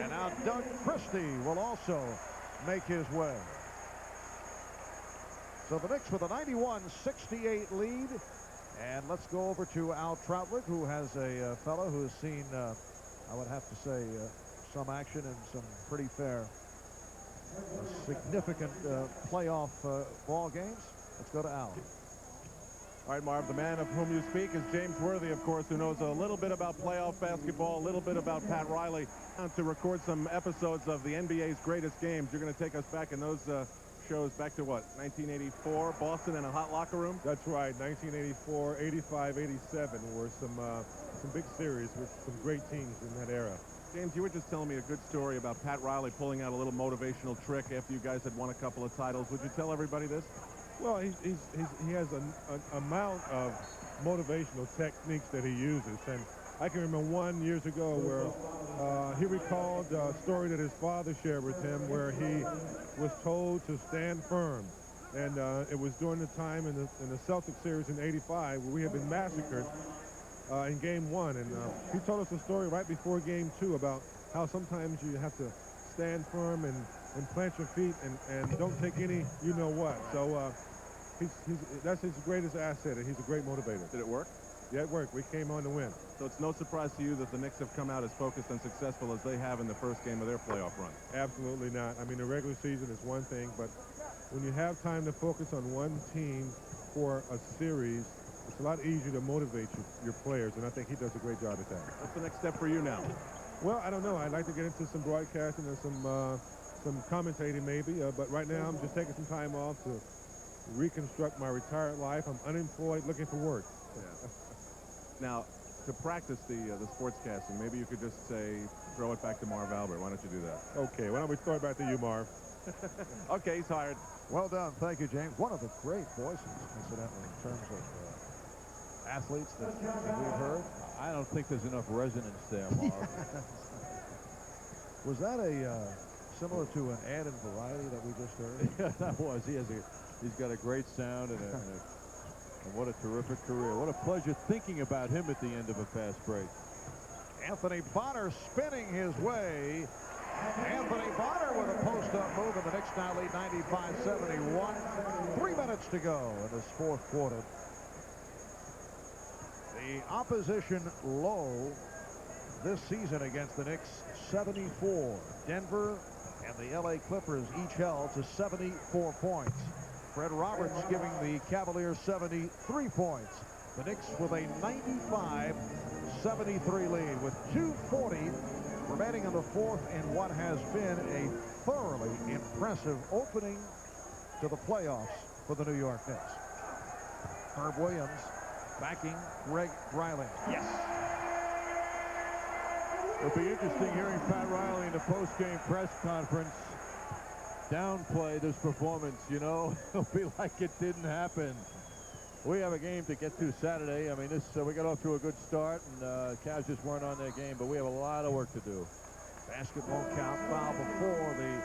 And now Doug Christie will also make his way. So the Knicks with a 91-68 lead. And let's go over to Al Troutwig, who has a fellow who has seen, I would have to say, some action and some pretty fair, significant playoff ball games. Let's go to Al. All right, Marv, the man of whom you speak is James Worthy, of course, who knows a little bit about playoff basketball, a little bit about Pat Riley. To record some episodes of the NBA's greatest games, you're going to take us back in those shows back to what, 1984, Boston in a hot locker room? That's right, 1984, 85, 87 were some big series with some great teams in that era. James, you were just telling me a good story about Pat Riley pulling out a little motivational trick after you guys had won a couple of titles. Would you tell everybody this? Well, he has an amount of motivational techniques that he uses, and I can remember one years ago where he recalled a story that his father shared with him where he was told to stand firm, and it was during the time in the Celtics series in '85 where we had been massacred in Game 1, and he told us a story right before Game 2 about how sometimes you have to stand firm and plant your feet and don't take any you-know-what. So that's his greatest asset, and he's a great motivator. Did it work? Yeah, it worked. We came on to win. So it's no surprise to you that the Knicks have come out as focused and successful as they have in the first game of their playoff run? Absolutely not. I mean, the regular season is one thing, but when you have time to focus on one team for a series, it's a lot easier to motivate your players, and I think he does a great job at that. What's the next step for you now? Well, I don't know. I'd like to get into some broadcasting and some commentating maybe, but right now I'm just taking some time off to reconstruct my retired life. I'm unemployed, looking for work. Yeah. Now, to practice the sportscasting, maybe you could just say, throw it back to Marv Albert. Why don't you do that? Okay, why don't we throw it back to you, Marv? Okay, he's hired. Well done. Thank you, James. One of the great voices, incidentally, in terms of athletes that we've heard. I don't think there's enough resonance there, Marv. Was that a similar to an ad in Variety that we just heard? Yeah, that was. He's got a great sound and what a terrific career. What a pleasure thinking about him at the end of a fast break. Anthony Bonner spinning his way. Anthony Bonner with a post-up move, and the Knicks now lead 95-71. 3 minutes to go in this fourth quarter. The opposition low this season against the Knicks, 74. Denver and the LA Clippers each held to 74 points. Fred Roberts giving the Cavaliers 73 points. The Knicks with a 95-73 lead with 2:40 remaining in the fourth in what has been a thoroughly impressive opening to the playoffs for the New York Knicks. Herb Williams backing Greg Riley. Yes. It'll be interesting hearing Pat Riley in the post-game press conference downplay this performance. You know, it'll be like it didn't happen. We have a game to get to Saturday. I mean, we got off to a good start, and Cavs just weren't on their game, but we have a lot of work to do. Basketball count foul before the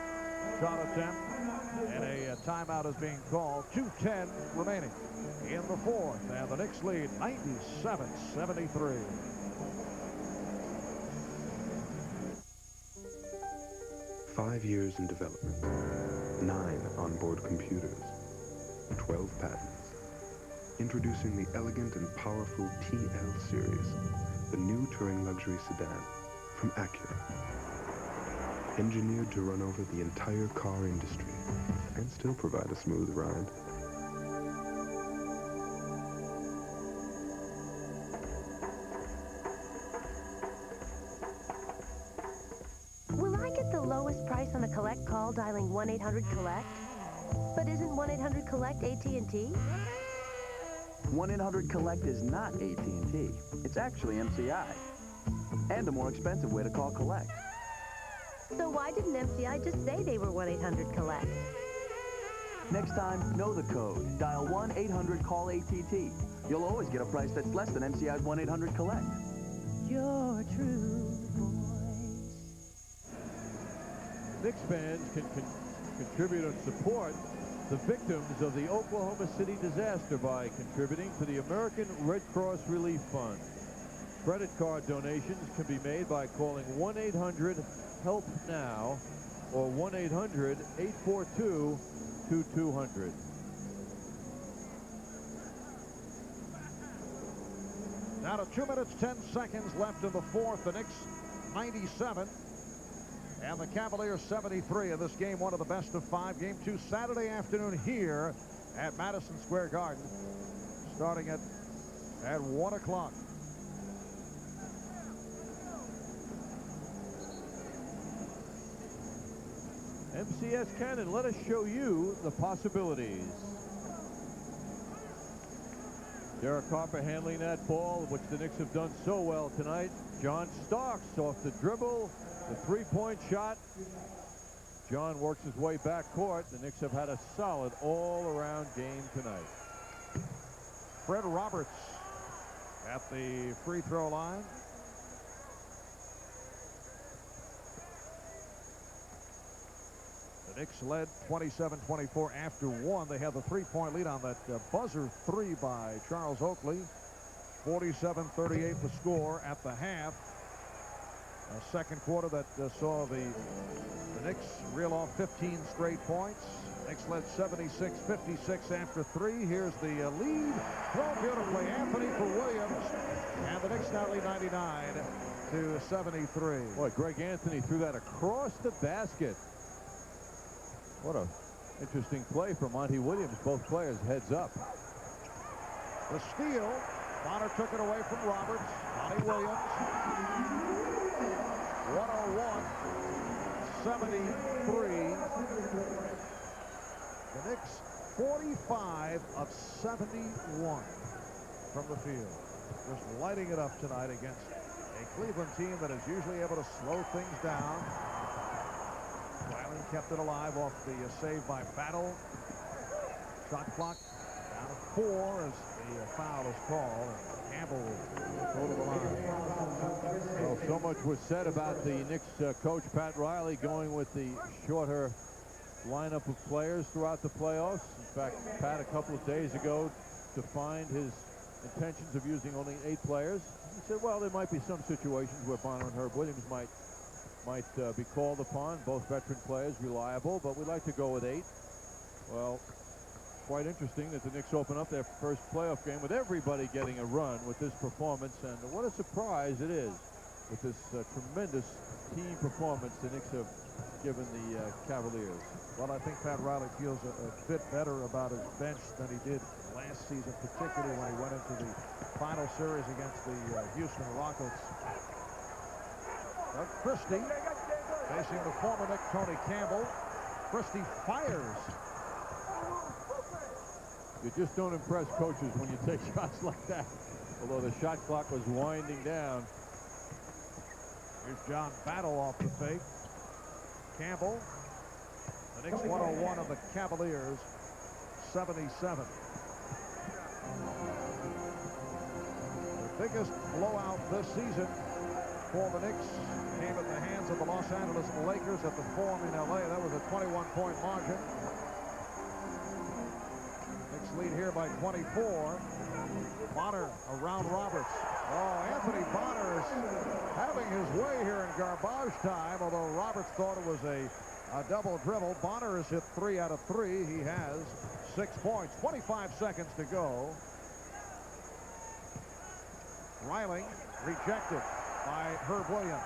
shot attempt, and a timeout is being called. 2:10 remaining in the fourth, and the Knicks lead 97-73. Five years in development, 9 onboard computers, 12 patents. Introducing the elegant and powerful TL series, the new touring luxury sedan from Acura. Engineered to run over the entire car industry and still provide a smooth ride. Will I get the lowest price on a collect call dialing 1-800-COLLECT? But isn't 1-800-COLLECT AT&T? 1-800-COLLECT is not AT&T. It's actually MCI. And a more expensive way to call collect. So why didn't MCI just say they were 1-800-COLLECT? Next time, know the code. Dial 1-800-CALL-ATT. You'll always get a price that's less than MCI's 1-800-COLLECT. Your true voice. Knicks fans can contribute and support the victims of the Oklahoma City disaster by contributing to the American Red Cross Relief Fund. Credit card donations can be made by calling 1-800-HELP-NOW or 1-800-842-2200. Now to 2 minutes, 10 seconds left in the fourth. The Knicks 97 and the Cavaliers 73 in this game, one of the best of 5. Game 2 Saturday afternoon here at Madison Square Garden, starting at 1 o'clock. MCS Cannon, let us show you the possibilities. Derek Harper handling that ball, which the Knicks have done so well tonight. John Starks off the dribble, the three-point shot. John works his way back court. The Knicks have had a solid all-around game tonight. Fred Roberts at the free throw line. The Knicks led 27-24 after 1. They have the three-point lead on that buzzer 3 by Charles Oakley. 47-38 the score at the half. A second quarter that saw the Knicks reel off 15 straight points. Knicks led 76-56 after 3. Here's the lead. Thrown beautifully. Anthony for Williams. And the Knicks now lead 99-73. Boy, Greg Anthony threw that across the basket. What a interesting play for Monty Williams. Both players heads up. The steal. Bonner took it away from Roberts. Monty Williams. 101-73. The Knicks 45 of 71 from the field. Just lighting it up tonight against a Cleveland team that is usually able to slow things down. Riley kept it alive off the save by Battle. Shot clock down to 4 as the foul is called. And Campbell Over the line. Well, so much was said about the Knicks coach, Pat Riley, going with the shorter lineup of players throughout the playoffs. In fact, Pat, a couple of days ago, defined his intentions of using only 8 players. He said, well, there might be some situations where Bonner and Herb Williams might be called upon, both veteran players, reliable, but we'd like to go with 8. Well, quite interesting that the Knicks open up their first playoff game with everybody getting a run with this performance, and what a surprise it is with this tremendous team performance the Knicks have given the Cavaliers. Well, I think Pat Riley feels a bit better about his bench than he did last season, particularly when he went into the final series against the Houston Rockets. Doug Christie facing the former Knick Tony Campbell. Christie fires. You just don't impress coaches when you take shots like that, although the shot clock was winding down. Here's John Battle off the fake. Campbell. The Knicks 101 of the Cavaliers 77. The biggest blowout this season for the Knicks came at the hands of the Los Angeles Lakers at the Forum in LA. That was a 21-point margin. Knicks lead here by 24. Bonner around Roberts. Oh, Anthony Bonner is having his way here in garbage time, although Roberts thought it was a double dribble. Bonner has hit 3 out of 3. He has 6 points. 25 seconds to go. Riley rejected by Herb Williams.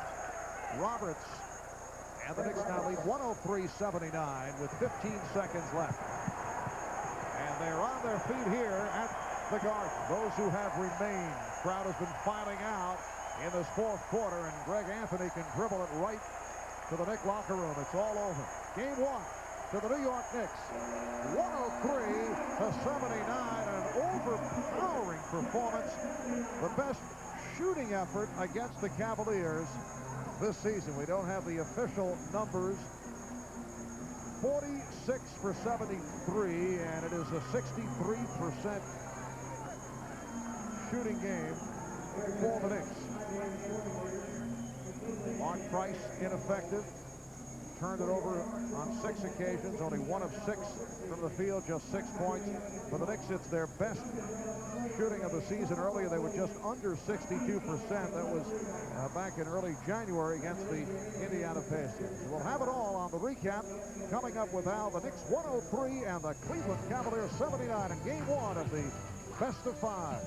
Roberts, and the Knicks now lead 103-79 with 15 seconds left. And they're on their feet here at the Garden. Those who have remained. Crowd has been filing out in this fourth quarter, and Greg Anthony can dribble it right to the Knicks locker room. It's all over. Game 1 to the New York Knicks. 103-79, an overpowering performance. The best shooting effort against the Cavaliers this season. We don't have the official numbers. 46 for 73, and it is a 63% shooting game for the Knicks. Mark Price ineffective. Turned it over on 6 occasions, only 1 of 6 from the field, just 6 points. For the Knicks, it's their best shooting of the season. Earlier, they were just under 62%. That was back in early January against the Indiana Pacers. We'll have it all on the recap coming up with Al. The Knicks 103 and the Cleveland Cavaliers 79 in Game 1 of the best of 5.